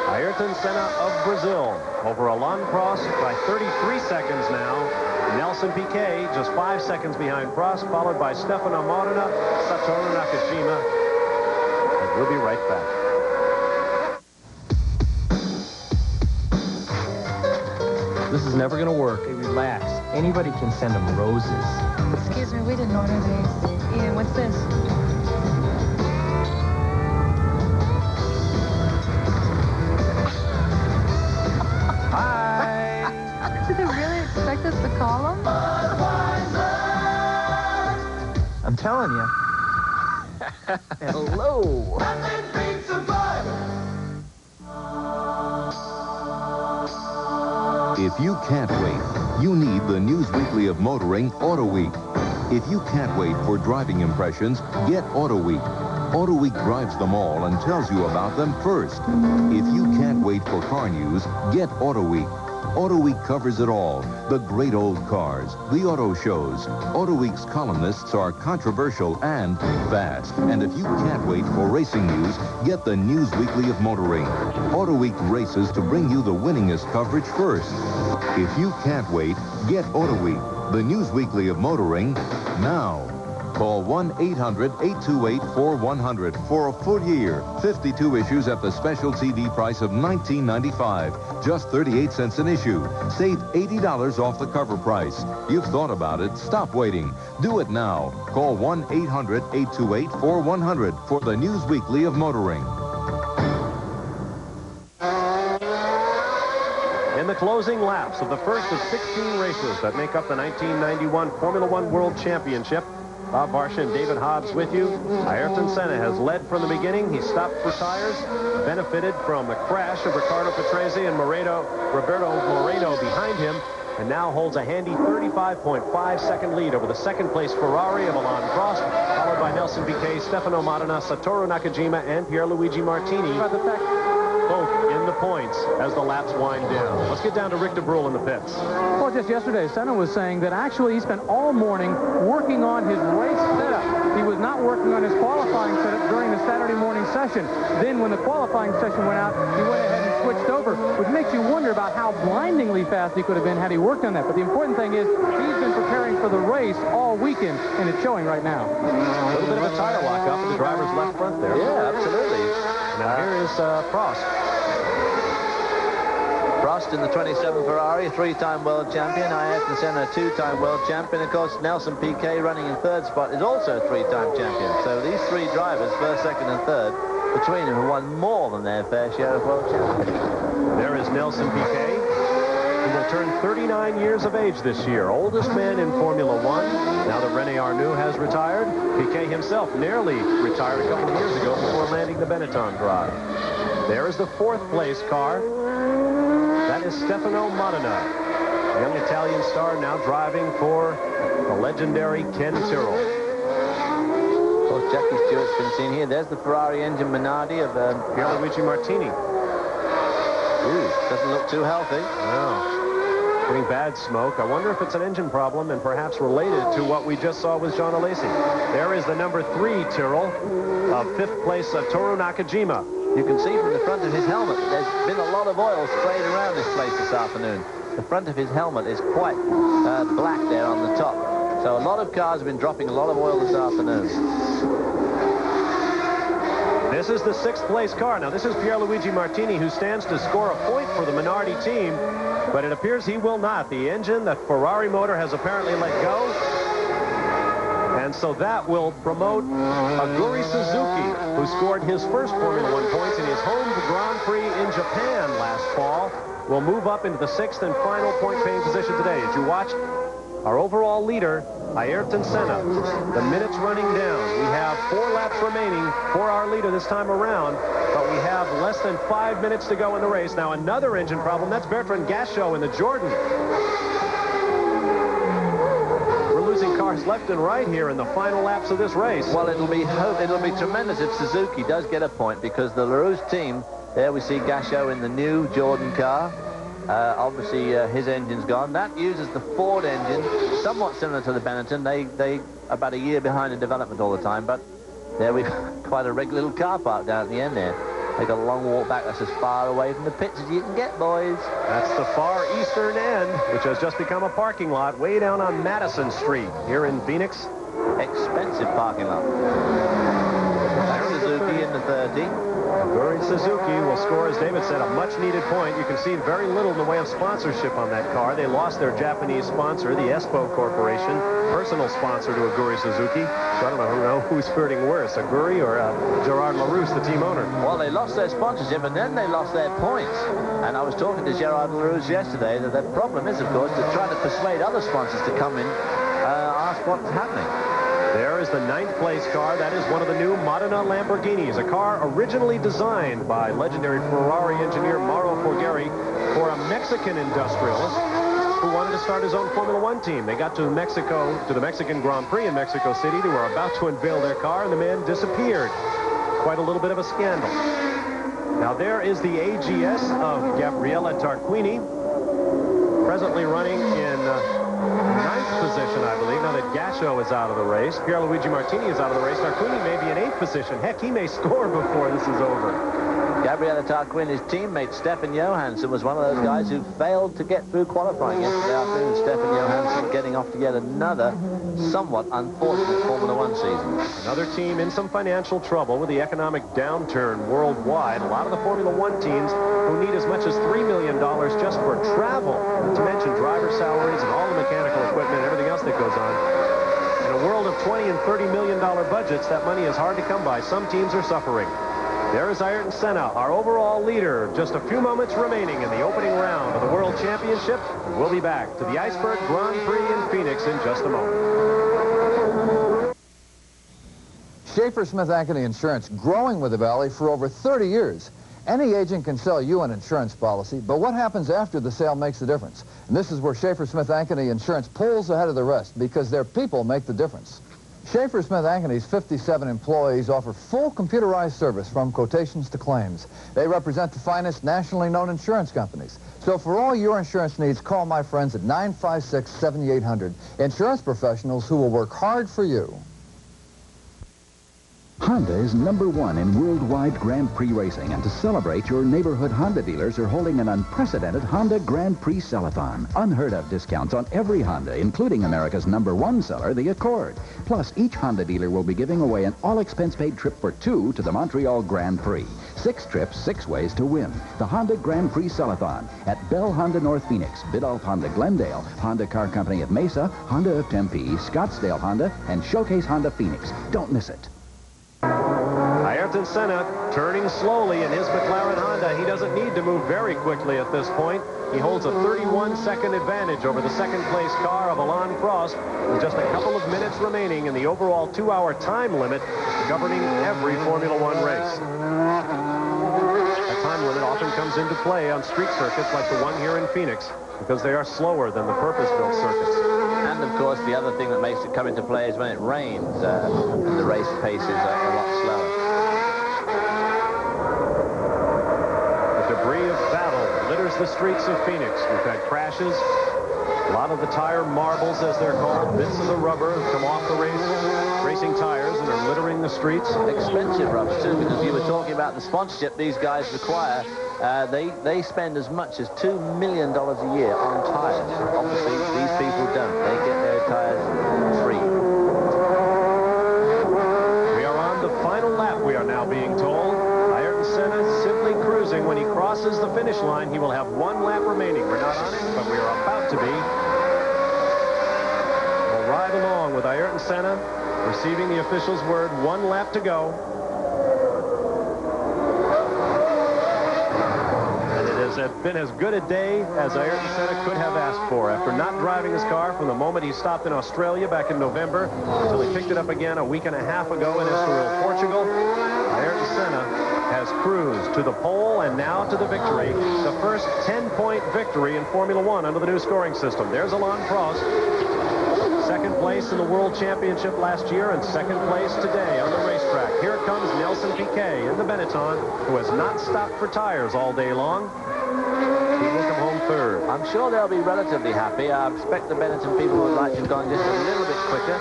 Ayrton Senna of Brazil over Alain Prost by 33 seconds now. Nelson Piquet just 5 seconds behind Prost, followed by Stefano Modena, Satoru Nakajima. And we'll be right back. This is never going to work. Hey, relax. Anybody can send them roses. Excuse me, we didn't order these. Ian, what's this? Hi. Did they really expect us to call them? I'm telling you. Hello. If you can't wait, you need the News Weekly of Motoring Auto Week. If you can't wait for driving impressions, get Auto Week. Auto Week drives them all and tells you about them first. If you can't wait for car news, get Auto Week. Auto Week covers it all. The great old cars, the auto shows. Auto Week's columnists are controversial and fast. And if you can't wait for racing news, get the News Weekly of Motoring. Auto Week races to bring you the winningest coverage first. If you can't wait, get Auto Week, the News Weekly of Motoring, now. Call 1-800-828-4100 for a full year. 52 issues at the special TV price of $19.95. Just 38 cents an issue. Save $80 off the cover price. You've thought about it. Stop waiting. Do it now. Call 1-800-828-4100 for the News Weekly of Motoring. In the closing laps of the first of 16 races that make up the 1991 Formula One World Championship, Bob Varsha and David Hobbs with you. Ayrton Senna has led from the beginning. He stopped for tires, benefited from the crash of Riccardo Patrese and Roberto Moreno behind him, and now holds a handy 35.5-second lead over the second-place Ferrari of Alain Prost, followed by Nelson Piquet, Stefano Modena, Satoru Nakajima, and Pierluigi Martini. Both in the points as the laps wind down. Let's get down to Rick DeBrule in the pits. Well, just yesterday, Senna was saying that actually he spent all morning working on his race setup. He was not working on his qualifying setup during the Saturday morning session. Then when the qualifying session went out, he went ahead and switched over, which makes you wonder about how blindingly fast he could have been had he worked on that. But the important thing is he's been preparing for the race all weekend, and it's showing right now. A little bit of a tire lock-up at the driver's left front there. Yeah, absolutely. Now here is Prost. Prost in the 27 Ferrari, three-time world champion. Ayrton Senna, two-time world champion. Of course, Nelson Piquet running in third spot is also a three-time champion. So these three drivers, first, second, and third, between them have won more than their fair share of world championships. There is Nelson Piquet, who will turn 39 years of age this year. Oldest man in Formula One. Now that Rene Arnoux has retired, Piquet himself nearly retired a couple of years ago before landing the Benetton drive. There is the fourth-place car. That is Stefano Modena, young Italian star now driving for the legendary Ken Tyrrell. Of course, Jackie Stewart's been seen here. There's the Ferrari engine Minardi of Pierluigi Martini. Ooh, doesn't look too healthy. No. Getting bad smoke. I wonder if it's an engine problem and perhaps related to what we just saw with John Alesi. There is the number 3 Tyrrell of 5th place Toru Nakajima. You can see from the front of his helmet that there's been a lot of oil sprayed around this place this afternoon. The front of his helmet is quite black there on the top. So a lot of cars have been dropping a lot of oil this afternoon. This is the 6th place car. Now, this is Pierluigi Martini, who stands to score a point for the Minardi team, but it appears he will not. The engine, that Ferrari motor, has apparently let go, and so that will promote Aguri Suzuki, who scored his first Formula One points in his home Grand Prix in Japan last fall, will move up into the 6th and final point-paying position today. As you watch, our overall leader, Ayrton Senna, the minutes running down. We have 4 laps remaining for our leader this time around, but we have less than 5 minutes to go in the race. Now, another engine problem. That's Bertrand Gachot in the Jordan. We're losing cars left and right here in the final laps of this race. Well, it'll be tremendous if Suzuki does get a point, because the LaRousse team, there we see Gachot in the new Jordan car. Obviously, his engine's gone. That uses the Ford engine, somewhat similar to the Benetton. They about a year behind in development all the time, but there we've quite a regular little car park down at the end there. They got a long walk back. That's as far away from the pits as you can get, boys. That's the far eastern end, which has just become a parking lot way down on Madison Street here in Phoenix. Expensive parking lot. Suzuki in the 30. Aguri Suzuki will score, as David said, a much-needed point. You can see very little in the way of sponsorship on that car. They lost their Japanese sponsor, the Espoo Corporation, personal sponsor to Aguri Suzuki. So I don't know who's hurting worse, Aguri or Gerard LaRousse, the team owner. Well, they lost their sponsorship, and then they lost their points. And I was talking to Gerard LaRousse yesterday that the problem is, of course, to try to persuade other sponsors to come in, ask what's happening. There is the 9th place car. That is one of the new Modena Lamborghinis, a car originally designed by legendary Ferrari engineer Mauro Forghieri for a Mexican industrialist who wanted to start his own Formula One team. They got to Mexico, to the Mexican Grand Prix in Mexico City. They were about to unveil their car, and the man disappeared. Quite a little bit of a scandal. Now there is the AGS of Gabriele Tarquini, presently running in 9th position, I believe, now that Gasho is out of the race. Pierluigi Martini is out of the race. Tarquini may be in 8th position. Heck, he may score before this is over. Gabriele Tarquini's teammate, Stefan Johansson, was one of those guys who failed to get through qualifying yesterday afternoon. Stefan Johansson getting off to yet another somewhat unfortunate Formula One season. Another team in some financial trouble with the economic downturn worldwide. A lot of the Formula One teams who need as much as $3 million just for travel, to mention driver salaries and all the mechanical equipment and everything else that goes on. In a world of $20 and $30 million budgets, that money is hard to come by. Some teams are suffering. There is Ayrton Senna, our overall leader. Just a few moments remaining in the opening round of the World Championship. We'll be back to the Iceberg Grand Prix in Phoenix in just a moment. Schaefer Smith Ankeny Insurance, growing with the Valley for over 30 years. Any agent can sell you an insurance policy, but what happens after the sale makes the difference. And this is where Schaefer Smith Ankeny Insurance pulls ahead of the rest, because their people make the difference. Schaefer Smith Ankeny's 57 employees offer full computerized service from quotations to claims. They represent the finest nationally known insurance companies. So for all your insurance needs, call my friends at 956-7800. Insurance professionals who will work hard for you. Honda is #1 in worldwide Grand Prix racing, and to celebrate, your neighborhood Honda dealers are holding an unprecedented Honda Grand Prix Sell-a-thon. Unheard of discounts on every Honda, including America's #1 seller, the Accord. Plus, each Honda dealer will be giving away an all-expense-paid trip for 2 to the Montreal Grand Prix. 6 trips, 6 ways to win. The Honda Grand Prix Sell-a-thon at Bell Honda North Phoenix, Biddulph Honda Glendale, Honda Car Company of Mesa, Honda of Tempe, Scottsdale Honda, and Showcase Honda Phoenix. Don't miss it. Ayrton Senna turning slowly in his McLaren Honda. He doesn't need to move very quickly at this point. He holds a 31-second advantage over the second-place car of Alain Prost with just a couple of minutes remaining in the overall 2-hour time limit governing every Formula One race. That time limit often comes into play on street circuits like the one here in Phoenix because they are slower than the purpose-built circuits. And, of course, the other thing that makes it come into play is when it rains, and the race pace is a lot slower. The debris of battle litters the streets of Phoenix. We've had crashes. A lot of the tire marbles, as they're called, bits of the rubber come off the racing tires and are littering the streets. Expensive rubber, too, because you were talking about the sponsorship these guys require. They spend as much as $2 million a year on tires. Obviously, these people don't. They get their tires free. We are on the final lap, we are now being told. Ayrton Senna simply cruising. When he crosses the finish line, he will have 1 lap remaining. We're not on it, but we are about to be. We'll ride along with Ayrton Senna, receiving the official's word, 1 lap to go. Has been as good a day as Ayrton Senna could have asked for. After not driving his car from the moment he stopped in Australia back in November until he picked it up again a week and a half ago in Estoril, Portugal, Ayrton Senna has cruised to the pole and now to the victory. The first 10-point victory in Formula One under the new scoring system. There's Alain Prost. Second place in the World Championship last year and second place today on the racetrack. Here comes Nelson Piquet in the Benetton, who has not stopped for tires all day long. He will come home third. I'm sure they'll be relatively happy. I expect the Benetton people would like to have gone just a little bit quicker.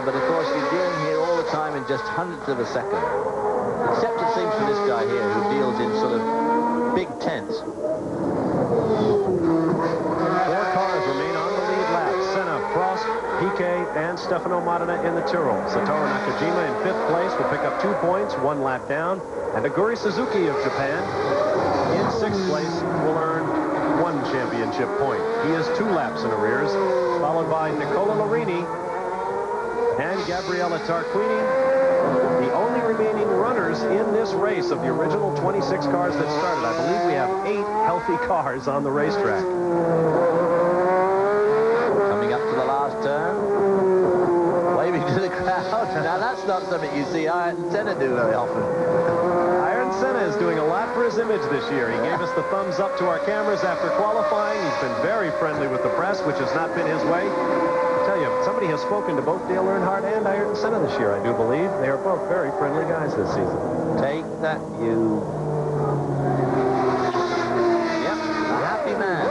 But, of course, you're dealing here all the time in just hundredths of a second. Except it seems for this guy here who deals in sort of big tents. 4 cars remain on the lead lap. Senna, Prost, Piquet, and Stefano Modena in the Tyrrell. Satoru Nakajima in 5th place will pick up 2 points, 1 lap down. And Aguri Suzuki of Japan in 6th place will earn 1 championship point. He is 2 laps in arrears, followed by Nicola Larini and Gabriele Tarquini. The only remaining runners in this race of the original 26 cars that started. I believe we have 8 healthy cars on the racetrack. Coming up to the last turn. Waving to the crowd. Now, that's not something you see Ayrton Senna do very often. Ayrton Senna is doing a lot for his image this year. He gave us the thumbs up to our cameras after qualifying. He's been very friendly with the press, which has not been his way. I tell you, somebody has spoken to both Dale Earnhardt and Ayrton Senna this year, I do believe. They are both very friendly guys this season. Take that, you. Yep, a happy man.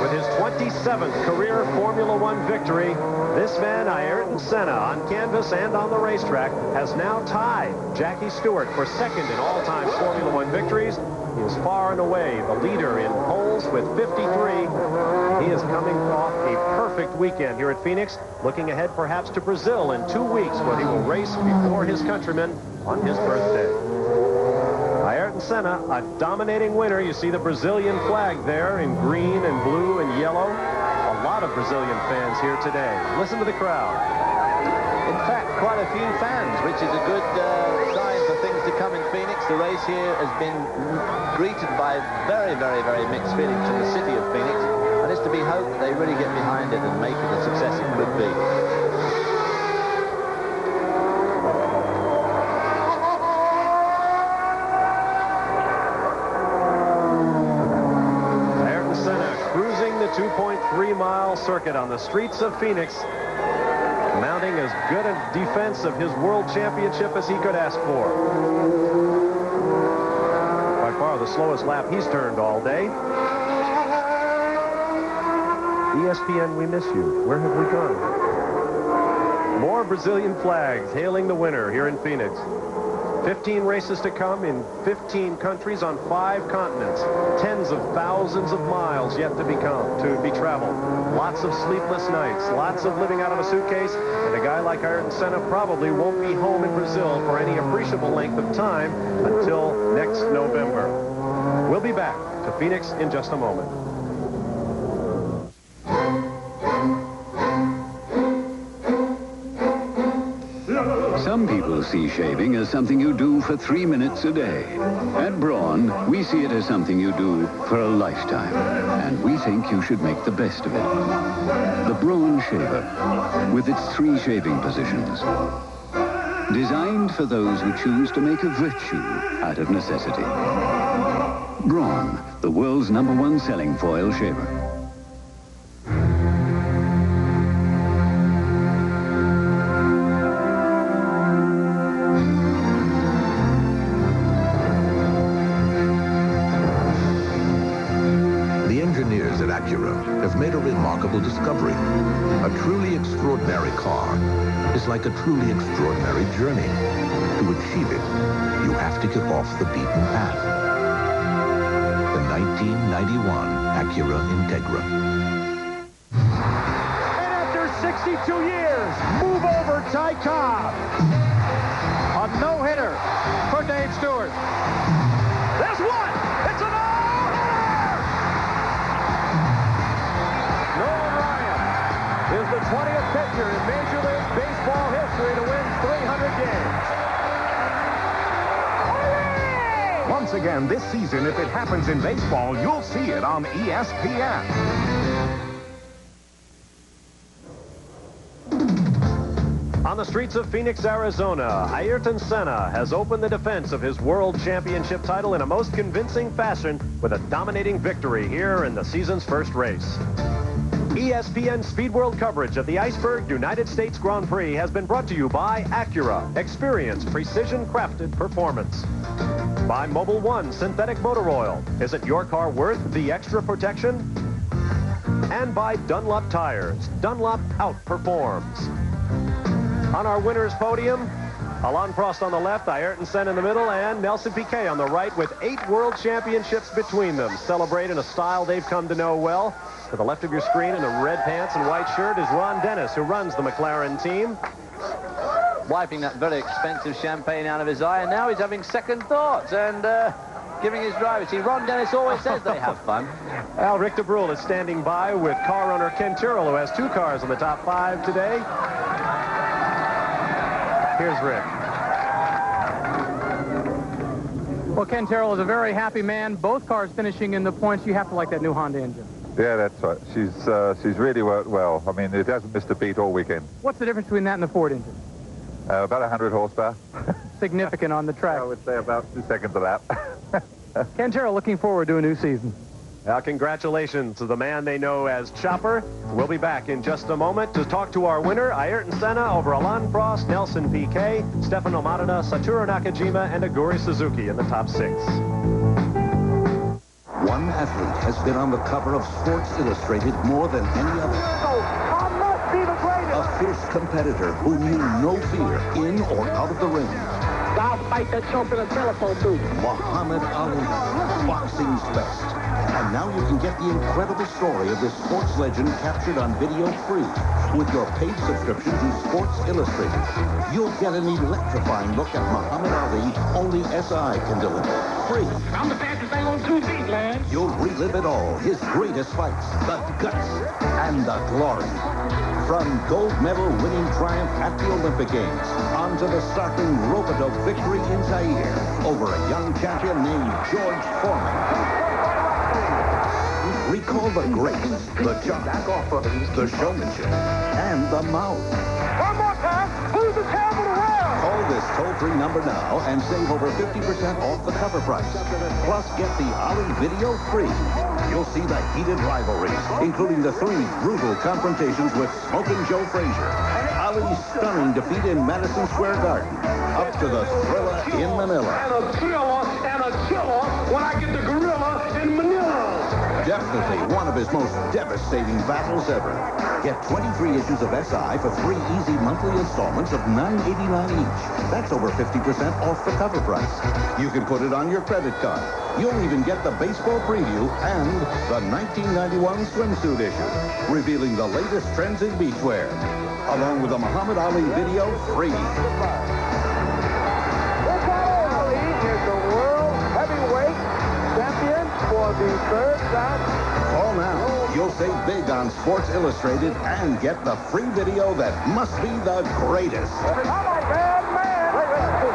With his 27th career Formula One victory, this man, Ayrton Senna, on canvas and on the racetrack, has now tied Jackie Stewart for 2nd in all-time Formula One victories. He is far and away the leader in poles with 53. He is coming off a perfect weekend here at Phoenix, looking ahead perhaps to Brazil in 2 weeks, where he will race before his countrymen on his birthday. Ayrton Senna, a dominating winner. You see the Brazilian flag there in green and blue and yellow. A lot of Brazilian fans here today. Listen to the crowd. In fact, quite a few fans, which is a good sign for things to come in Phoenix. The race here has been greeted by very, very, very mixed feelings from the city of Phoenix. And it's to be hoped that they really get behind it and make it a success it could be. Ayrton Senna cruising the 2.3-mile circuit on the streets of Phoenix, mounting as good a defense of his world championship as he could ask for. By far the slowest lap he's turned all day. ESPN, we miss you. Where have we gone? More Brazilian flags hailing the winner here in Phoenix. 15 races to come in 15 countries on 5 continents. Tens of thousands of miles yet to be traveled. Lots of sleepless nights, lots of living out of a suitcase, and a guy like Ayrton Senna probably won't be home in Brazil for any appreciable length of time until next November. We'll be back to Phoenix in just a moment. Some people see shaving as something you do for 3 minutes a day. At Braun, we see it as something you do for a lifetime. And we think you should make the best of it. The Braun Shaver, with its 3 shaving positions. Designed for those who choose to make a virtue out of necessity. Braun, the world's #1 selling foil shaver. Acura have made a remarkable discovery. A truly extraordinary car is like a truly extraordinary journey. To achieve it, you have to get off the beaten path. The 1991 Acura Integra. And after 62 years, move over Ty Cobb. A no-hitter for Dave Stewart. There's one! It's a is the 20th pitcher in Major League Baseball history to win 300 games. Once again this season, if it happens in baseball, you'll see it on ESPN. On the streets of Phoenix, Arizona, Ayrton Senna has opened the defense of his World Championship title in a most convincing fashion with a dominating victory here in the season's first race. ESPN Speed World coverage of the Iceberg United States Grand Prix has been brought to you by Acura. Experience precision-crafted performance. By Mobil 1 Synthetic Motor Oil. Isn't your car worth the extra protection? And by Dunlop Tires. Dunlop outperforms. On our winner's podium, Alain Prost on the left, Ayrton Senna in the middle, and Nelson Piquet on the right with 8 world championships between them. Celebrate in a style they've come to know well. To the left of your screen in the red pants and white shirt is Ron Dennis, who runs the McLaren team. Wiping that very expensive champagne out of his eye, and now he's having second thoughts and giving his drivers. See, Ron Dennis always says they have fun. Al Rick de Brule is standing by with car runner Ken Tyrrell, who has 2 cars in the top 5 today. Here's Rick. Well, Ken Tyrrell is a very happy man. Both cars finishing in the points. You have to like that new Honda engine. Yeah, that's right. She's really worked well. I mean, it hasn't missed a beat all weekend. What's the difference between that and the Ford engine? About 100 horsepower. Significant on the track. I would say about 2 seconds a lap. Ken Tyrrell looking forward to a new season. Now, congratulations to the man they know as Chopper. We'll be back in just a moment to talk to our winner, Ayrton Senna over Alain Prost, Nelson Piquet, Stefano Maddona, Satoru Nakajima, and Aguri Suzuki in the top 6. One athlete has been on the cover of Sports Illustrated more than any other. I must be the greatest. A fierce competitor who knew no fear in or out of the ring. I'll fight that chump in a telephone booth. Muhammad Ali, boxing's best. And now you can get the incredible story of this sports legend captured on video free with your paid subscription to Sports Illustrated. You'll get an electrifying look at Muhammad Ali only SI can deliver. Free. I'm the fastest thing on 2 feet, man. You'll relive it all, his greatest fights, the guts, and the glory. From gold medal winning triumph at the Olympic Games on to the startling rope-a-dope victory in Zaire over a young champion named George Foreman. Recall the grace, the charm, the showmanship, and the mouth. One more time, who's the champ of the world? Call this toll-free number now and save over 50% off the cover price. Plus, get the Ali video free. You'll see the heated rivalries, including the 3 brutal confrontations with Smokin' Joe Frazier, Ali's stunning defeat in Madison Square Garden, up to the thriller in Manila. And a thriller and a killer when I get the gorilla in Manila. Definitely one of his most devastating battles ever. Get 23 issues of SI for 3 easy monthly installments of $9.89 each. That's over 50% off the cover price. You can put it on your credit card. You'll even get the baseball preview and the 1991 swimsuit issue, revealing the latest trends in beachwear, along with the Muhammad Ali video free. Ali is the world heavyweight champion for the 3rd time. Call now. You'll save big on Sports Illustrated and get the free video that must be the greatest. I'm a bad man.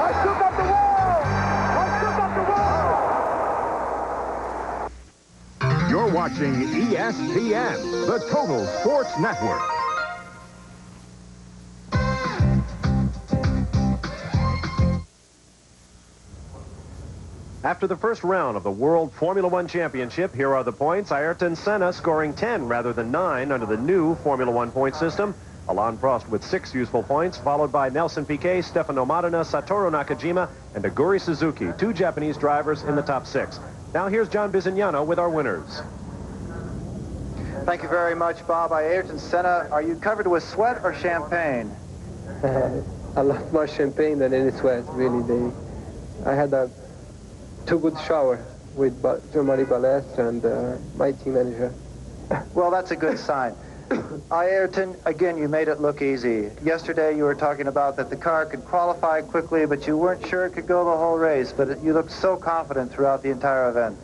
I shook up the world. I shook up the world. You're watching ESPN, the Total Sports Network. After the first round of the World Formula One Championship, here are the points. Ayrton Senna scoring 10 rather than 9 under the new Formula One point system. Alain Prost with 6 useful points, followed by Nelson Piquet, Stefano Maddona, Satoru Nakajima, and Aguri Suzuki, 2 Japanese drivers in the top 6. Now here's John Bizignano with our winners. Thank you very much, Bob. Ayrton Senna, are you covered with sweat or champagne? A lot more champagne than any sweat, really. I had a too good shower with Jean-Marie Balestre and my team manager. Well, that's a good sign. Ayrton, again, you made it look easy. Yesterday you were talking about that the car could qualify quickly, but you weren't sure it could go the whole race, but you looked so confident throughout the entire event.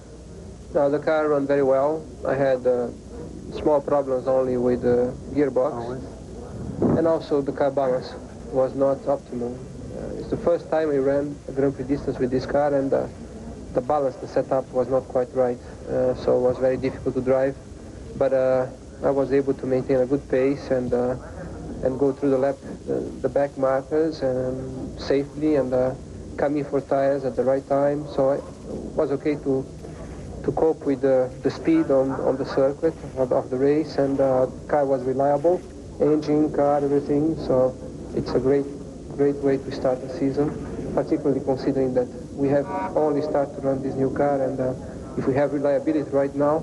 No, the car ran very well. I had small problems only with the gearbox. And also the car balance was not optimal. It's the first time I ran a Grand Prix distance with this car, and the balance, the setup was not quite right. So it was very difficult to drive. But I was able to maintain a good pace and go through the lap, the back markers safely, and come in for tires at the right time. So it was okay to cope with the speed on the circuit of the race, and the car was reliable, engine, car, everything. So it's a great way to start the season, particularly considering that we have only started to run this new car, and if we have reliability right now,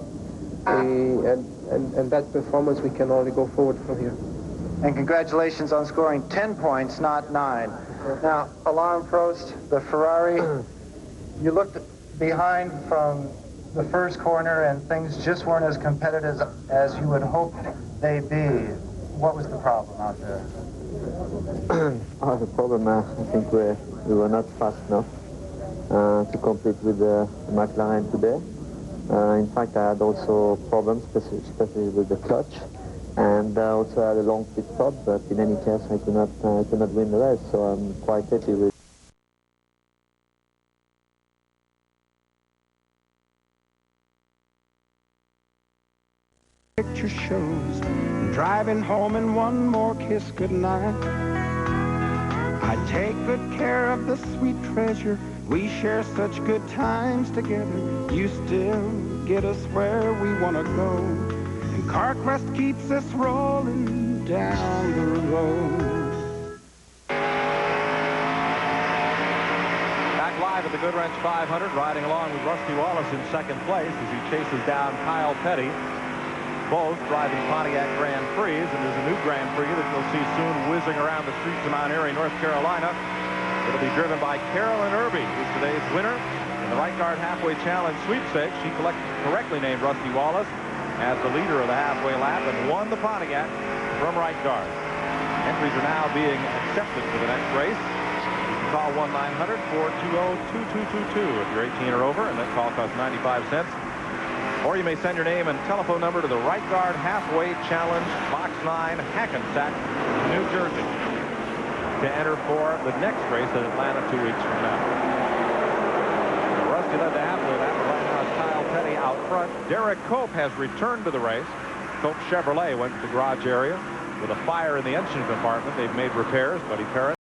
and that performance, we can only go forward from here. And congratulations on scoring 10 points, not 9. Now, Alain Prost, the Ferrari, you looked behind from the first corner and things just weren't as competitive as you would hope they'd be. What was the problem out there? The problem, I think we were not fast enough to compete with the McLaren today. In fact, I had also problems, especially with the clutch, and I also had a long pit stop, but in any case, I could not win the race, so I'm quite happy with. Picture shows, driving home and one more kiss goodnight. I take good care of the sweet treasure. We share such good times together. You still get us where we want to go. And CarQuest keeps us rolling down the road. Back live at the Goodwrench 500, riding along with Rusty Wallace in second place as he chases down Kyle Petty. Both driving Pontiac Grand Prix, and there's a new Grand Prix that you'll see soon whizzing around the streets of Mount Airy, North Carolina. It'll be driven by Carolyn Irby, who's today's winner in the Right Guard Halfway Challenge sweepstakes. She correctly named Rusty Wallace as the leader of the halfway lap and won the Pontiac from Right Guard. Entries are now being accepted for the next race. You can call 1-900-420-2222 if you're 18 or over, and that call costs 95 cents. Or you may send your name and telephone number to the Right Guard Halfway Challenge, Box 9, Hackensack, New Jersey, to enter for the next race in Atlanta 2 weeks from now. Rusty led the halfway lap, but right now it's Kyle Petty out front. Derek Cope has returned to the race. Cope Chevrolet went to the garage area with a fire in the engine compartment. They've made repairs, Buddy Parrott